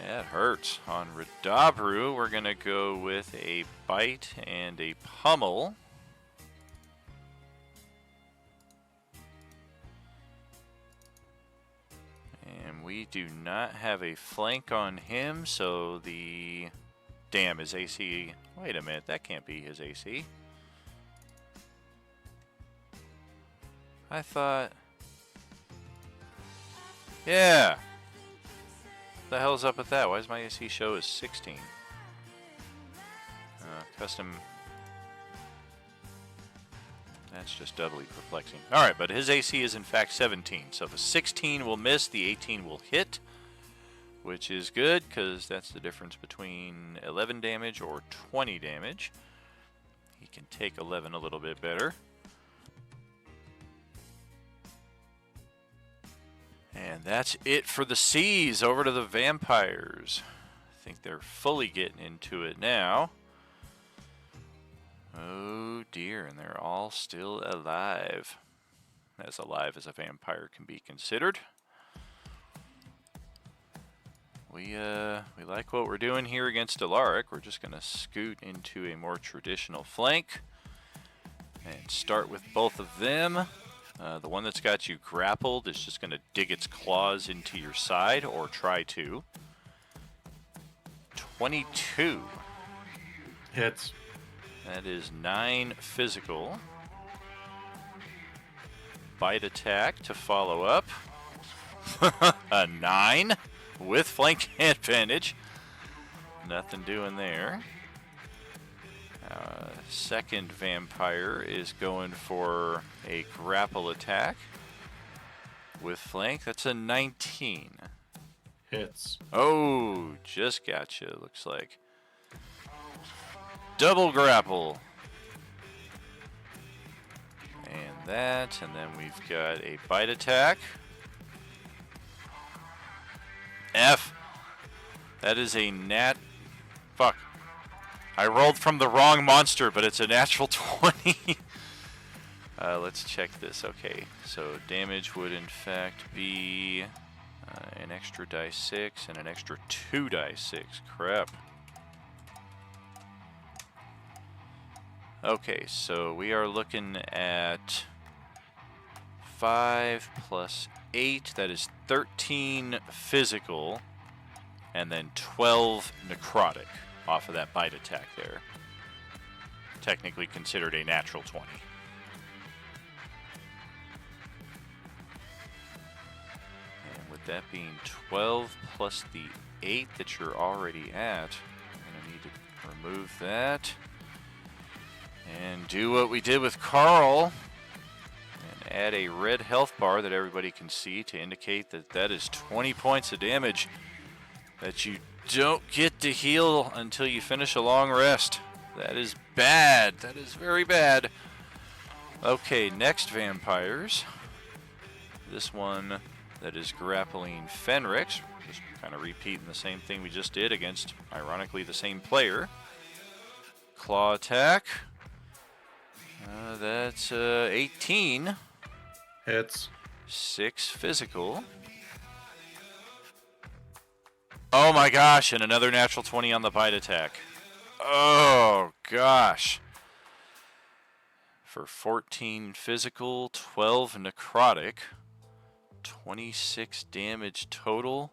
S2: That hurts. On Ridabaru, we're going to go with a Bite and a Pummel. And we do not have a flank on him, so the... Damn, his AC... Wait a minute, that can't be his AC. I thought... Yeah! What the hell's up with that? Why does my AC show as 16? Custom... That's just doubly perplexing. Alright, but his AC is in fact 17. So the 16 will miss, the 18 will hit. Which is good, because that's the difference between 11 damage or 20 damage. He can take 11 a little bit better. And that's it for the C's. Over to the vampires. I think they're fully getting into it now. Oh dear, and they're all still alive. As alive as a vampire can be considered. We like what we're doing here against Alaric. We're just going to scoot into a more traditional flank and start with both of them. The one that's got you grappled is just going to dig its claws into your side, or try to. 22.
S4: Hits.
S2: That is 9 physical. Bite attack to follow up. A 9 with flank advantage. Nothing doing there. Second vampire is going for a grapple attack with flank. That's a 19.
S4: Hits.
S2: Oh, just gotcha, looks like. Double grapple. And that, and then we've got a bite attack. F. That is a nat... Fuck. I rolled from the wrong monster, but it's a natural 20. Let's check this. Okay, so damage would in fact be an extra die 6 and an extra 2 die 6. Crap. Okay, so we are looking at 5 plus 8. That is 13 physical, and then 12 necrotic off of that bite attack there. Technically considered a natural 20. And with that being 12 plus the 8 that you're already at, I'm going to need to remove that. And do what we did with Carl. And add a red health bar that everybody can see to indicate that that is 20 points of damage that you don't get to heal until you finish a long rest. That is bad. That is very bad. Okay, next vampires. This one that is grappling Fenrix. Just kind of repeating the same thing we just did against, ironically, the same player. Claw attack. That's 18.
S4: Hits.
S2: 6 physical. Oh my gosh, and another natural 20 on the bite attack. Oh gosh. For 14 physical, 12 necrotic, 26 damage total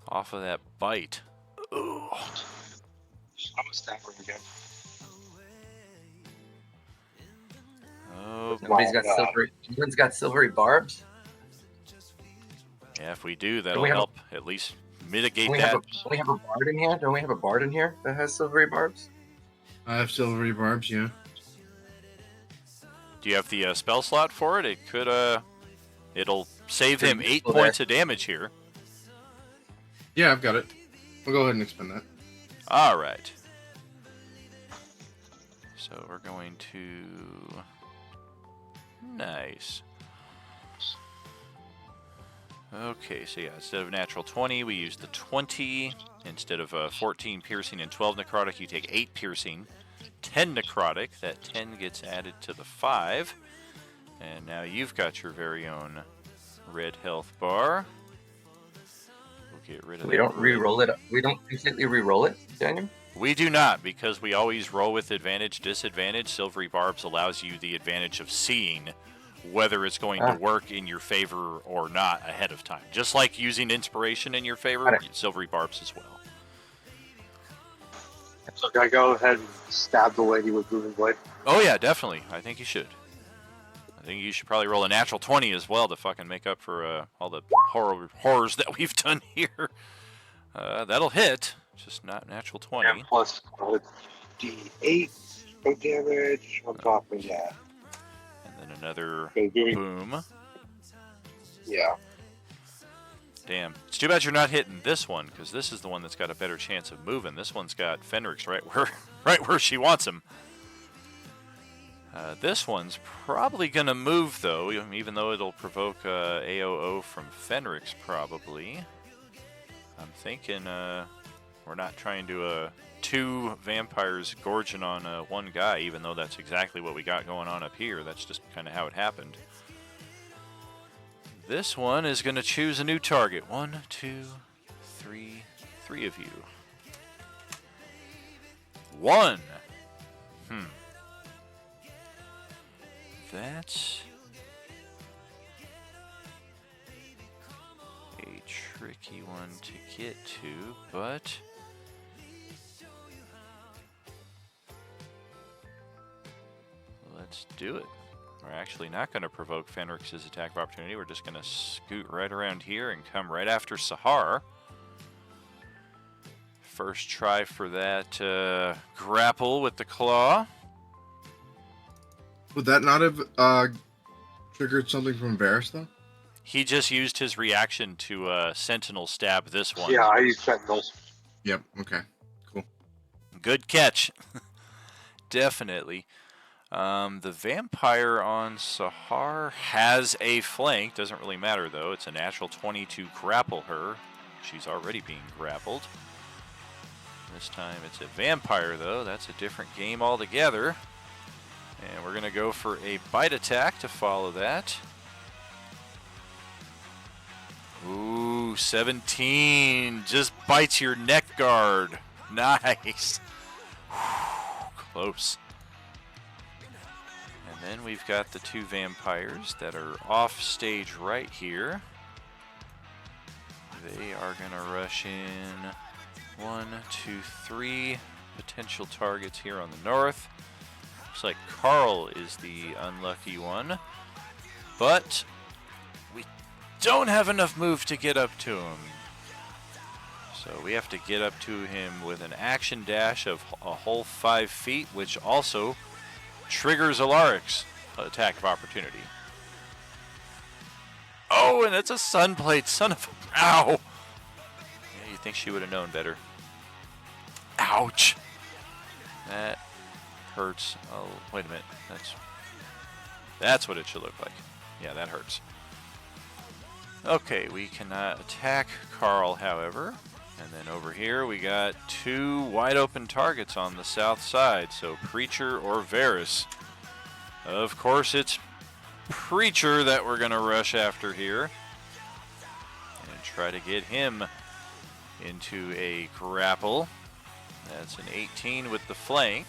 S2: off of that bite. Ooh.
S5: I'm a staffer again.
S2: Oh,
S9: Nobody's got silvery. Anyone's got silvery barbs.
S2: yeah, if we do, that'll
S9: we have
S2: help at least mitigate
S9: Don't we
S2: that.
S9: have a bard in here? Don't we have a bard in here that has silvery barbs?
S7: I have silvery barbs, yeah.
S2: Do you have the spell slot for it? It could, it'll save him 8
S9: useful
S2: points
S9: there.
S2: of damage here.
S7: Yeah, I've got it. We'll go ahead and expend that.
S2: All right. So we're going to... Nice. Okay, so yeah, instead of natural 20, we use the 20. Instead of 14 piercing and 12 necrotic, you take 8 piercing, 10 necrotic. That 10 gets added to the 5. And now you've got your very own red health bar. We'll get rid of
S9: We
S2: that
S9: don't
S2: red.
S9: re-roll it. We don't completely re-roll it, Daniel.
S2: We do not, because we always roll with advantage, disadvantage. Silvery Barbs allows you the advantage of seeing whether it's going to work in your favor or not ahead of time. Just like using inspiration in your favor, Silvery Barbs as well.
S5: So can I go ahead and stab the lady with moving blade?
S2: Oh yeah, definitely. I think you should. I think you should probably roll a natural 20 as well to fucking make up for all the horrors that we've done here. That'll hit, just not natural 20.
S5: And plus D8 of damage on top of that.
S2: And then another
S5: Okay,
S2: boom.
S5: Yeah.
S2: Damn. It's too bad you're not hitting this one, because this is the one that's got a better chance of moving. This one's got Fenrix right where she wants him. This one's probably going to move, though, even though it'll provoke AOO from Fenrix, probably. I'm thinking we're not trying to 2 vampires gorging on one guy, even though that's exactly what we got going on up here. That's just kind of how it happened. This one is going to choose a new target. 1, 2, 3, 3 of you. 1. That's a tricky one to get to, but let's do it. We're actually not going to provoke Fenrix's attack of opportunity. We're just going to scoot right around here and come right after Sahar. First try for that grapple with the claw.
S7: Would that not have triggered something from Varys, though?
S2: He just used his reaction to Sentinel stab this one.
S5: Yeah, I use Sentinels.
S7: Yep, okay. Cool.
S2: Good catch. Definitely. The vampire on Sahar has a flank. Doesn't really matter, though. It's a natural 20 to grapple her. She's already being grappled. This time it's a vampire, though. That's a different game altogether. And we're going to go for a bite attack to follow that. Ooh, 17. Just bites your neck guard. Nice. Close. And then we've got the two vampires that are off stage right here. They are going to rush in 1, 2, 3 potential targets here on the north. Looks like Carl is the unlucky one. But we don't have enough move to get up to him. So we have to get up to him with an action dash of a whole 5 feet, which also triggers Alaric's attack of opportunity. Oh, and it's a sunblade, son of a... Ow! Yeah, you'd think she would have known better. Ouch! That hurts. Oh, wait a minute. That's what it should look like. Yeah, that hurts. Okay, we cannot attack Carl, however. And then over here, we got 2 wide open targets on the south side. So Preacher or Varys. Of course, it's Preacher that we're going to rush after here. And try to get him into a grapple. That's an 18 with the flank.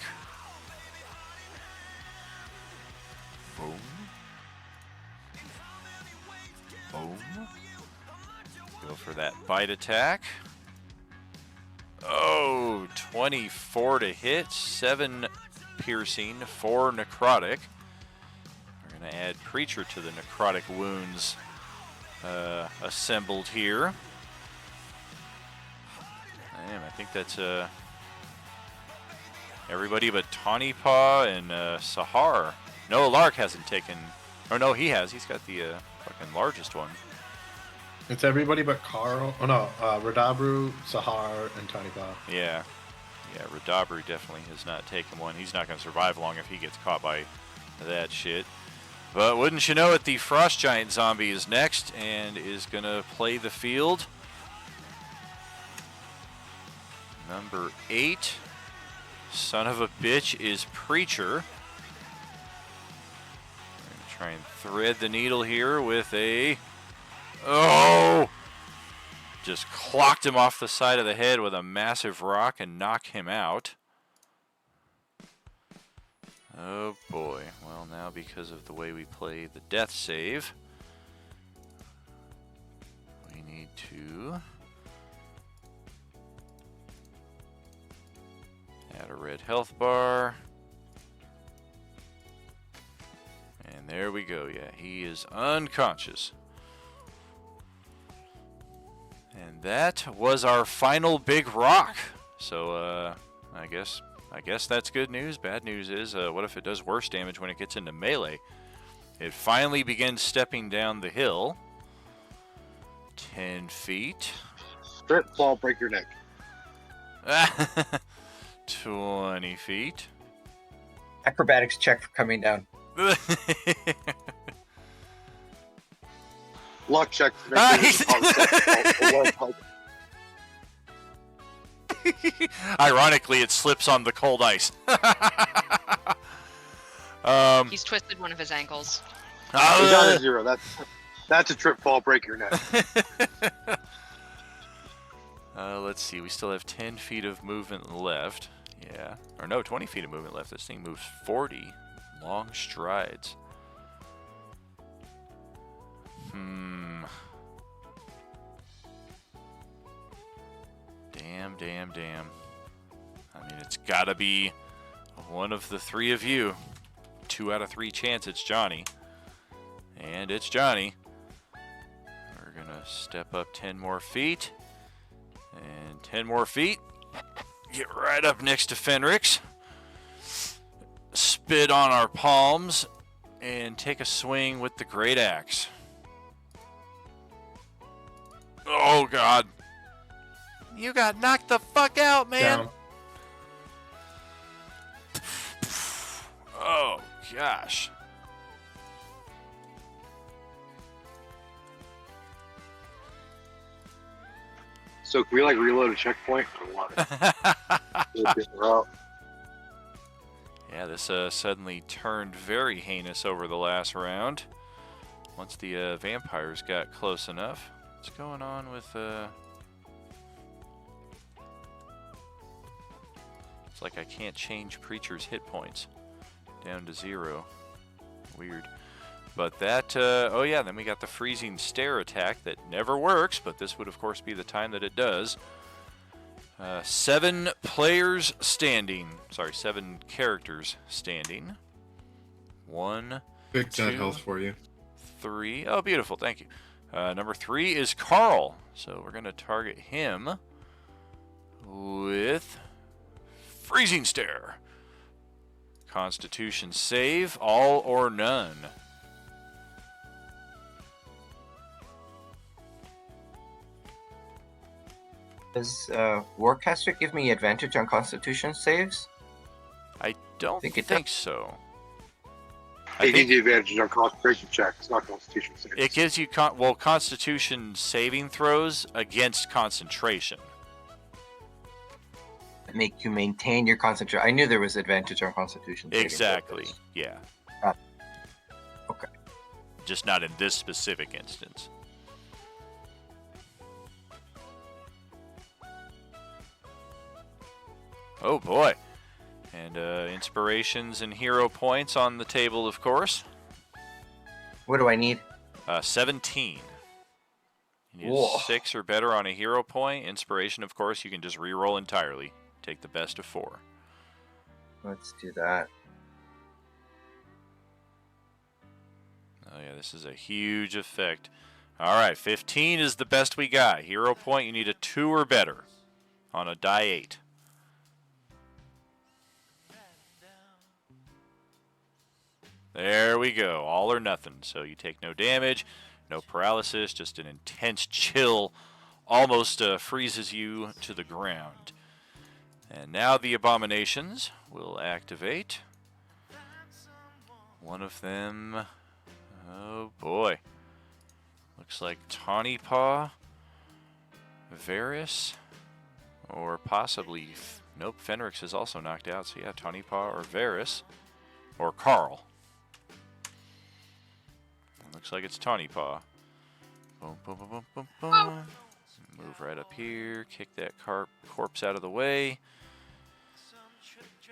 S2: Boom. Boom. Go for that bite attack. Oh, 24 to hit, 7 piercing, 4 necrotic. We're going to add Preacher to the necrotic wounds assembled here. Damn, I think that's everybody but Tawny Paw and Sahar. No, Lark hasn't taken... Or no, he has. He's got the fucking largest one.
S4: It's everybody but Carl. Oh no, Radabru, Sahar, and Tiny Paw.
S2: Yeah. Yeah, Radabru definitely has not taken one. He's not going to survive long if he gets caught by that shit. But wouldn't you know it, the Frost Giant zombie is next and is going to play the field. Number 8, son of a bitch, is Preacher. We're going to try and thread the needle here with a... Oh! Just clocked him off the side of the head with a massive rock and knocked him out. Oh boy. Well, now because of the way we play the death save, we need to add a red health bar. And there we go. Yeah, he is unconscious. And that was our final big rock. So I guess that's good news. Bad news is, what if it does worse damage when it gets into melee? It finally begins stepping down the hill. 10 feet.
S5: Strip, fall, break your neck.
S2: 20 feet.
S11: Acrobatics check for coming down.
S5: Luck check.
S2: Ironically, it slips on the cold ice.
S6: He's twisted one of his ankles.
S5: He's on a 0. That's a trip, fall, break your neck.
S2: Let's see. We still have 10 feet of movement left. Yeah. Or no, 20 feet of movement left. This thing moves 40 long strides. Damn. I mean, it's gotta be one of the 3 of you. 2 out of 3 chance it's Johnny. And it's Johnny. We're going to step up 10 more feet. And 10 more feet. Get right up next to Fenrix. Spit on our palms. And take a swing with the great axe. Oh, God. You got knocked the fuck out, man.
S4: Down.
S2: Oh, gosh.
S5: So can we like reload a checkpoint or what?
S2: Yeah, this suddenly turned very heinous over the last round. Once the vampires got close enough. What's going on with... It's like I can't change Preacher's hit points down to 0. Weird. But that, oh yeah, then we got the freezing stare attack that never works, but this would of course be the time that it does. 7 players standing. Sorry, 7 characters standing. 1,
S7: Pick
S2: 2,
S7: that health for you.
S2: 3. Oh, beautiful. Thank you. Number 3 is Carl. So we're going to target him with freezing stare. Constitution save, all or none.
S11: Does Warcaster give me advantage on Constitution saves?
S2: I don't
S11: Think
S2: think,
S11: it does.
S2: so.
S5: It gives you advantage on concentration checks, not constitution saves.
S2: It gives you Constitution saving throws against concentration.
S11: Make you maintain your concentration. I knew there was advantage on Constitution saving
S2: Exactly.
S11: throws.
S2: Yeah.
S11: Okay.
S2: Just not in this specific instance. Oh boy. And inspirations and hero points on the table, of course.
S11: What do I need?
S2: 17. You need
S11: Whoa.
S2: 6 or better on a hero point. Inspiration, of course, you can just re-roll entirely. Take the best of 4.
S11: Let's do that.
S2: Oh yeah, this is a huge effect. Alright, 15 is the best we got. Hero point, you need a 2 or better on a die 8. There we go, all or nothing. So you take no damage, no paralysis, just an intense chill, almost freezes you to the ground. And now the abominations will activate. One of them, oh boy, looks like Tawny Paw, Varys, or possibly, nope, Fenrix is also knocked out, so yeah, Tawny Paw or Varys, or Carl. Looks like it's Tawny Paw. Boom, boom, boom, boom, boom, boom. Move right up here, kick that corpse out of the way.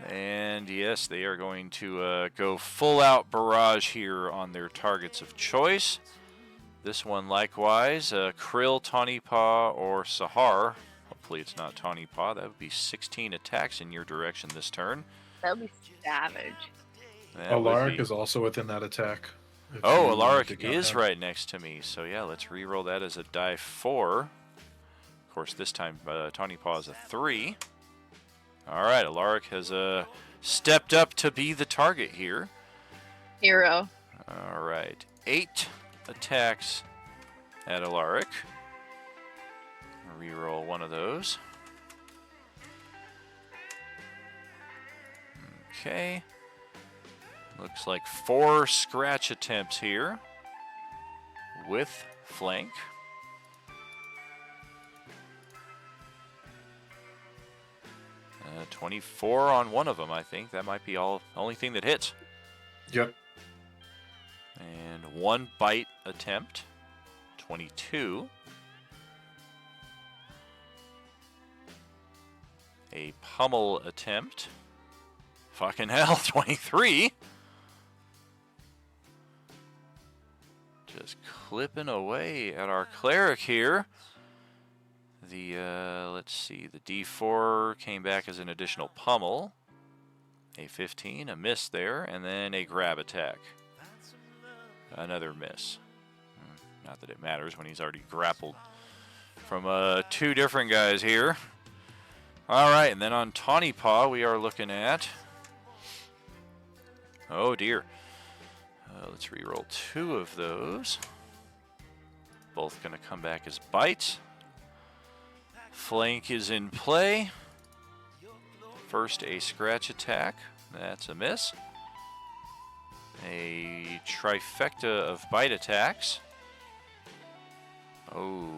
S2: And yes, they are going to go full out barrage here on their targets of choice. This one likewise, Krill, Tawny Paw, or Sahar. Hopefully it's not Tawny Paw. That would be 16 attacks in your direction this turn.
S8: That would be savage.
S2: That would
S12: Alaric
S2: be-
S12: is also within that attack. if
S2: Oh,
S12: you wanted to
S2: Alaric
S12: count
S2: is
S12: that.
S2: right next to me. So yeah, let's re-roll that as a die 4. Of course, this time Tawny Paw is a 3. All right, Alaric has stepped up to be the target here.
S8: Hero.
S2: All right, 8 attacks at Alaric. Reroll one of those. Okay. Looks like 4 scratch attempts here with flank. Uh, 24 on one of them, I think. That might be only thing that hits.
S12: Yep.
S2: And 1 bite attempt. 22. A pummel attempt. Fucking hell, 23. Just clipping away at our cleric here. The, let's see, the D4 came back as an additional pummel. A 15, a miss there, and then a grab attack. Another miss. Not that it matters when he's already grappled from 2 different guys here. All right, and then on Tawny Paw, we are looking at... Oh, dear. Let's re-roll 2 of those. Both going to come back as bites. Flank is in play. First, a scratch attack. That's a miss. A trifecta of bite attacks. Oh,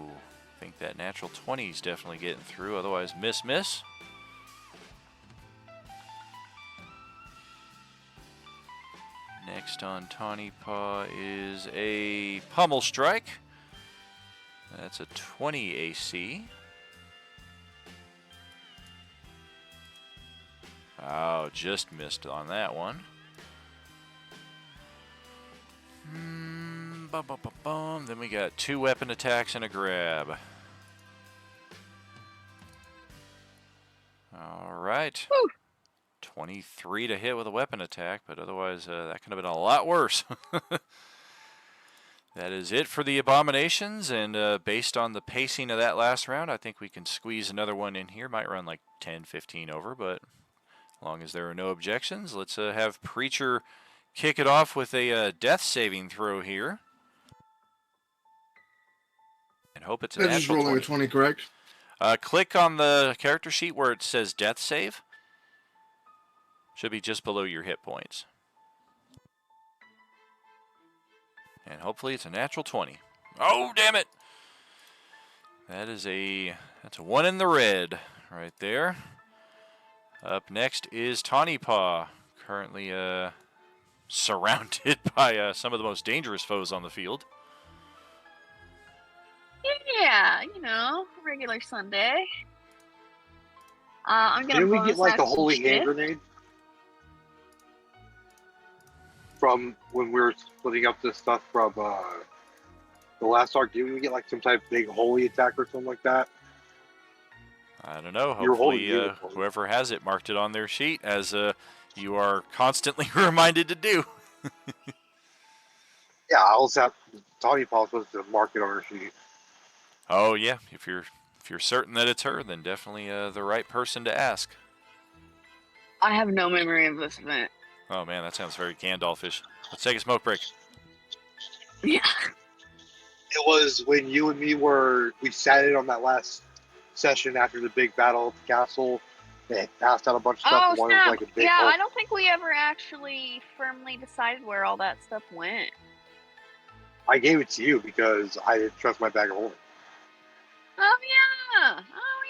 S2: I think that natural 20 is definitely getting through. Otherwise, miss, miss. Next on Tawny Paw is a Pummel Strike. That's a 20 AC. Oh, just missed on that one. Then we got 2 weapon attacks and a grab. All right.
S8: Woo.
S2: 23 to hit with a weapon attack, but otherwise that could have been a lot worse. That is it for the abominations, and based on the pacing of that last round, I think we can squeeze another one in here. Might run like 10, 15 over, but as long as there are no objections, let's have Preacher kick it off with a death saving throw here. And hope it's a
S7: That's just
S2: natural
S7: rolling
S2: 20.
S7: a 20, correct?
S2: Click on the character sheet where it says death save. Should be just below your hit points. And hopefully it's a natural 20. Oh, damn it! That's a 1 in the red right there. Up next is Tawny Paw, currently surrounded by some of the most dangerous foes on the field.
S8: Yeah, regular Sunday. I'm gonna.
S5: Didn't we
S8: bonus
S5: get like the
S8: action
S5: holy hand
S8: shift.
S5: grenade from when we were splitting up this stuff from the last arc? Didn't we get like some type of big holy attack or something like that?
S2: I don't know.
S5: You're holding
S2: Hopefully,
S5: uniform.
S2: whoever has it marked it on their sheet, as you are constantly reminded to do.
S5: Yeah, I also have Tawny Paw supposed to mark it on her sheet.
S2: Oh yeah, if you're certain that it's her, then definitely the right person to ask.
S8: I have no memory of this event.
S2: Oh man, that sounds very Gandalfish. Let's take a smoke break.
S8: Yeah.
S5: It was when you and me we sat in on that last session after the big battle at the castle. They had passed out a bunch of stuff.
S8: Oh,
S5: One was
S8: snap.
S5: like a big
S8: Yeah,
S5: hole.
S8: I don't think we ever actually firmly decided where all that stuff went.
S5: I gave it to you because I didn't trust my bag of holding.
S8: Oh, yeah. Oh,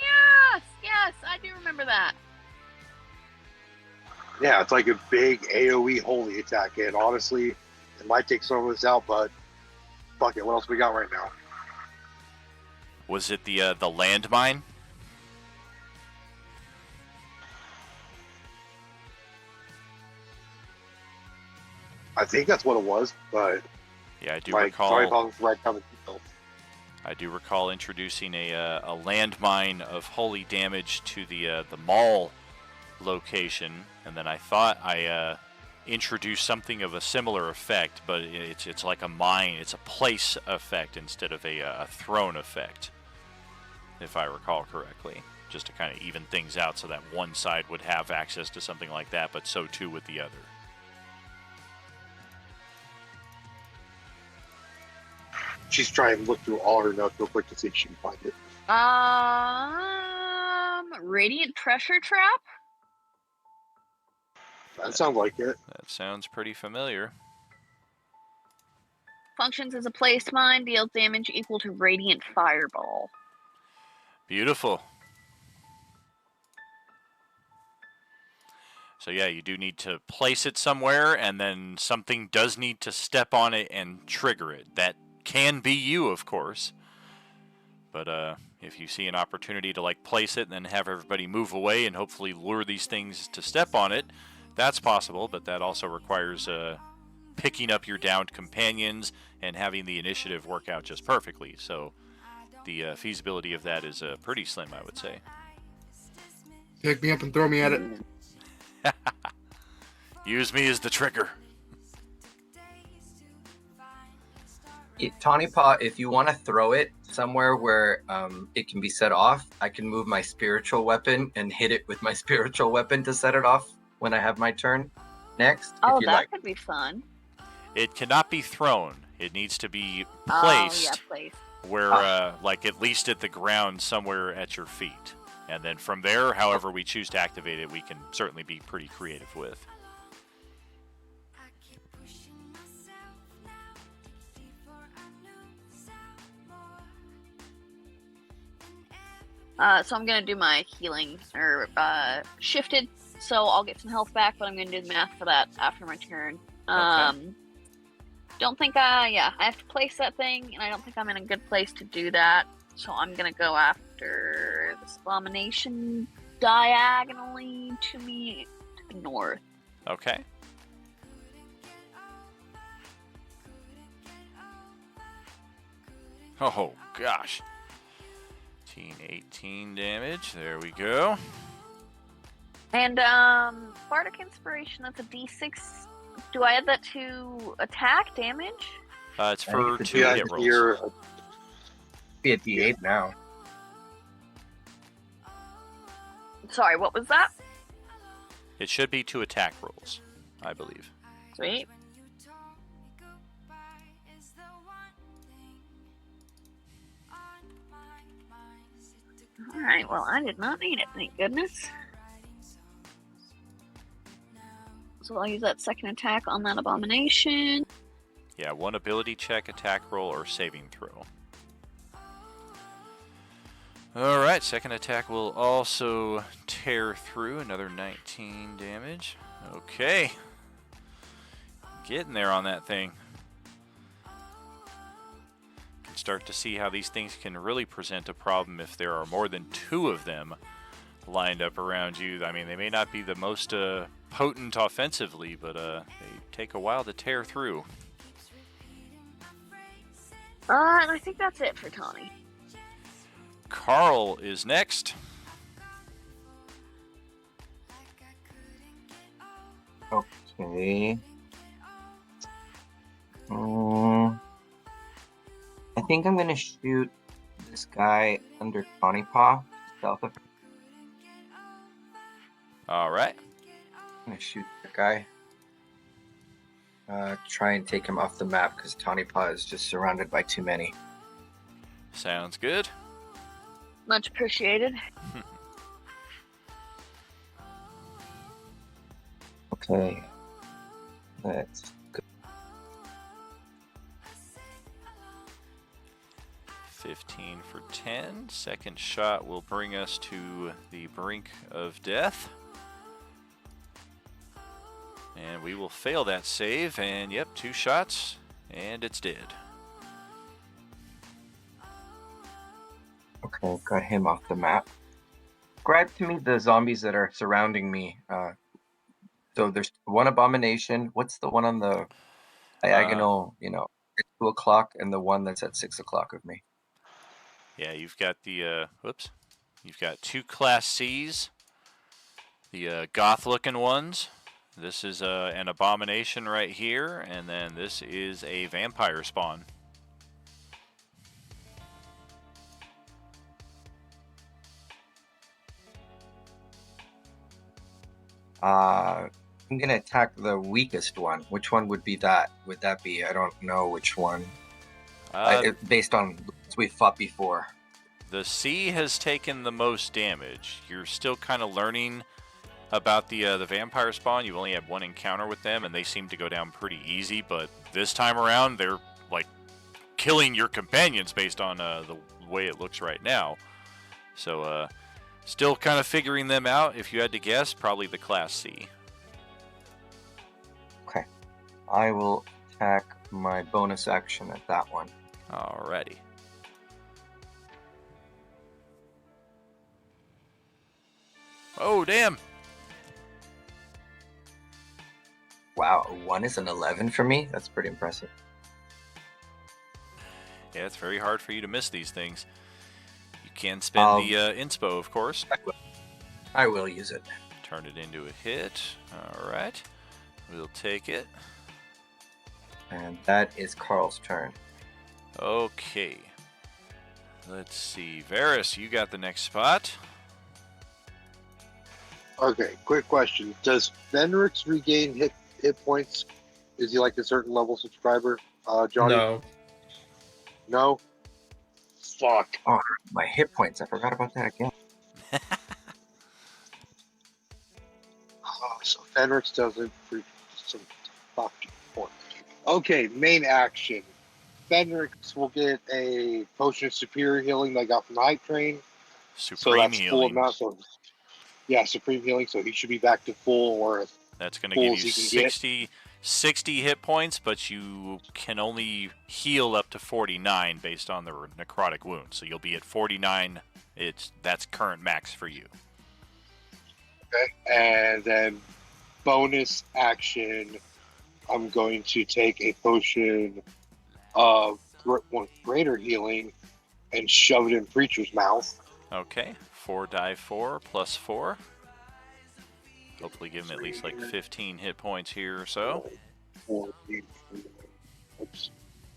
S8: yes, I do remember that.
S5: Yeah, it's like a big AoE holy attack, and honestly, it might take some of this out, but fuck it, what else we got right now?
S2: Was it the landmine?
S5: I think that's what it was, but
S2: Yeah, I do
S5: my
S2: recall.
S5: Tawny Paw was right coming.
S2: I do recall introducing a landmine of holy damage to the mall location, and then I thought I introduced something of a similar effect, but it's like a mine. It's a place effect instead of a throne effect, if I recall correctly, just to kind of even things out so that one side would have access to something like that, but so too with the other.
S5: She's trying to look through all her notes real quick to see if she can find it.
S8: Radiant pressure trap?
S5: That sounds like it.
S2: That sounds pretty familiar.
S8: Functions as a place mine, deals damage equal to radiant fireball.
S2: Beautiful. So yeah, you do need to place it somewhere, and then something does need to step on it and trigger it. That can be you, of course. But if you see an opportunity to like place it and then have everybody move away and hopefully lure these things to step on it, that's possible. But that also requires picking up your downed companions and having the initiative work out just perfectly. So the feasibility of that is pretty slim, I would say.
S7: Pick me up and throw me at it.
S2: Use me as the trigger.
S11: Tawny Paw, if you want to throw it somewhere where it can be set off, I can move my spiritual weapon and hit it with my spiritual weapon to set it off when I have my turn next.
S8: Oh,
S11: if you
S8: that
S11: like.
S8: could be fun.
S2: It cannot be thrown. It needs to be
S8: Oh,
S2: placed
S8: yeah, place.
S2: where, like, at least at the ground somewhere at your feet. And then from there, however we choose to activate it, we can certainly be pretty creative with.
S8: So I'm gonna do my healing or shifted, so I'll get some health back. But I'm gonna do the math for that after my turn. Don't think I have to place that thing, and I don't think I'm in a good place to do that. So I'm gonna go after this abomination diagonally to me to the north.
S2: Okay. Oh, gosh. 18 damage. There we go.
S8: And Bardic Inspiration, that's a D6. Do I add that to attack damage?
S2: It's for
S11: it's
S2: 2
S5: Yeah,
S2: hit rolls.
S5: you're
S11: Be a D8 now.
S8: Sorry, what was that?
S2: It should be 2 attack rolls, I believe.
S8: Sweet. Alright, well, I did not need it, thank goodness. So I'll use that second attack on that abomination.
S2: Yeah, 1 ability check, attack roll, or saving throw. Alright, second attack will also tear through, another 19 damage. Okay. Getting there on that thing. Can start to see how these things can really present a problem if there are more than 2 of them lined up around you. I mean, they may not be the most potent offensively, but they take a while to tear through.
S8: And I think that's it for Tawny.
S2: Carl is next.
S11: Okay. I think I'm gonna shoot this guy under Tawny Paw. Stealth. I'm
S2: Alright.
S11: gonna shoot the guy. Try and take him off the map because Tawny Paw is just surrounded by too many.
S2: Sounds good.
S8: Much appreciated.
S11: Okay. Let's go.
S2: 15 for 10. Second shot will bring us to the brink of death. And we will fail that save, and yep, 2 shots, and it's dead.
S11: Okay, got him off the map. Describe to me the zombies that are surrounding me. So there's one abomination. What's the one on the diagonal, at 2 o'clock, and the one that's at 6 o'clock of me?
S2: Yeah, you've got the, you've got 2 Class Cs, the goth-looking ones. This is an abomination right here, and then this is a vampire spawn.
S11: I'm gonna attack the weakest one. Which one would be that? Would that be? I don't know which one. Based on we fought before.
S2: The C has taken the most damage. You're still kind of learning about the vampire spawn. You've only had 1 encounter with them, and they seem to go down pretty easy. But this time around, they're like killing your companions based on the way it looks right now. So still kind of figuring them out. If you had to guess, probably the Class C.
S11: Okay, I will attack my bonus action at that one.
S2: Alrighty. Oh, damn.
S11: Wow, a 1 is an 11 for me? That's pretty impressive.
S2: Yeah, it's very hard for you to miss these things. You can spend the inspo, of course.
S11: I will use it.
S2: Turn it into a hit. Alright. We'll take it.
S11: And that is Carl's turn.
S2: Okay. Let's see. Varys, you got the next spot.
S5: Okay, quick question. Does Fenrix regain hit points? Is he like a certain level subscriber, Johnny?
S12: No.
S5: No? Fuck.
S11: Oh, my hit points. I forgot about that again.
S5: Oh, so Fenrix doesn't for some fucking point. Okay, main action. Fenrix will get a potion of superior healing that I got from the hype train. So
S2: Supreme
S5: that's full
S2: healing.
S5: amount. So yeah, supreme healing. So he should be back to full or as
S2: That's going to
S5: full
S2: give
S5: as
S2: you
S5: he can get.
S2: 60 hit points, but you can only heal up to 49 based on the necrotic wound. So you'll be at 49. That's current max for you.
S5: Okay, and then bonus action. I'm going to take a potion of greater healing and shove it in Preacher's mouth.
S2: Okay, 4 die 4 plus 4. Hopefully give him at least like 15 hit points here or so.
S5: 4, 8, 4. Oops.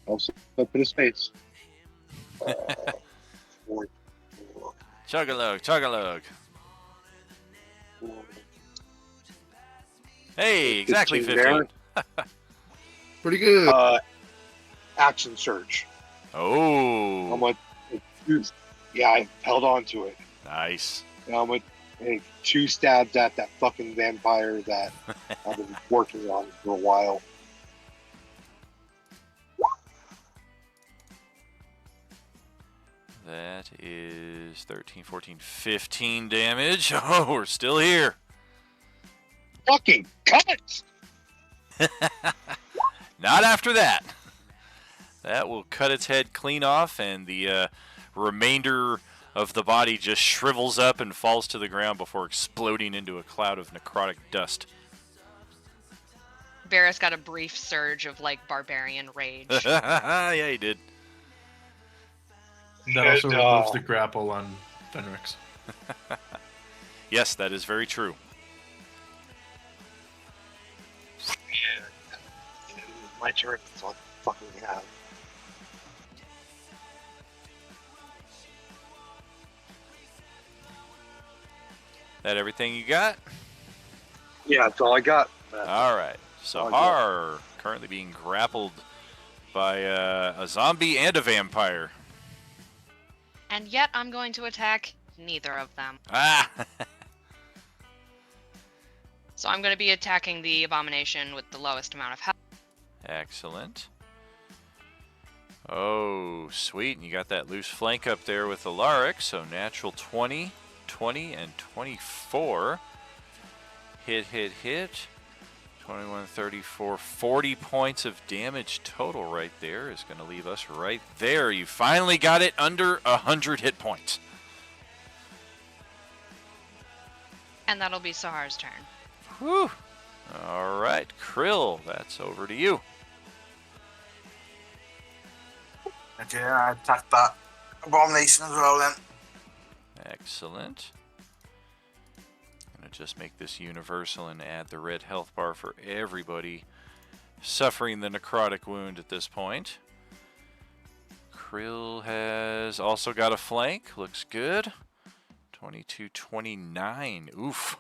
S5: Also, put his face. 4,
S2: Chug-a-lug, chug-a-lug.
S5: 4.
S2: Hey, exactly
S5: 15
S2: 15.
S7: Pretty good.
S5: Action surge.
S2: Oh,
S5: I'm like, yeah, I held on to it.
S2: nice.
S5: And I'm like, hey, 2 stabs at that fucking vampire that I've been working on for a while.
S2: That is 13, 14, 15 damage. Oh, we're still here.
S5: Fucking cut!
S2: Not after that. That will cut its head clean off, and the remainder of the body just shrivels up and falls to the ground before exploding into a cloud of necrotic dust.
S6: Varys got a brief surge of like barbarian rage.
S2: Yeah, he did.
S12: That also
S5: And,
S12: removes the grapple on Fenrix.
S2: Yes, that is very true.
S5: My turn. That's all I fucking have.
S2: That everything you got?
S5: Yeah, that's all I got.
S2: All right. Sahar currently being grappled by a zombie and a vampire.
S6: And yet I'm going to attack neither of them.
S2: Ah!
S6: So I'm going to be attacking the abomination with the lowest amount of health.
S2: Excellent. Oh, sweet. And you got that loose flank up there with Alaric. So natural 20, 20, and 24. Hit, hit, hit. 21, 34, 40 points of damage total right there is going to leave us right there. You finally got it under 100 hit points.
S6: And that'll be Sahar's turn.
S2: Whew. All right, Krill, that's over to you.
S10: Okay, I attacked that abomination as well then.
S2: Excellent. Gonna just make this universal and add the red health bar for everybody suffering the necrotic wound at this point. Krill has also got a flank. Looks good. 22, 29. Oof.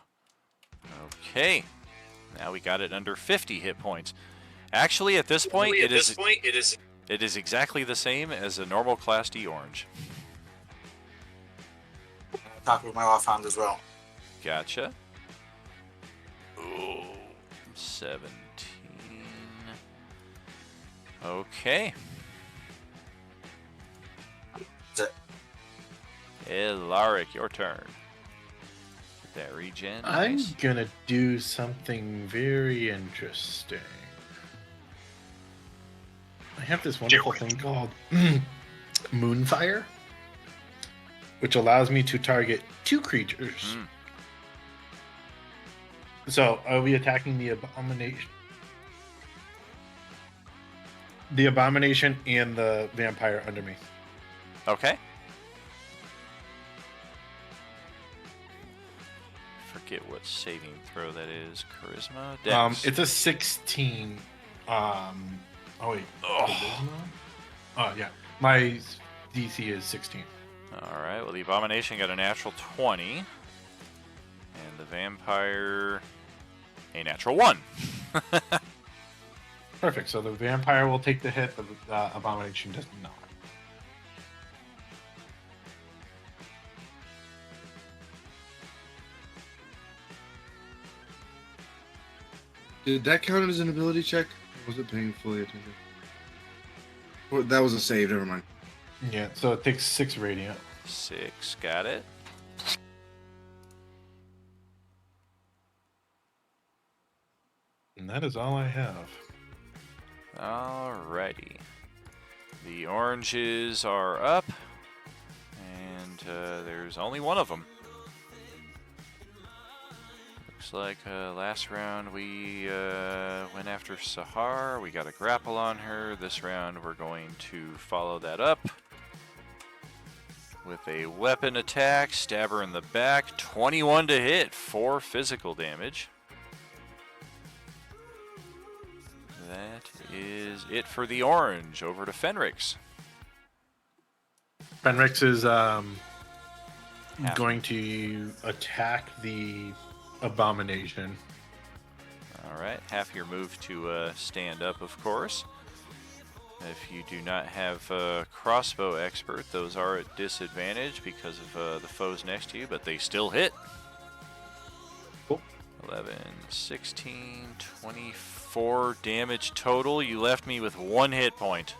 S2: Okay. Now we got it under 50 hit points. Actually, at this point, it is exactly the same as a normal Class D orange.
S10: Attack with my offhand as well.
S2: Gotcha. Ooh, 17. Okay.
S10: That's it.
S2: Alaric, your turn. Get that regen.
S12: I'm
S2: Nice.
S12: gonna do something very interesting. I have this wonderful thing called Moonfire, which allows me to target 2 creatures.
S2: Mm.
S12: So I'll be attacking the abomination. The abomination and the vampire under me.
S2: Okay. forget what saving throw that is. Charisma? Dex.
S12: It's a 16. Oh wait. Charisma? Oh yeah. My DC is 16.
S2: Alright, well the Abomination got a natural 20. And the Vampire a natural 1.
S12: Perfect. So the Vampire will take the hit, but the Abomination does not.
S7: Did that count as an ability check? Or was it paying fully attention? Or that was a save, never mind.
S12: Yeah, so it takes 6 radiant.
S2: 6, got it.
S12: And that is all I have.
S2: Alrighty. The oranges are up. And there's only one of them. Looks like last round we went after Sahar. We got a grapple on her. This round we're going to follow that up with a weapon attack. Stab her in the back. 21 to hit. 4 physical damage. That is it for the orange. Over to Fenrix.
S12: Fenrix is going to attack the Abomination.
S2: Alright, half your move to stand up, of course. If you do not have a crossbow expert, those are at disadvantage because of the foes next to you, but they still hit.
S12: Cool.
S2: 11, 16, 24 damage total. You left me with 1 hit point.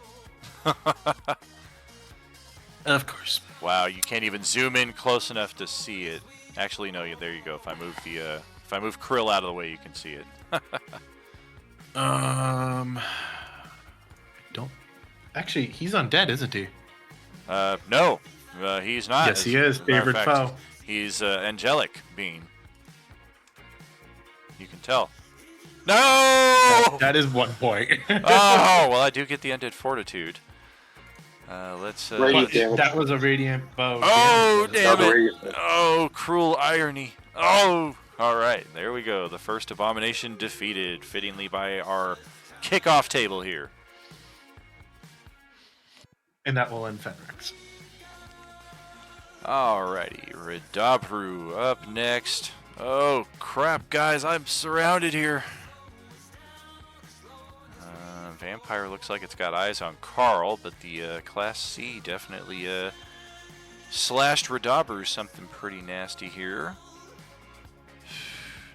S12: Of course.
S2: Wow, you can't even zoom in close enough to see it. Actually, no, there you go. If I move Krill out of the way, you can see it.
S12: Don't. Actually, he's undead, isn't he?
S2: No, he's not.
S12: Yes, he is.
S2: As a matter of
S12: Favorite
S2: fact,
S12: foe.
S2: He's angelic being. You can tell. No!
S12: That is 1 point.
S2: Oh, well, I do get the undead fortitude. Let's.
S12: That was a radiant bow.
S2: Oh, damn it!
S5: Radiant.
S2: Oh, cruel irony. Oh, all right. There we go. The first Abomination defeated, fittingly by our kickoff table here.
S12: And that will end Fenrix.
S2: Alrighty, Redabru up next. Oh, crap, guys. I'm surrounded here. Vampire looks like it's got eyes on Carl, but the Class C definitely slashed Redabru something pretty nasty here.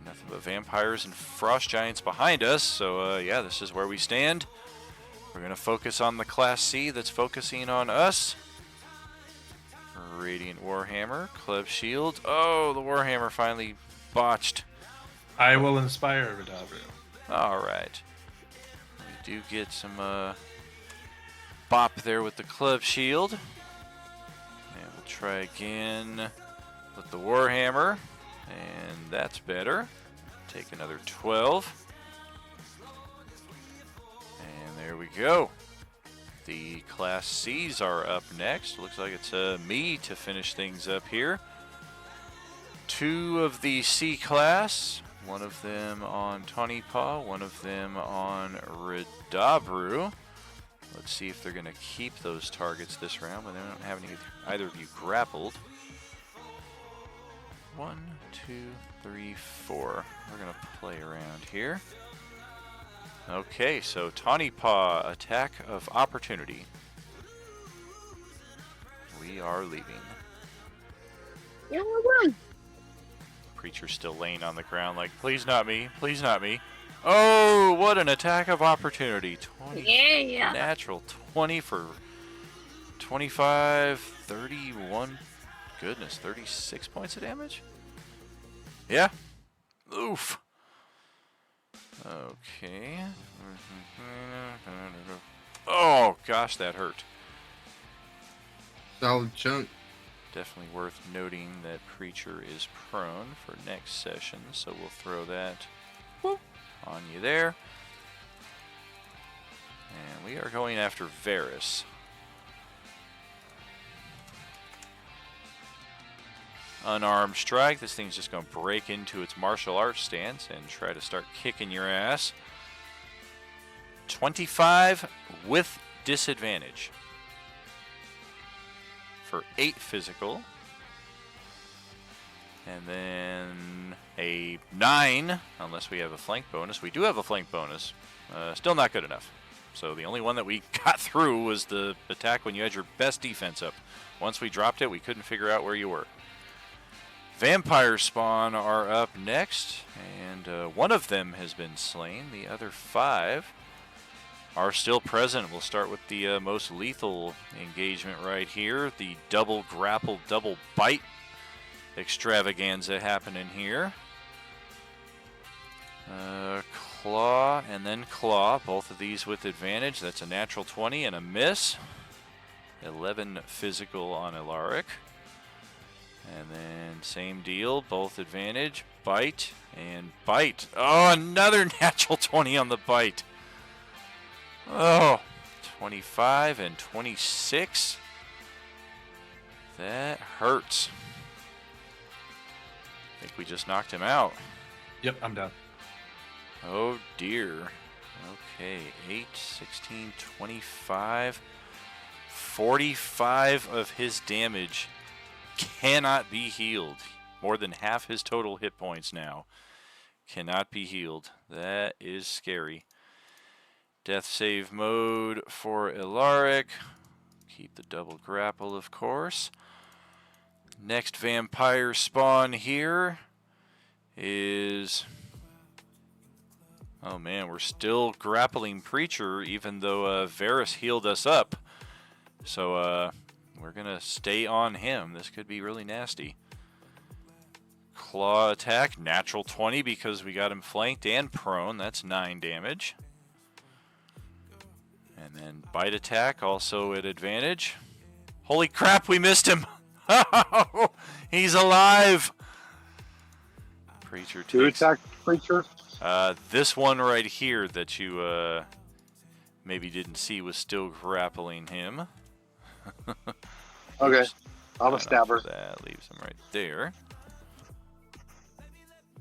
S2: Nothing but vampires and frost giants behind us, so yeah, this is where we stand. We're going to focus on the Class C that's focusing on us. Radiant Warhammer, Club Shield. Oh, the Warhammer finally botched.
S12: I will inspire Redabru.
S2: Alright. We do get some bop there with the Club Shield. And we'll try again with the Warhammer. And that's better. Take another 12. And there we go. The Class C's are up next. Looks like it's me to finish things up here. 2 of the C class. One of them on Tawny Paw, one of them on Redabru. Let's see if they're going to keep those targets this round, but they don't have either of you grappled. 1, 2, 3, 4. We're going to play around here. Okay, so Tawny Paw, attack of opportunity. We are leaving.
S8: Yeah, we're
S2: Preacher's still laying on the ground like, please not me, please not me. Oh, what an attack of opportunity. 20,
S8: Yeah.
S2: natural 20 for 25, 31, goodness, 36 points of damage? Yeah. Oof. Okay. Oh, gosh, that hurt.
S7: Solid chunk.
S2: Definitely worth noting that Preacher is prone for next session, so we'll throw that on you there. And we are going after Varys. Unarmed strike. This thing's just going to break into its martial arts stance and try to start kicking your ass. 25 with disadvantage for 8 physical. And then a 9, unless we have a flank bonus. We do have a flank bonus. Still not good enough. So the only one that we got through was the attack when you had your best defense up. Once we dropped it, we couldn't figure out where you were. Vampire spawn are up next, and one of them has been slain. The other 5 are still present. We'll start with the most lethal engagement right here. The double grapple, double bite extravaganza happening here. Claw and then claw, both of these with advantage. That's a natural 20 and a miss. 11 physical on Ilaric. And then same deal, both advantage, bite and bite. Oh, another natural 20 on the bite. Oh, 25 and 26. That hurts. I think we just knocked him out.
S12: Yep, I'm down.
S2: Oh dear. Okay, 8, 16, 25. 45 of his damage cannot be healed. More than half his total hit points now cannot be healed. That is scary. Death save mode for Ilaric. Keep the double grapple, of course. Next vampire spawn here is... Oh man, we're still grappling Preacher even though Varus healed us up. So we're going to stay on him. This could be really nasty. Claw attack, natural 20 because we got him flanked and prone. That's 9 damage. And then bite attack, also at advantage. Holy crap, we missed him! He's alive! Preacher
S5: Who
S2: takes...
S5: attacked Preacher?
S2: This one right here that you maybe didn't see was still grappling him.
S5: Okay, I'm a stabber.
S2: That leaves him right there.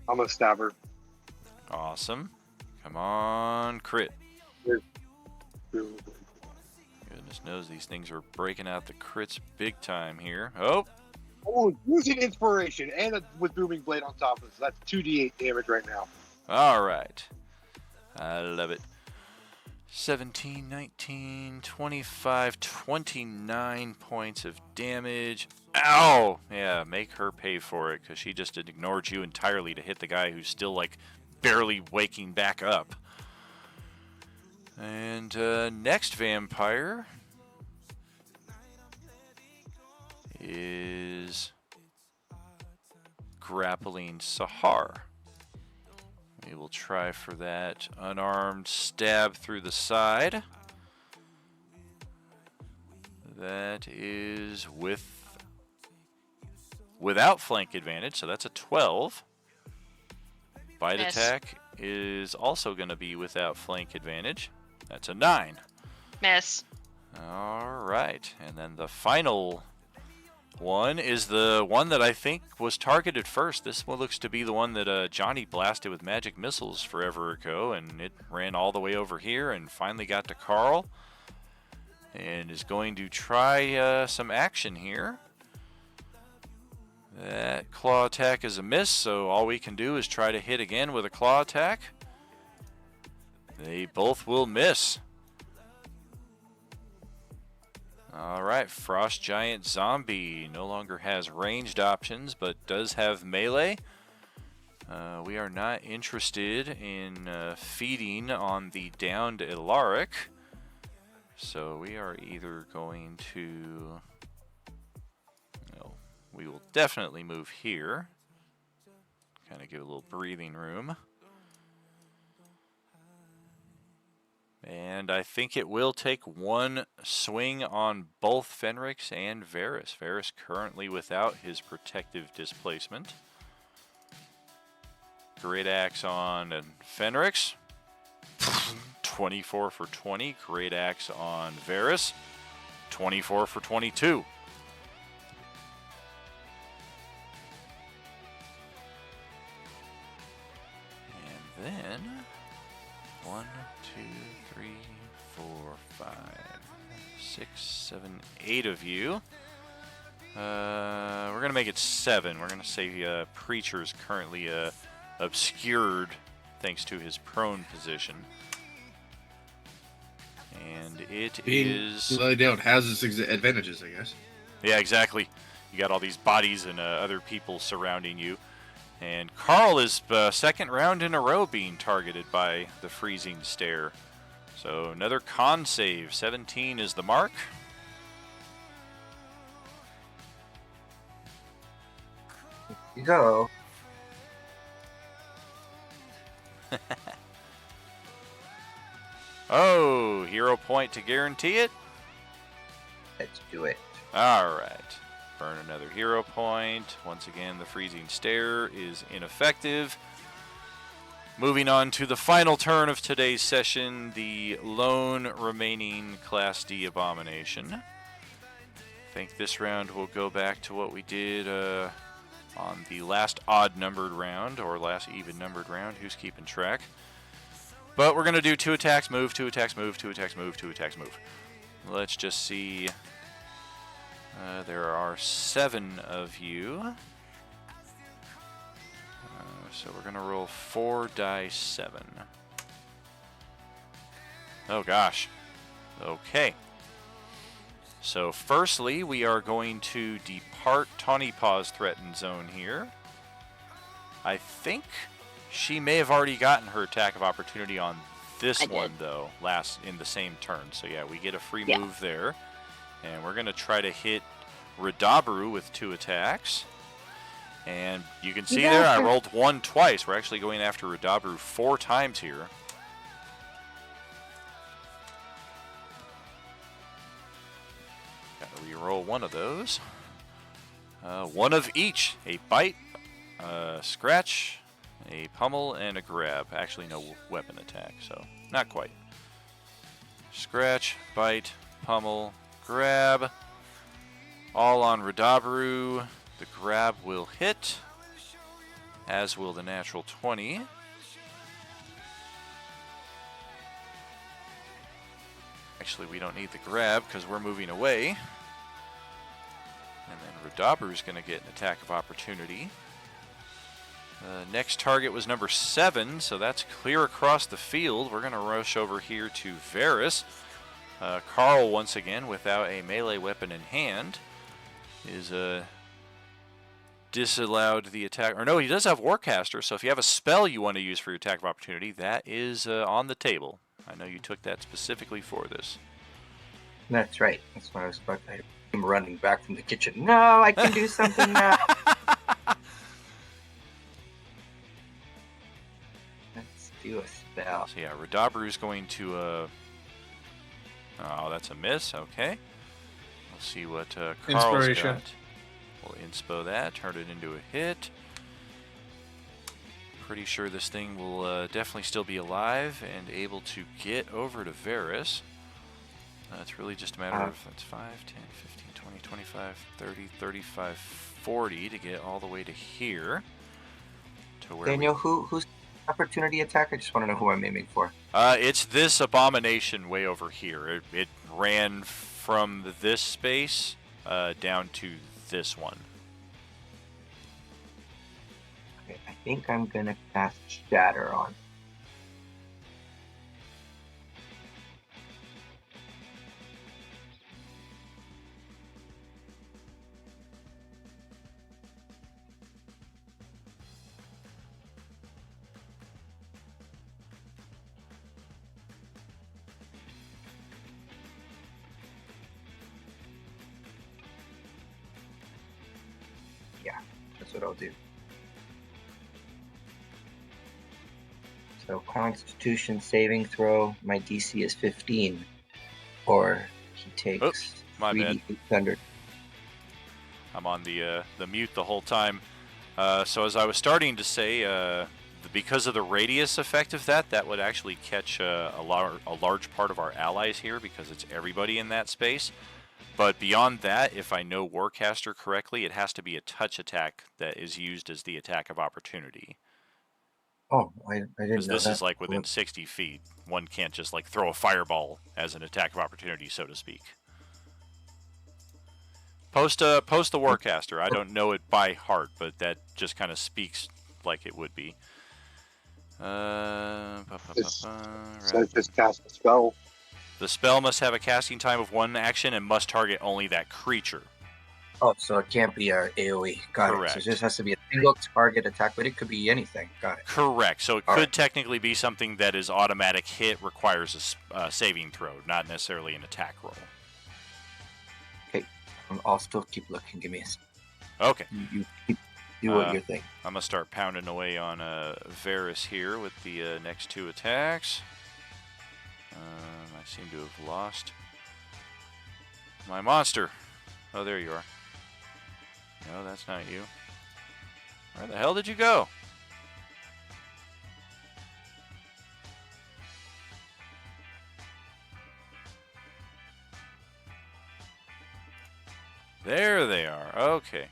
S5: I'm a stabber.
S2: Awesome. Come on, crit. Goodness knows these things are breaking out the crits big time here. Oh!
S5: Oh, using inspiration and with booming blade on top of it. So that's 2d8 damage right now.
S2: All right. I love it. 17, 19, 25, 29 points of damage. Ow! Yeah, make her pay for it because she just ignored you entirely to hit the guy who's still, like, barely waking back up. And next vampire is grappling Sahar. We will try for that unarmed stab through the side. That is without flank advantage, so that's a 12. Bite attack is also going to be without flank advantage. That's a 9.
S6: Miss.
S2: All right, and then the final one is the one that I think was targeted first. This one looks to be the one that Johnny blasted with magic missiles forever ago, and it ran all the way over here and finally got to Carl and is going to try some action here. That claw attack is a miss, so all we can do is try to hit again with a claw attack. They both will miss. Alright, Frost Giant Zombie no longer has ranged options, but does have melee. We are not interested in feeding on the downed Ilaric, so we are either going to... No, we will definitely move here. Kind of give a little breathing room. And I think it will take one swing on both Fenrix and Varus. Varus currently without his protective displacement. Great axe on Fenrix. 24 for 20. Great axe on Varus. 24 for 22. 2, 3, 4, 5, 6, 7, 8 of you. We're going to make it 7. We're going to say Preacher's currently obscured thanks to his prone position. And it is...
S7: Being down has its advantages, I guess.
S2: Yeah, exactly. You got all these bodies and other people surrounding you. And Carl is second round in a row being targeted by the freezing stare. So another con save. 17 is the mark.
S11: You go.
S2: Oh, hero point to guarantee it.
S11: Let's do it.
S2: All right. Burn another hero point. Once again, the freezing stare is ineffective. Moving on to the final turn of today's session, the lone remaining Class D Abomination. I think this round will go back to what we did on the last odd-numbered round, or last even-numbered round. Who's keeping track? But we're going to do 2 attacks, move, 2 attacks, move, 2 attacks, move, 2 attacks, move. Let's just see. There are 7 of you. So we're going to roll 4 dice 7. Oh gosh. Okay. So firstly, we are going to depart Tawny Paw's threatened zone here. I think she may have already gotten her attack of opportunity on this one, though, in the same turn. So yeah, we get a free move there. And we're going to try to hit Radabru with 2 attacks. And you can see there, I rolled 1 twice. We're actually going after Radabru 4 times here. Got to re-roll 1 of those. 1 of each. A bite, a scratch, a pummel, and a grab. Actually, no weapon attack, so not quite. Scratch, bite, pummel, grab. All on Radabru. The grab will hit, as will the natural 20. Actually, we don't need the grab because we're moving away. And then Radabru's going to get an attack of opportunity. Next target was number 7, so that's clear across the field. We're going to rush over here to Varys. Carl, once again, without a melee weapon in hand, is disallowed the attack. Or no, he does have Warcaster, so if you have a spell you want to use for your attack of opportunity, that is on the table. I know you took that specifically for this.
S11: That's right. That's what I was about to. I'm running back from the kitchen. No, I can do something now. Let's do a spell.
S2: So yeah, Radabru's going to... Oh, that's a miss. Okay. We'll see what Carl's
S12: Inspiration.
S2: got. We'll inspo that, turn it into a hit. Pretty sure this thing will definitely still be alive and able to get over to Varys. It's really just a matter of that's 5, 10, 15, 20, 25, 30, 35, 40 to get all the way to here. To where
S11: Daniel, who's opportunity attack? I just want to know who I'm aiming for.
S2: It's this abomination way over here. It ran from this space down to this one.
S11: Okay, I think I'm gonna cast Shatter on. Yeah, that's what I'll do. So Constitution saving throw, my DC is 15, or he takes
S2: Oops, my bad.
S11: 3d800.
S2: I'm on the mute the whole time. So as I was starting to say, because of the radius effect of that would actually catch a large part of our allies here because it's everybody in that space. But beyond that, if I know Warcaster correctly, it has to be a touch attack that is used as the attack of opportunity.
S11: Oh, I didn't
S2: Because
S11: know
S2: this
S11: that.
S2: is like within 60 feet. One can't just like throw a fireball as an attack of opportunity, so to speak. Post the Warcaster. I don't know it by heart, but that just kind of speaks like it would be.
S5: So just cast a spell.
S2: The spell must have a casting time of 1 action and must target only that creature.
S11: Oh, so it can't be a AoE. Got it. So
S2: Correct.
S11: it just has to be a single target attack, but it could be anything. Got it.
S2: Correct. So it
S11: All
S2: could
S11: right.
S2: technically be something that is automatic hit, requires a saving throw, not necessarily an attack roll.
S11: Okay. I'll still keep looking. Give me a
S2: Okay.
S11: You keep do what you're thinking.
S2: I'm going to start pounding away on Varys here with the next 2 attacks. I seem to have lost my monster. Oh, there you are. No, that's not you. Where the hell did you go? There they are. Okay.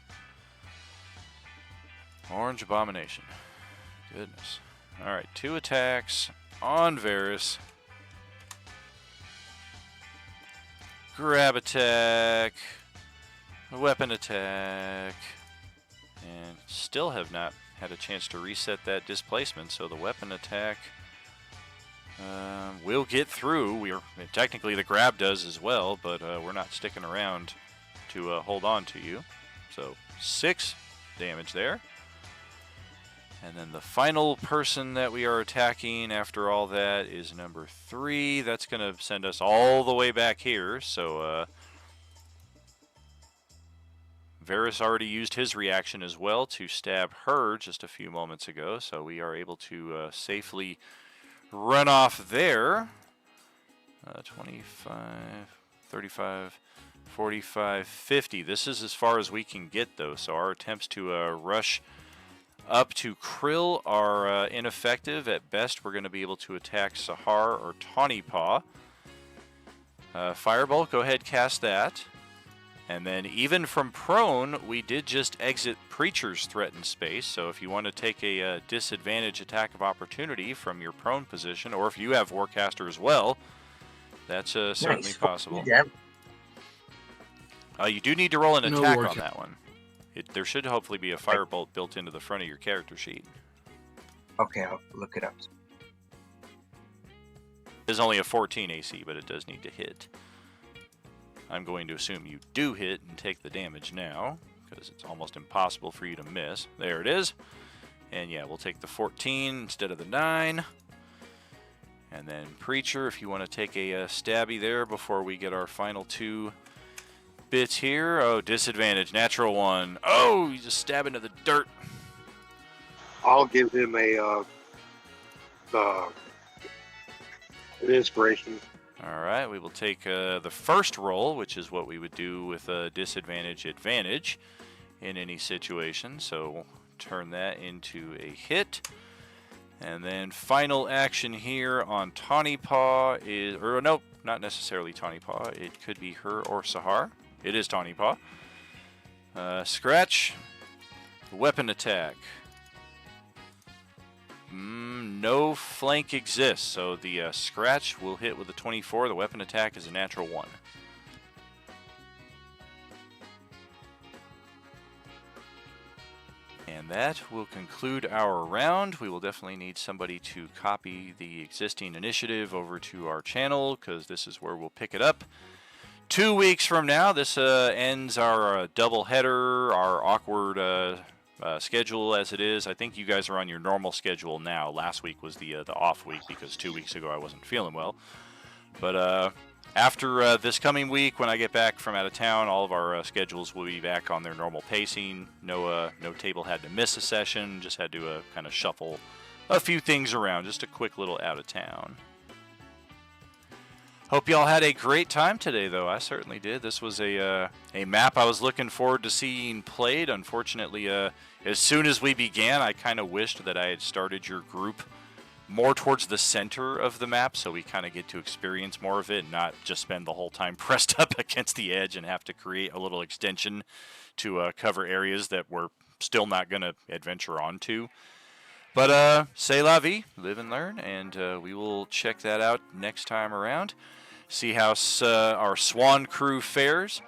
S2: Orange Abomination. Goodness. Alright, 2 attacks on Varys. Grab attack. Weapon attack. And still have not had a chance to reset that displacement, so the weapon attack will get through. Technically the grab does as well, but we're not sticking around to hold on to you. So 6 damage there. And then the final person that we are attacking after all that is number 3. That's going to send us all the way back here. So Varys already used his reaction as well to stab her just a few moments ago. So we are able to safely run off there. 25, 35, 45, 50. This is as far as we can get, though. So our attempts to rush up to Krill are ineffective. At best, we're going to be able to attack Sahar or Tawny Paw. Firebolt, go ahead, cast that. And then even from prone, we did just exit Preacher's threatened space. So if you want to take a disadvantage attack of opportunity from your prone position, or if you have Warcaster as well, that's certainly possible. You do need to roll an attack on that one. There should hopefully be a firebolt built into the front of your character sheet.
S11: Okay, I'll look it up.
S2: It's only a 14 AC, but it does need to hit. I'm going to assume you do hit and take the damage now, because it's almost impossible for you to miss. There it is. And yeah, we'll take the 14 instead of the 9. And then Preacher, if you want to take a stabby there before we get our final 2 bits here. Oh, disadvantage, natural 1. Oh, you just stab into the dirt.
S5: I'll give him an inspiration.
S2: All right, we will take the first roll, which is what we would do with a disadvantage advantage in any situation. So we'll turn that into a hit. And then final action here on Tawny Paw is, or nope, not necessarily Tawny Paw. It could be her or Sahar. It is Tawny Paw. Scratch. Weapon attack. No flank exists, so the scratch will hit with a 24. The weapon attack is a natural 1. And that will conclude our round. We will definitely need somebody to copy the existing initiative over to our channel, because this is where we'll pick it up. 2 weeks from now, this ends our double header, our awkward schedule as it is. I think you guys are on your normal schedule now. Last week was the off week because 2 weeks ago I wasn't feeling well. But after this coming week, when I get back from out of town, all of our schedules will be back on their normal pacing. No table had to miss a session. Just had to kind of shuffle a few things around. Just a quick little out of town. Hope y'all had a great time today, though. I certainly did. This was a map I was looking forward to seeing played. Unfortunately, as soon as we began, I kind of wished that I had started your group more towards the center of the map, so we kind of get to experience more of it and not just spend the whole time pressed up against the edge and have to create a little extension to cover areas that we're still not going to adventure onto. But c'est la vie, live and learn, and we will check that out next time around. See how our Swan Crew fares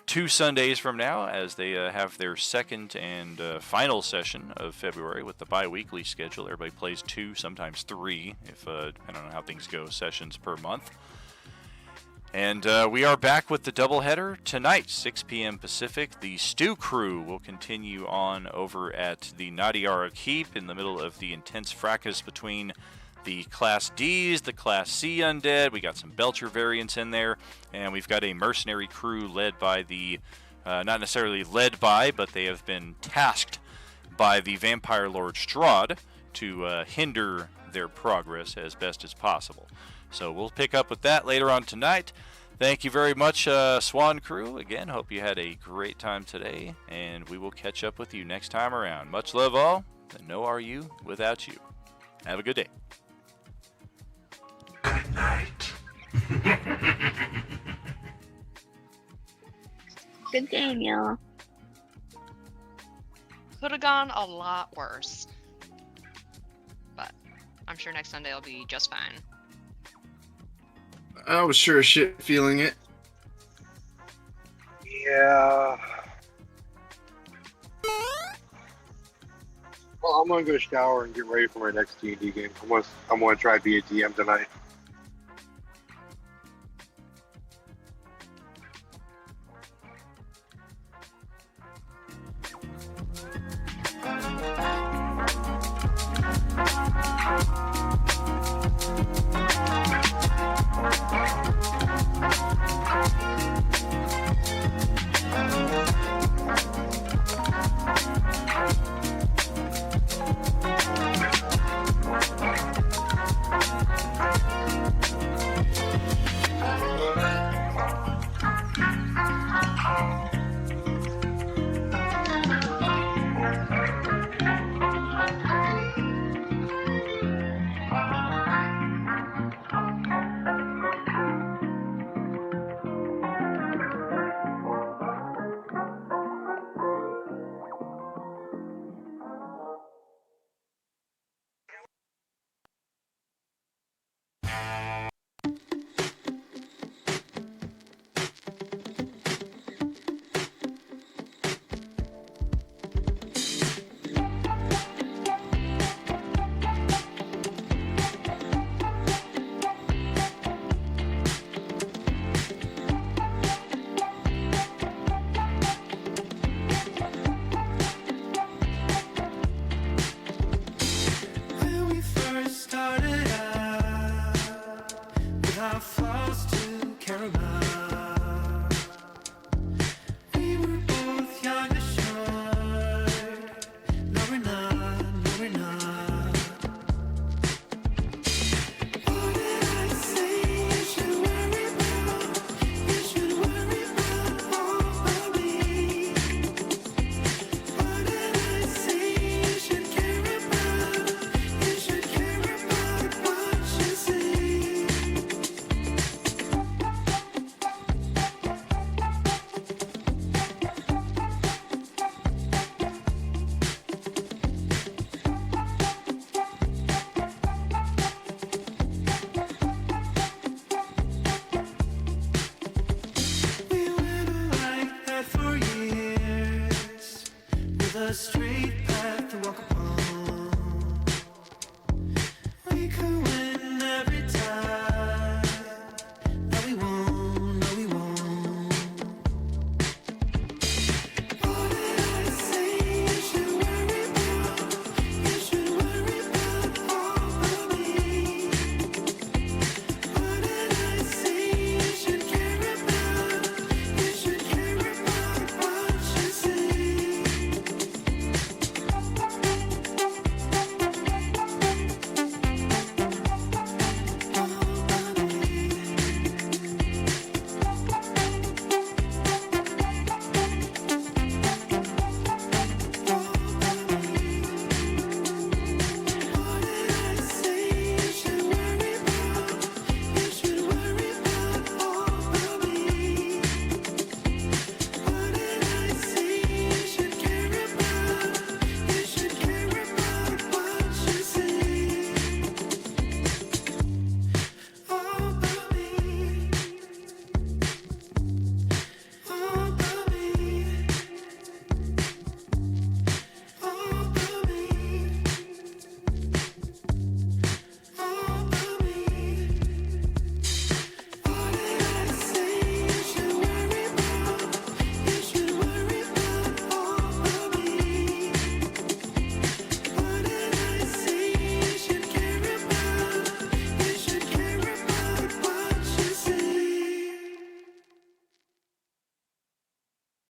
S2: 2 Sundays from now as they have their second and final session of February with the bi-weekly schedule. Everybody plays 2, sometimes 3, if depending on how things go, sessions per month. And we are back with the doubleheader tonight, 6 p.m. Pacific. The Stew Crew will continue on over at the Nadiara Keep in the middle of the intense fracas between the Class Ds, the Class C undead. We got some Belcher variants in there, and we've got a mercenary crew led by the, not necessarily led by, but they have been tasked by the Vampire Lord Strahd to hinder their progress as best as possible. So we'll pick up with that later on tonight. Thank you very much, Swan Crew. Again, hope you had a great time today, and we will catch up with you next time around. Much love all, and no are you without you. Have a good day.
S1: Good night.
S8: Good game, y'all.
S6: Could have gone a lot worse. But I'm sure next Sunday will be just fine.
S7: I was sure as shit feeling it.
S5: Yeah. Well, I'm gonna go shower and get ready for my next D&D game. I'm gonna try to be a DM tonight.
S1: When we first started out with our flaws to caramel.